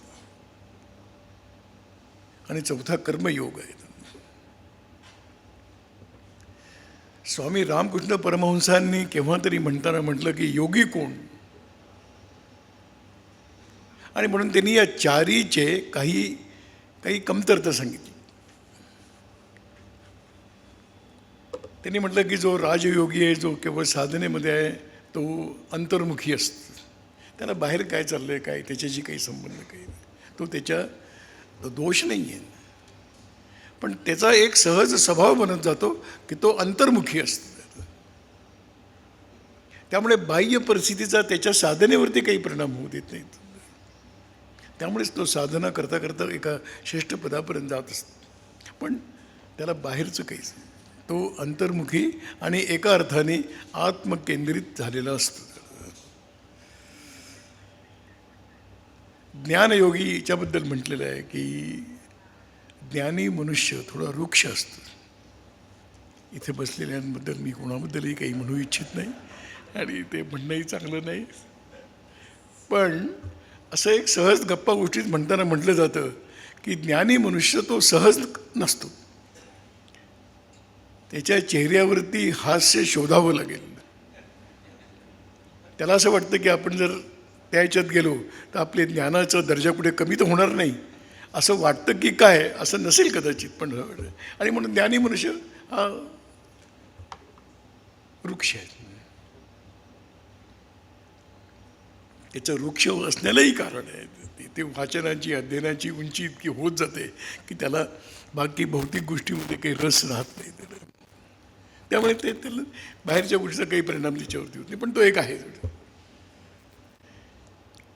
S7: आणि 4था कर्मयोग आहे. स्वामी रामकृष्ण परमहंसांनी केव्हा तरी म्हणताना म्हटलं की योगी कोण, आणि म्हणून त्यांनी या 4चे काही कमतरता सांगितली. त्यांनी म्हटलं की जो राजयोगी आहे, जो केवळ साधनेमध्ये आहे, तो अंतर्मुखी असतो. त्याला बाहेर काय चाललं आहे, काय त्याच्याशी काही संबंध काही नाही. तो त्याच्या दोष नाही आहे, पण त्याचा एक सहज स्वभाव बनत जातो की तो अंतर्मुखी असतो. त्यामुळे बाह्य परिस्थितीचा त्याच्या साधनेवरती काही परिणाम होऊ देत नाहीत. त्यामुळेच तो साधना करता करता एका श्रेष्ठ पदापर्यंत जात असतो. पण त्याला बाहेरचं काहीच, तो अंतर्मुखी आणि एका अर्थाने आत्मकेंद्रित झालेला असतो. ज्ञानयोगी याच्याबद्दल म्हटलेलं आहे की ज्ञानी मनुष्य थोडा वृक्ष असतो. इथे बसलेल्यांबद्दल मी कोणाबद्दलही काही म्हणू इच्छित नाही आणि ते म्हणणंही चांगलं नाही. पण असं एक सहज गप्पा गोष्टीत म्हणताना म्हटलं जातं की ज्ञानी मनुष्य तो सहज नसतो, त्याच्या चेहऱ्यावरती हास्य शोधावं लागेल. त्याला असं वाटतं की आपण जर त्या ह्याच्यात गेलो तर आपले ज्ञानाचा दर्जा कुठे कमी तर होणार नाही असं वाटतं की काय, असं नसेल कदाचित. पण आणि म्हणून ज्ञानी मनुष्य हा वृक्ष आहे. त्याचं वृक्ष असण्यालाही कारण आहे. ते वाचनाची अध्ययनाची उंची इतकी होत जाते की त्याला बाकी भौतिक गोष्टीमध्ये काही रस राहत नाही त्याला. त्यामुळे त्याला बाहेरच्या गोष्टीचा काही परिणाम त्याच्यावरती होत नाही. पण तो एक आहे.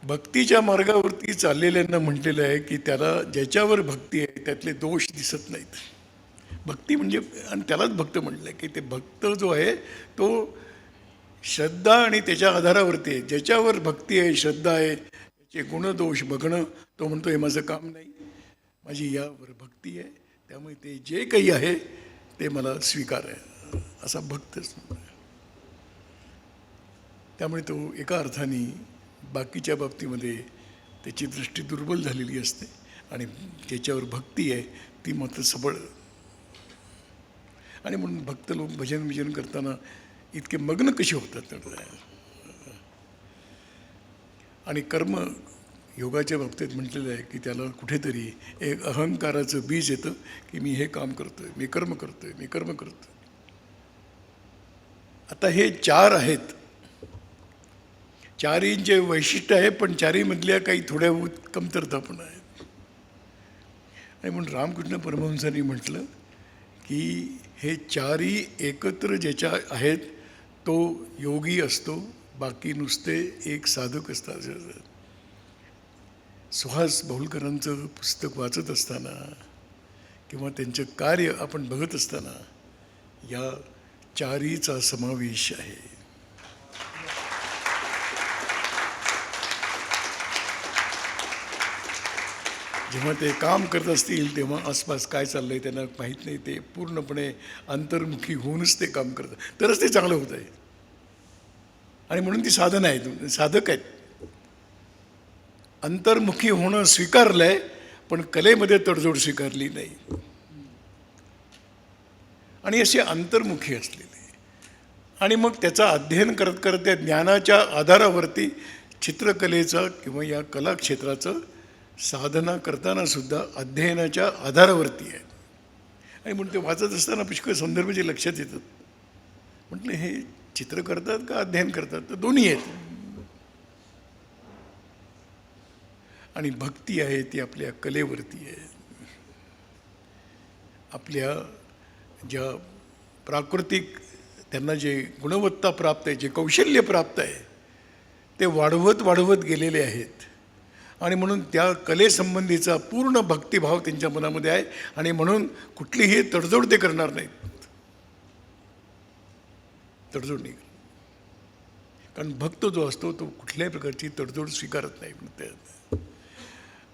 S7: भक्तीच्या मार्गावरती चाललेल्यांना म्हटलेलं आहे की त्याला ज्याच्यावर भक्ती आहे त्यातले दोष दिसत नाहीत. भक्ती म्हणजे, आणि त्यालाच भक्त म्हटलं आहे की ते भक्त जो आहे तो श्रद्धा आणि त्याच्या आधारावरती आहे. ज्याच्यावर भक्ती आहे, श्रद्धा आहे, त्याचे गुणदोष बघणं, तो म्हणतो हे माझं काम नाही, माझी यावर भक्ती आहे, त्यामुळे ते जे काही आहे ते मला स्वीकार आहे, असा भक्तच. त्यामुळे तो एका अर्थाने बाकीच्या बाबतीमध्ये त्याची दृष्टी दुर्बल झालेली असते आणि ज्याच्यावर भक्ती आहे ती मात्र सबळ. आणि म्हणून भक्त लोक भजन करताना इतके मग्न कसे होतात. आणि कर्म योगाच्या बाबतीत म्हटलेलं आहे की त्याला कुठेतरी एक अहंकाराचं बीज येतं की मी हे काम करतोय, मी कर्म करतोय. आता हे 4 आहेत. 4चे वैशिष्ट्य आहे, पण 4मधल्या काही थोड्या कमतरता पण आहेत. आणि म्हणून रामकृष्ण परमहंसांनी म्हटलं की हे 4 एकत्र ज्याच्या आहेत तो योगी असतो, बाकी नुसते एक साधक असतात. सुहास बहुलकरांचं पुस्तक वाचत असताना किंवा त्यांचं कार्य आपण बघत असताना या 4चा समावेश आहे. जेव्हा ते काम करत असतील तेव्हा आसपास काय चाललंय त्यांना माहीत नाही. ते पूर्णपणे अंतर्मुखी होऊनच ते काम करतात, तरच ते चांगलं होत आहे. आणि म्हणून ती साधनं आहेत, साधक आहेत. अंतर्मुखी होणं स्वीकारलं आहे, पण कलेमध्ये तडजोड स्वीकारली नाही. आणि असे अंतर्मुखी असलेले आणि मग त्याचा अध्ययन करत करत त्या ज्ञानाच्या आधारावरती चित्रकलेचा किंवा या कला क्षेत्राचं साधना करताना सुद्धा अध्ययनाच्या आधारावरती आहे. आणि म्हणून ते वाचत असताना पुष्कळ संदर्भ जे लक्षात येतात. म्हटलं हे चित्र करतात का अध्ययन करतात, तर दोन्ही आहेत. आणि भक्ती आहे ती आपल्या कलेवरती आहे. आपल्या ज्या प्राकृतिक त्यांना जे गुणवत्ता प्राप्त आहे, जे कौशल्य प्राप्त आहे ते वाढवत गेलेले आहेत. आणि म्हणून त्या कलेसंबंधीचा पूर्ण भक्तिभाव त्यांच्या मनामध्ये आहे. आणि म्हणून कुठलीही तडजोड ते करणार नाहीत, तडजोड नाही. कारण भक्त जो असतो तो कुठल्याही प्रकारची तडजोड स्वीकारत नाही.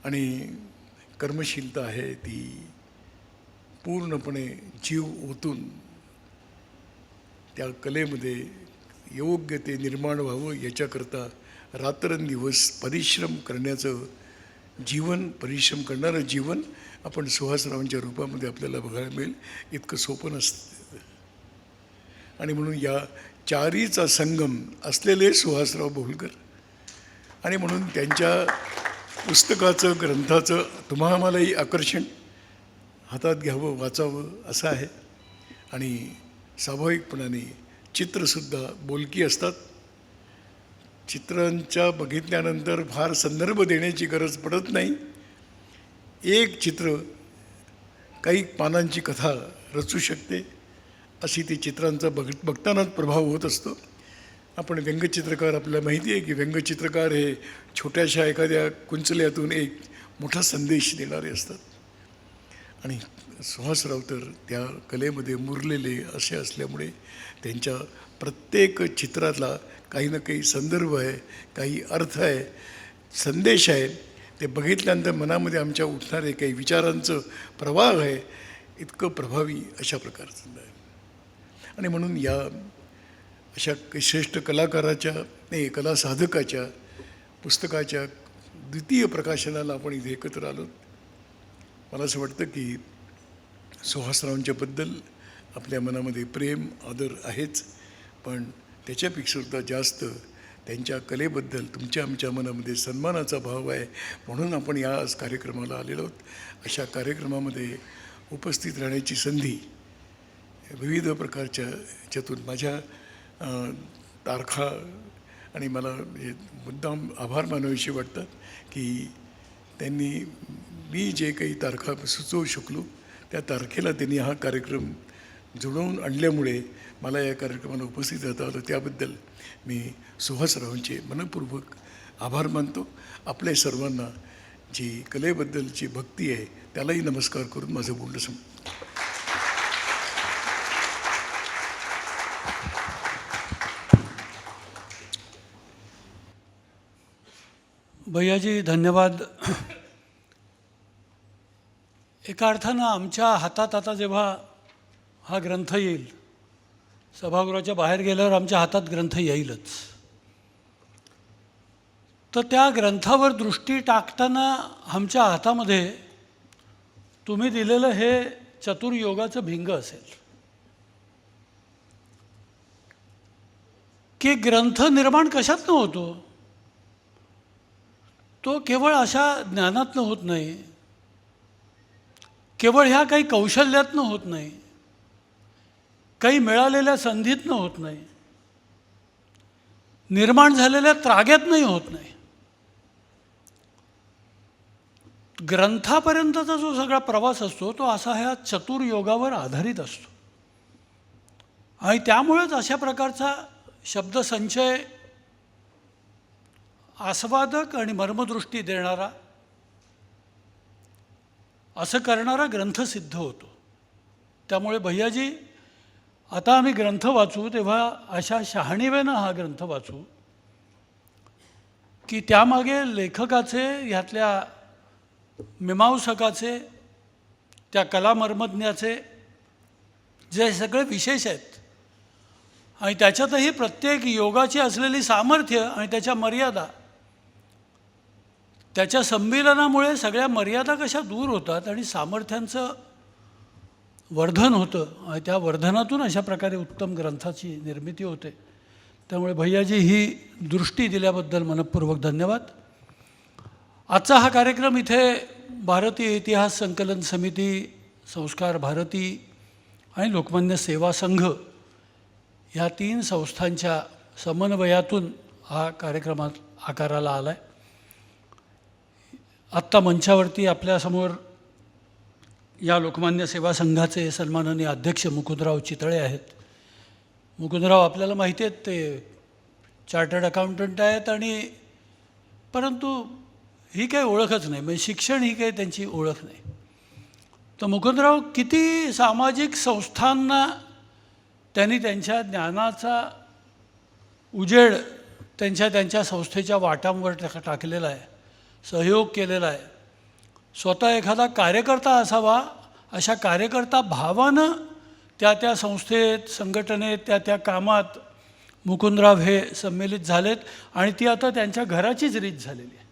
S7: आणि कर्मशीलता आहे ती पूर्णपणे जीव ओतून त्या कलेमध्ये योग्य ते निर्माण व्हावं याच्याकरता रात्रंदिवस परिश्रम करण्याचं जीवन, परिश्रम करणारं जीवन आपण सुहासरावांच्या रूपामध्ये आपल्याला बघायला मिळेल. इतकं सोपं नसतं. आणि म्हणून या 4चा संगम असलेले सुहासराव बहुलकर. आणि म्हणून त्यांच्या पुस्तकाचं, ग्रंथाचं तुम्हा आम्हालाही आकर्षण, हातात घ्यावं, वाचावं असं आहे. आणि स्वाभाविकपणाने चित्रसुद्धा बोलकी असतात. चित्रांच्या बघितल्यानंतर फार संदर्भ देण्याची गरज पडत नाही. एक चित्र काही पानांची कथा रचू शकते, अशी ती चित्रांचा बघतानाच प्रभाव होत असतो. आपण व्यंगचित्रकार, आपल्याला माहिती आहे की व्यंगचित्रकार हे छोट्याशा एखाद्या कुंचल्यातून एक मोठा संदेश देणारे असतात. आणि सुहासराव तर त्या कलेमध्ये मुरलेले असे असल्यामुळे त्यांच्या प्रत्येक चित्रातला काही ना काही संदर्भ आहे, काही अर्थ आहे, संदेश आहे. ते बघितल्यानंतर मनामध्ये आमच्या उठणारे काही विचारांचं प्रवाह आहे, इतकं प्रभावी अशा प्रकारचं आहे. आणि म्हणून या अशा श्रेष्ठ कलाकाराच्या कला साधकाच्या पुस्तकाच्या द्वितीय प्रकाशनाला आपण इथे एकत्र आलो. मला असं वाटतं की सुहासरावांच्याबद्दल आपल्या मनामध्ये प्रेम आदर आहेच, पण त्याच्यापेक्षा जास्त त्यांच्या कलेबद्दल तुमच्या आमच्या मनामध्ये सन्मानाचा भाव आहे. म्हणून आपण या आज कार्यक्रमाला आलेलो आहोत. अशा कार्यक्रमामध्ये उपस्थित राहण्याची संधी विविध प्रकारच्या ह्याच्यातून माझ्या तारखा आणि मला हे मुद्दाम आभार मानावेसे वाटतात की त्यांनी मी जे काही तारखा सुचवू शकलो त्या तारखेला त्यांनी हा कार्यक्रम जुळवून आणल्यामुळे मला या कार्यक्रमाला उपस्थित राहता आलं. त्याबद्दल मी सुहासरावांचे मनपूर्वक आभार मानतो. आपल्या सर्वांना जी कलेबद्दलची भक्ती आहे त्यालाही नमस्कार करून माझं बोलणं संपतो.
S3: भैयाजी धन्यवाद. एका अर्थानं आमच्या हातात आता जेव्हा हा ग्रंथ येईल, सभागृहाच्या बाहेर गेल्यावर आमच्या हातात ग्रंथ येईलच, तर त्या ग्रंथावर दृष्टी टाकताना आमच्या हातामध्ये तुम्ही दिलेलं हे चतुर्योगाचं भिंग असेल की ग्रंथ निर्माण कशातनं होतो. तो केवळ अशा ज्ञानातनं होत नाही, केवळ ह्या काही कौशल्यातनं होत नाही, काही मिळालेल्या संधीतनं होत नाही, निर्माण झालेल्या त्राग्यातनंही होत नाही. ग्रंथापर्यंतचा जो सगळा प्रवास असतो तो असा ह्या चतुर्योगावर आधारित असतो. आणि त्यामुळेच अशा प्रकारचा शब्दसंचय आस्वादक आणि मर्मदृष्टी देणारा असं करणारा ग्रंथ सिद्ध होतो. त्यामुळे भैयाजी आता आम्ही ग्रंथ वाचू तेव्हा अशा शहाणीवेनं हा ग्रंथ वाचू की त्यामागे लेखकाचे, ह्यातल्या मीमांसकाचे, त्या कलामर्मज्ञाचे जे सगळे विशेष आहेत आणि त्याच्यातही प्रत्येक योगाची असलेली सामर्थ्य आणि त्याच्या मर्यादा, त्याच्या संमिलनामुळे सगळ्या मर्यादा कशा दूर होतात आणि सामर्थ्यांचं वर्धन होतं आणि त्या वर्धनातून अशा प्रकारे उत्तम ग्रंथाची निर्मिती होते. त्यामुळे भैयाजी ही दृष्टी दिल्याबद्दल मनपूर्वक धन्यवाद. आजचा हा कार्यक्रम इथे भारतीय इतिहास संकलन समिती, संस्कार भारती आणि लोकमान्य सेवा संघ ह्या 3 संस्थांच्या समन्वयातून हा कार्यक्रमात आकाराला आला आहे. आत्ता मंचावरती आपल्यासमोर या लोकमान्य सेवा संघाचे सन्माननीय अध्यक्ष मुकुंदराव चितळे आहेत. मुकुंदराव आपल्याला माहिती आहेत, ते चार्टर्ड अकाउंटंट आहेत आणि परंतु ही काही ओळखच नाही, म्हणजे शिक्षण ही काही त्यांची ओळख नाही. तर मुकुंदराव किती सामाजिक संस्थांना त्यांनी त्यांच्या ज्ञानाचा उजेड त्यांच्या संस्थेच्या वाटांवर टाकलेला आहे, सहयोग केलेला आहे. स्वतः एखादा कार्यकर्ता असावा अशा कार्यकर्ता भावानं त्या संस्थेत, संघटनेत, त्या कामात मुकुंदराव हे संमिलित झालेत आणि ती आता त्यांच्या घराचीच रीत झालेली आहे.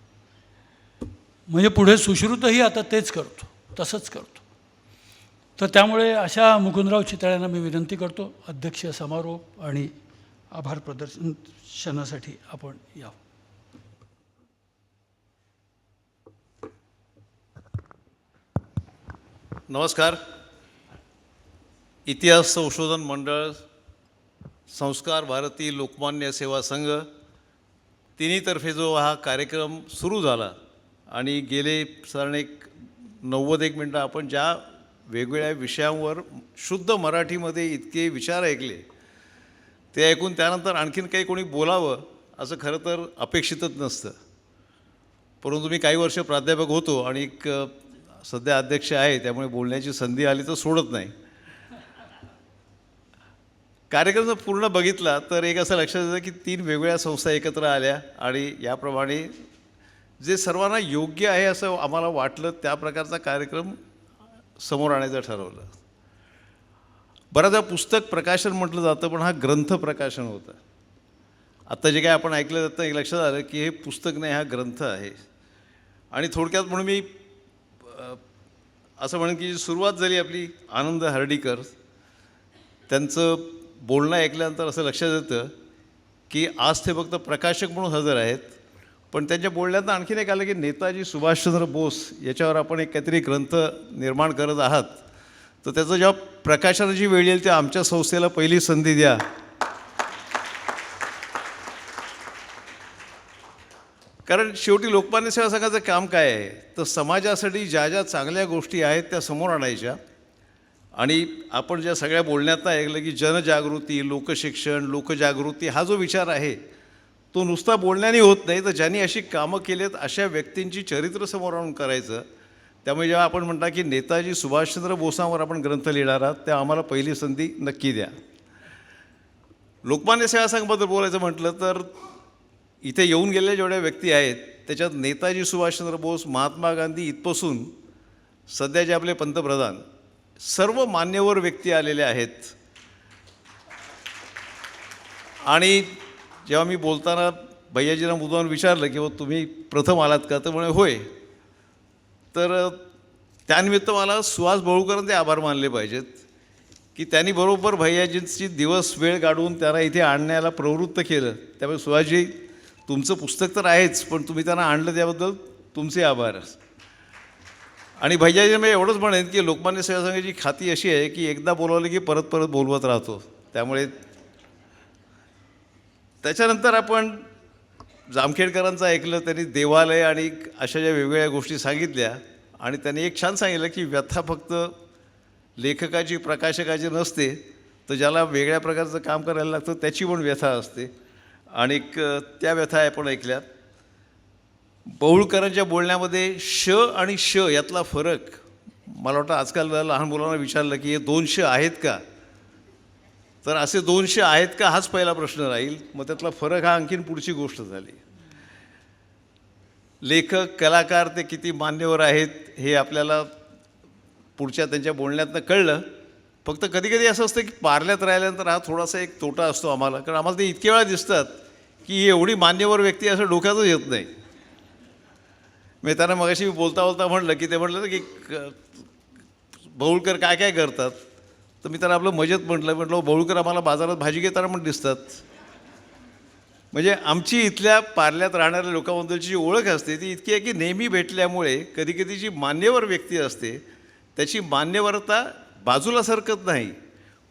S3: म्हणजे पुढे सुश्रुतही आता तेच करतो, तसंच करतो. तर त्यामुळे अशा मुकुंदराव चितळ्यांना मी विनंती करतो, अध्यक्ष समारोप आणि आभार प्रदर्शनासाठी आपण यावं.
S8: नमस्कार. इतिहास संशोधन मंडळ, संस्कार भारती, लोकमान्य सेवा संघ तिन्हीतर्फे जो हा कार्यक्रम सुरू झाला आणि गेले साधारण 90 मिनटं आपण ज्या वेगवेगळ्या विषयांवर शुद्ध मराठीमध्ये इतके विचार ऐकले, ते ऐकून त्यानंतर आणखीन काही कोणी बोलावं असं खरं तर अपेक्षितच नसतं. परंतु मी काही वर्ष प्राध्यापक होतो आणि सध्या अध्यक्ष आहे, त्यामुळे बोलण्याची संधी आली तर सोडत नाही. कार्यक्रम जर पूर्ण बघितला तर एक असं लक्षात येतं की 3 वेगवेगळ्या संस्था एकत्र आल्या आणि याप्रमाणे जे सर्वांना योग्य आहे असं आम्हाला वाटलं त्या प्रकारचा कार्यक्रम समोर आणायचं ठरवलं. बऱ्याचदा पुस्तक प्रकाशन म्हटलं जातं, पण हा ग्रंथ प्रकाशन होतं. आत्ता जे काय आपण ऐकलं जातं एक लक्षात आलं की हे पुस्तक नाही, हा ग्रंथ आहे. आणि थोडक्यात म्हणून मी असं म्हणेन की सुरुवात झाली आपली आनंद हर्डीकर, त्यांचं बोलणं ऐकल्यानंतर असं लक्षात येतं की आज ते फक्त प्रकाशक म्हणून हजर आहेत, पण त्यांच्या बोलण्यातनं आणखीन एक आलं की नेताजी सुभाषचंद्र बोस याच्यावर आपण एक काहीतरी ग्रंथ निर्माण करत आहात, तर त्याचं जेव्हा प्रकाशनाची वेळ येईल तेव्हा आमच्या संस्थेला पहिली संधी द्या. कारण शेवटी लोकमान्य सेवा संघाचं काम काय आहे, तर समाजासाठी ज्या ज्या चांगल्या गोष्टी आहेत त्या समोर आणायच्या. आणि आपण ज्या सगळ्या बोलण्यात ऐकलं की जनजागृती, लोकशिक्षण, लोकजागृती हा जो विचार आहे तो नुसता बोलण्याने होत नाही, तर ज्यांनी अशी कामं केलीत अशा व्यक्तींची चरित्र समोर आणून करायचं. त्यामुळे जेव्हा आपण म्हणता की नेताजी सुभाषचंद्र बोसांवर आपण ग्रंथ लिहिणार आहात, तेव्हा आम्हाला पहिली संधी नक्की द्या. लोकमान्य सेवा संघाबद्दल बोलायचं म्हटलं तर इथे येऊन गेलेल्या जेवढ्या व्यक्ती आहेत त्याच्यात नेताजी सुभाषचंद्र बोस, महात्मा गांधी इथपासून सध्याचे आपले पंतप्रधान सर्व मान्यवर व्यक्ती आलेले आहेत. आणि जेव्हा मी बोलताना भैयाजींना मुद्दाम विचारलं की तुम्ही प्रथम आलात का, तर म्हणे होय. तर त्यानिमित्त मला सुहास बळूकरांचे आभार मानले पाहिजेत की त्यांनी बरोबर भैयाजींची दिवस वेळ काढून त्यांना इथे आणण्याला प्रवृत्त केलं. त्यामुळे सुहासजी तुमचं पुस्तक तर आहेच, पण तुम्ही त्यांना आणलं त्याबद्दल तुमचे आभार. आणि भैयाजी मी एवढंच म्हणेन की लोकमान्य सेवा संघाची खाती अशी आहे की एकदा बोलावलं की परत परत बोलवत राहतो. त्यामुळे त्याच्यानंतर आपण जामखेडकरांचं ऐकलं, त्यांनी देवालय आणि अशा ज्या वेगवेगळ्या गोष्टी सांगितल्या. आणि त्यांनी एक छान सांगितलं की व्यथा फक्त लेखकाची, प्रकाशकाची नसते, तर ज्याला वेगळ्या प्रकारचं काम करायला लागतं त्याची पण व्यथा असते. आणि त्या व्यथा आपण ऐकल्यात. बहूळकरांच्या बोलण्यामध्ये श आणि श यातला फरक मला वाटतं आजकाल लहान मुलांना विचारलं की हे 2 श आहेत का, तर असे 2 श आहेत का हाच पहिला प्रश्न राहील. मग त्यातला फरक हा आणखीन पुढची गोष्ट झाली. लेखक, कलाकार ते किती मान्यवर आहेत हे आपल्याला पुढच्या त्यांच्या बोलण्यातनं कळलं. फक्त कधीकधी असं असतं की पार्ल्यात राहिल्यानंतर हा थोडासा एक तोटा असतो आम्हाला, कारण आम्हाला ते इतके वेळा दिसतात की एवढी मान्यवर व्यक्ती असं डोक्यातच येत नाही. मी त्यांना मगाशी मी बोलता बोलता म्हणलं की ते म्हटलं की बहूळकर काय काय करतात, तर मी त्यांना आपलं मजेत म्हटलं बहूळकर आम्हाला बाजारात भाजी घेताना पण दिसतात. म्हणजे आमची इथल्या पार्ल्यात राहणाऱ्या लोकांबद्दलची जी ओळख असते ती इतकी आहे की नेहमी भेटल्यामुळे कधीकधी जी मान्यवर व्यक्ती असते त्याची मान्यवरता बाजूला सरकत नाही,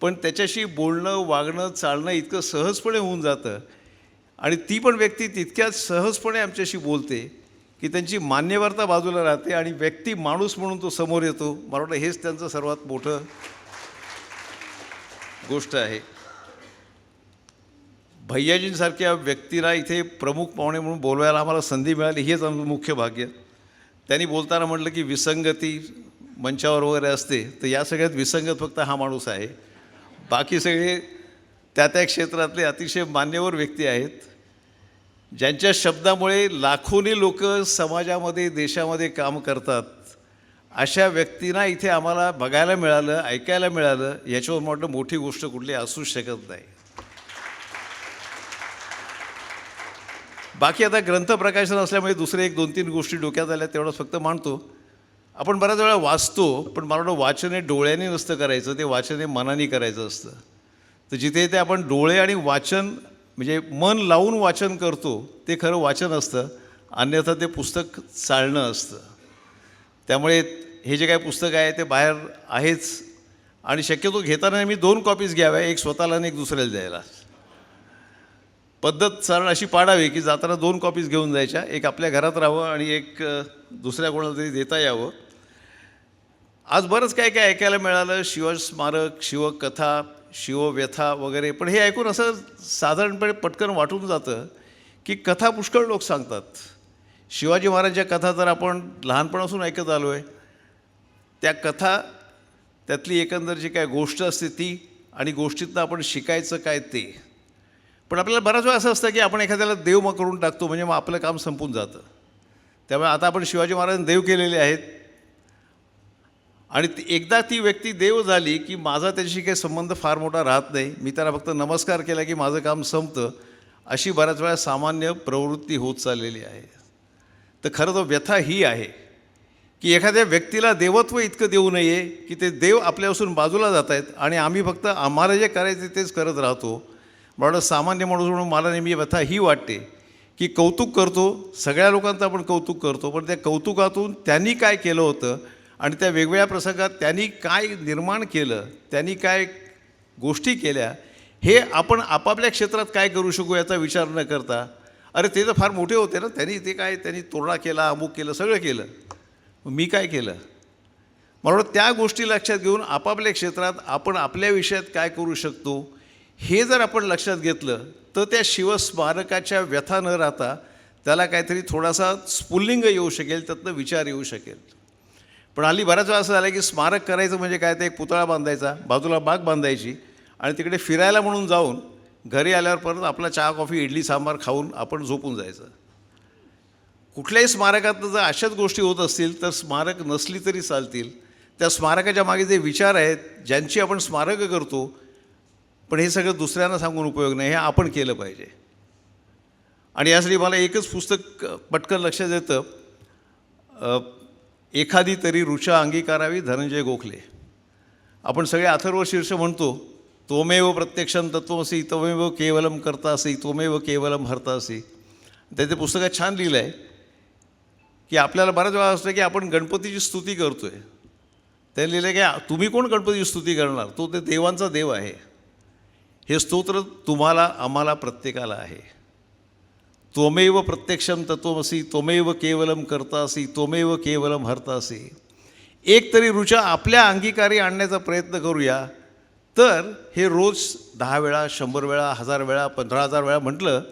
S8: पण त्याच्याशी बोलणं, वागणं, चालणं इतकं सहजपणे होऊन जातं. आणि ती पण व्यक्ती तितक्याच सहजपणे आमच्याशी बोलते की त्यांची मान्यवरता बाजूला राहते आणि व्यक्ती माणूस म्हणून तो समोर येतो. मला वाटतं हेच त्यांचं सर्वात मोठं गोष्ट आहे. भैयाजींसारख्या व्यक्तीला इथे प्रमुख पाहुणे म्हणून बोलवायला आम्हाला संधी मिळाली, हेच आमचं मुख्य भाग्य. त्यांनी बोलताना म्हटलं की विसंगती मंचावर वगैरे असते, तर या सगळ्यात विसंगत फक्त हा माणूस आहे. बाकी सगळे त्या त्या क्षेत्रातले अतिशय मान्यवर व्यक्ती आहेत, ज्यांच्या शब्दामुळे लाखोनी लोक समाजामध्ये, देशामध्ये काम करतात. अशा व्यक्तींना इथे आम्हाला बघायला मिळालं, ऐकायला मिळालं, याच्यावर म्हटलं मोठी गोष्ट कुठली असूच शकत नाही. बाकी आता ग्रंथप्रकाशन असल्यामुळे दुसरे 1-2-3 गोष्टी डोक्यात आल्या तेवढंच फक्त मांडतो. आपण बऱ्याच वेळा वाचतो, पण मला वाटतं वाचन हे डोळ्याने नसतं करायचं, ते वाचन हे मनाने करायचं असतं. तर जिथे ते आपण डोळे आणि वाचन म्हणजे मन लावून वाचन करतो ते खरं वाचन असतं, अन्यथा ते पुस्तक चालणं असतं. त्यामुळे हे जे काय पुस्तक आहे ते बाहेर आहेच आणि शक्यतो घेताना मी 2 कॉपीज घ्याव्या, एक स्वतःला आणि एक दुसऱ्याला द्यायला. पद्धत सरळ अशी पाडावी की जाताना 2 कॉपीज घेऊन जायच्या, एक आपल्या घरात राहावं आणि एक दुसऱ्या कोणाला तरी देता यावं. आज बरंच काय काय ऐकायला मिळालं, शिवस्मारक, शिवकथा, शिवव्यथा वगैरे. पण हे ऐकून असं साधारणपणे पटकन वाटून जातं की कथा पुष्कळ लोक सांगतात. शिवाजी महाराजांच्या कथा तर आपण लहानपणापासून ऐकत आलो आहे. त्या कथा, त्यातली एकंदर जी काय गोष्ट असते ती, आणि गोष्टीतनं आपण शिकायचं काय ते. पण आपल्याला बऱ्याच वेळा असं असतं की आपण एखाद्याला देव करून टाकतो म्हणजे मग आपलं काम संपून जातं. त्यामुळे आता आपण शिवाजी महाराजांनी देव केलेले आहेत आणि एकदा ती व्यक्ती देव झाली की माझा त्याच्याशी काही संबंध फार मोठा राहत नाही. मी त्याला फक्त नमस्कार केला की माझं काम संपतं, अशी बऱ्याच वेळा सामान्य प्रवृत्ती होत चाललेली आहे. तर खरं तर व्यथा ही आहे की एखाद्या व्यक्तीला देवत्व इतकं देऊ नये की ते देव आपल्यापासून बाजूला जात आहेत आणि आम्ही फक्त आम्हाला जे करायचे तेच करत राहतो. मला सामान्य माणूस म्हणून मला नेहमी व्यथा ही वाटते की कौतुक करतो, सगळ्या लोकांचं आपण कौतुक करतो, पण त्या कौतुकातून त्यांनी काय केलं होतं आणि त्या वेगवेगळ्या प्रसंगात त्यांनी काय निर्माण केलं, त्यांनी काय गोष्टी केल्या, हे आपण आपापल्या क्षेत्रात काय करू शकू याचा विचार न करता, अरे ते तर फार मोठे होते ना, त्यांनी तोरणा केला, अमुक केलं, सगळं केलं, मी काय केलं. मला वाटतं त्या गोष्टी लक्षात घेऊन आपापल्या क्षेत्रात आपण आपल्या विषयात काय करू शकतो हे जर आपण लक्षात घेतलं तर त्या शिवस्मारकाच्या व्यथा न राहता त्याला काहीतरी थोडासा स्फुल्लिंग येऊ शकेल, त्यातनं विचार येऊ शकेल. पण हल्ली बऱ्याच वेळा असं झालं की स्मारक करायचं म्हणजे काय, ते एक पुतळा बांधायचा, बाजूला बाग बांधायची आणि तिकडे फिरायला म्हणून जाऊन घरी आल्यावर परत आपला चहा कॉफी इडली सांबार खाऊन आपण झोपून जायचं. कुठल्याही स्मारकात जर अशाच गोष्टी होत असतील तर स्मारक नसली तरी चालतील. त्या स्मारकाच्या मागे जे विचार आहेत, ज्यांची आपण स्मारकं करतो, पण हे सगळं दुसऱ्यांना सांगून उपयोग नाही, हे आपण केलं पाहिजे. आणि यासाठी मला एकच पुस्तक पटकन लक्षात येतं, एखादी तरी ऋचा अंगीकारावी, धनंजय गोखले. आपण सगळे अथर्व शीर्ष म्हणतो, त्वमेव प्रत्यक्षं तत्त्वमसि त्वमेव केवलम कर्तासि त्वमेव केवलम हर्तासि. त्याच्या पुस्तकात छान लिहिलं आहे की आपल्याला बऱ्याच वेळा असतं की आपण गणपतीची स्तुती करतो आहे. त्याने लिहिलं की तुम्ही कोण गणपतीची स्तुती करणार, तो ते देवांचा देव आहे. हे स्तोत्र तुम्हाला आम्हाला प्रत्येकाला आहे. त्वमेव प्रत्यक्षं तत्त्वमसि त्वमेव केवलम कर्तासि त्वमेव केवलम हर्तासि. एक तरी ऋचा आपल्या अंगीकारी आणण्याचा प्रयत्न करूया, तर हे रोज 10 वेळा 100 वेळा 1000 वेळा 15,000 वेळा म्हटलं,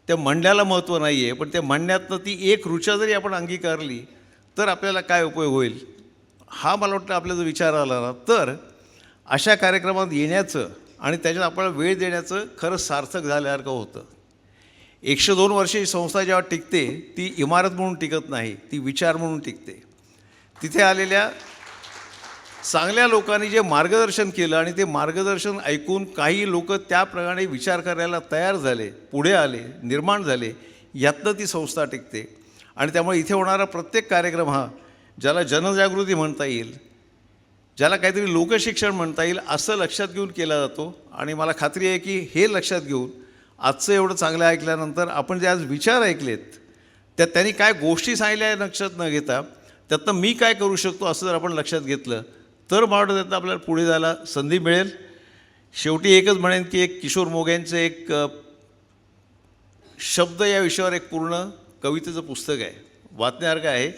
S8: त्या म्हणण्याला महत्त्व नाही आहे, पण त्या म्हणण्यातनं ती एक ऋचा जरी आपण अंगीकारली तर आपल्याला काय उपयोग होईल, हा मला वाटतं आपल्याला जर विचार आला ना, तर अशा कार्यक्रमात येण्याचं आणि त्याच्यात आपल्याला वेळ देण्याचं खरंच सार्थक झाल्यासारखं होतं. 102 वर्षे ही संस्था जेव्हा टिकते ती इमारत म्हणून टिकत नाही, ती विचार म्हणून टिकते. तिथे आलेल्या चांगल्या लोकांनी जे मार्गदर्शन केलं आणि ते मार्गदर्शन ऐकून काही लोक त्याप्रमाणे विचार करायला तयार झाले, पुढे आले, निर्माण झाले, यातनं ती संस्था टिकते. आणि त्यामुळे इथे होणारा प्रत्येक कार्यक्रम हा ज्याला जनजागृती म्हणता येईल, ज्याला काहीतरी लोकशिक्षण म्हणता येईल, असं लक्षात घेऊन केला जातो. आणि मला खात्री आहे की हे लक्षात घेऊन आजचं एवढं चांगलं ऐकल्यानंतर आपण जे आज विचार ऐकलेत त्यात त्यांनी काय गोष्टी सांगितल्या लक्षात न घेता त्यातनं मी काय करू शकतो असं जर आपण लक्षात घेतलं तर मला वाटतं त्यातनं आपल्याला पुढे जायला संधी मिळेल. शेवटी एकच म्हणेन की एक किशोर मोग्यांचं एक शब्द या विषयावर एक पूर्ण कवितेचं पुस्तक आहे, वाचण्यासारखं आहे.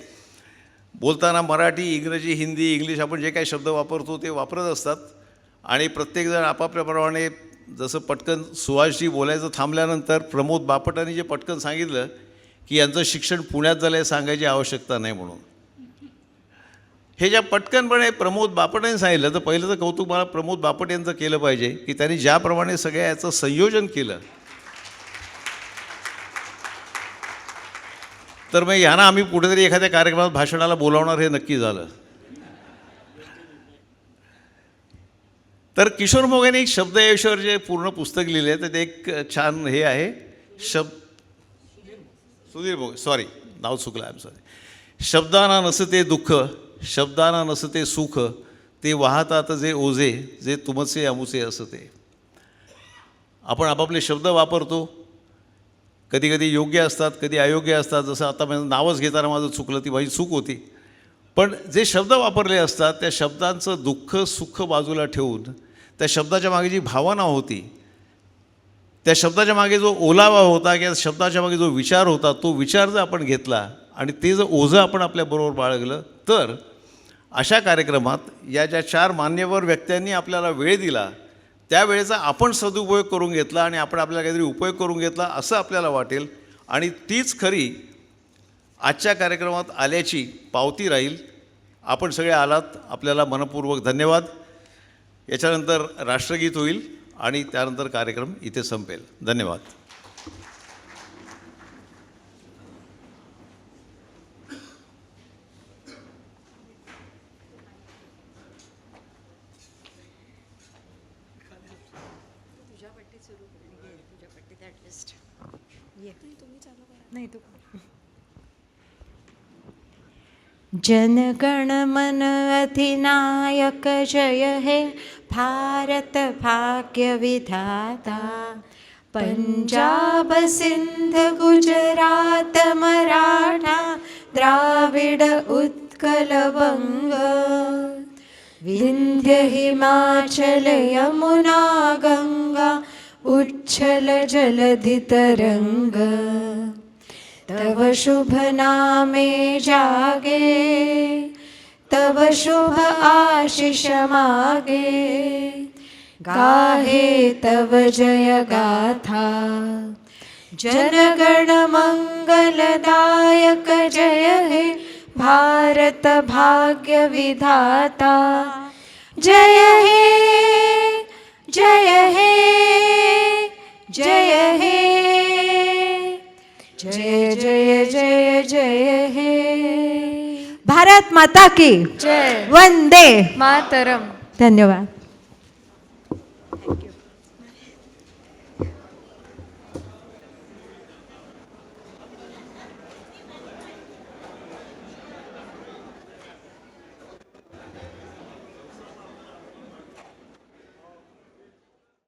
S8: बोलताना मराठी, इंग्रजी, हिंदी, इंग्लिश आपण जे काही शब्द वापरतो ते वापरत असतात आणि प्रत्येकजण आपापल्याप्रमाणे. जसं पटकन सुहासजी बोलायचं थांबल्यानंतर प्रमोद बापटांनी जे पटकन सांगितलं की यांचं शिक्षण पुण्यात झालं आहे सांगायची आवश्यकता नाही म्हणून, हे ज्या पटकनपणे प्रमोद बापटांनी सांगितलं, तर पहिलं तर कौतुक मला प्रमोद बापट यांचं केलं पाहिजे की त्यांनी ज्याप्रमाणे सगळ्या याचं संयोजन केलं. तर मग ह्यांना आम्ही कुठेतरी एखाद्या कार्यक्रमात भाषणाला बोलावणार हे नक्की झालं. तर किशोर मोग्यांनी एक शब्द या विषयावर जे पूर्ण पुस्तक लिहिले तर ते एक छान हे आहे. सुधीर मोगे, सॉरी नाव चुकलं, आय एम सॉरी. शब्दाना नसते दुःख, शब्दाना नसते सुख, ते वाहतात जे ओझे, जे तुमचे अमुचे असते. आपण आपापले शब्द वापरतो, कधी कधी योग्य असतात, कधी अयोग्य असतात. जसं आता माझं नावच घेताना माझं चुकलं, ती माझी चूक होती. पण जे शब्द वापरले असतात त्या शब्दांचं दुःख सुख बाजूला ठेवून त्या शब्दाच्या मागे जी भावना होती, त्या शब्दाच्या मागे जो ओलावा होता किंवा शब्दाच्या मागे जो विचार होता, तो विचार जर आपण घेतला आणि ते जर ओझं आपण आपल्याबरोबर बाळगलं, तर अशा कार्यक्रमात या ज्या 4 मान्यवर व्यक्त्यांनी आपल्याला वेळ दिला त्या वेळेचा आपण सदुपयोग करून घेतला आणि आपण आपल्याला काहीतरी उपयोग करून घेतला असं आपल्याला वाटेल. आणि तीच खरी आजच्या कार्यक्रमात आल्याची पावती राहील. आपण सगळे आलात, आपल्याला मनपूर्वक धन्यवाद. याच्यानंतर राष्ट्रगीत होईल आणि त्यानंतर कार्यक्रम इथे संपेल. धन्यवाद.
S1: नाही तू जनगण मन अधिनायक जय हे भारत भाग्य विधाता पंजाब सिंध गुजरात मराठा द्राविड उत्कल बंग विंध्य हिमाचल यमुना गंगा उच्छल जलधि तरंग तव शुभ नामे जागे तव शुभ आशीष मागे गाहे तव जय गाथा जनगण मंगलदायक जय हे भारत भाग्य विधाता जय हे जय हे जय हे जय जय जय जय हे भारत माता की
S2: जय
S1: वंदे
S2: मातरम.
S1: धन्यवाद.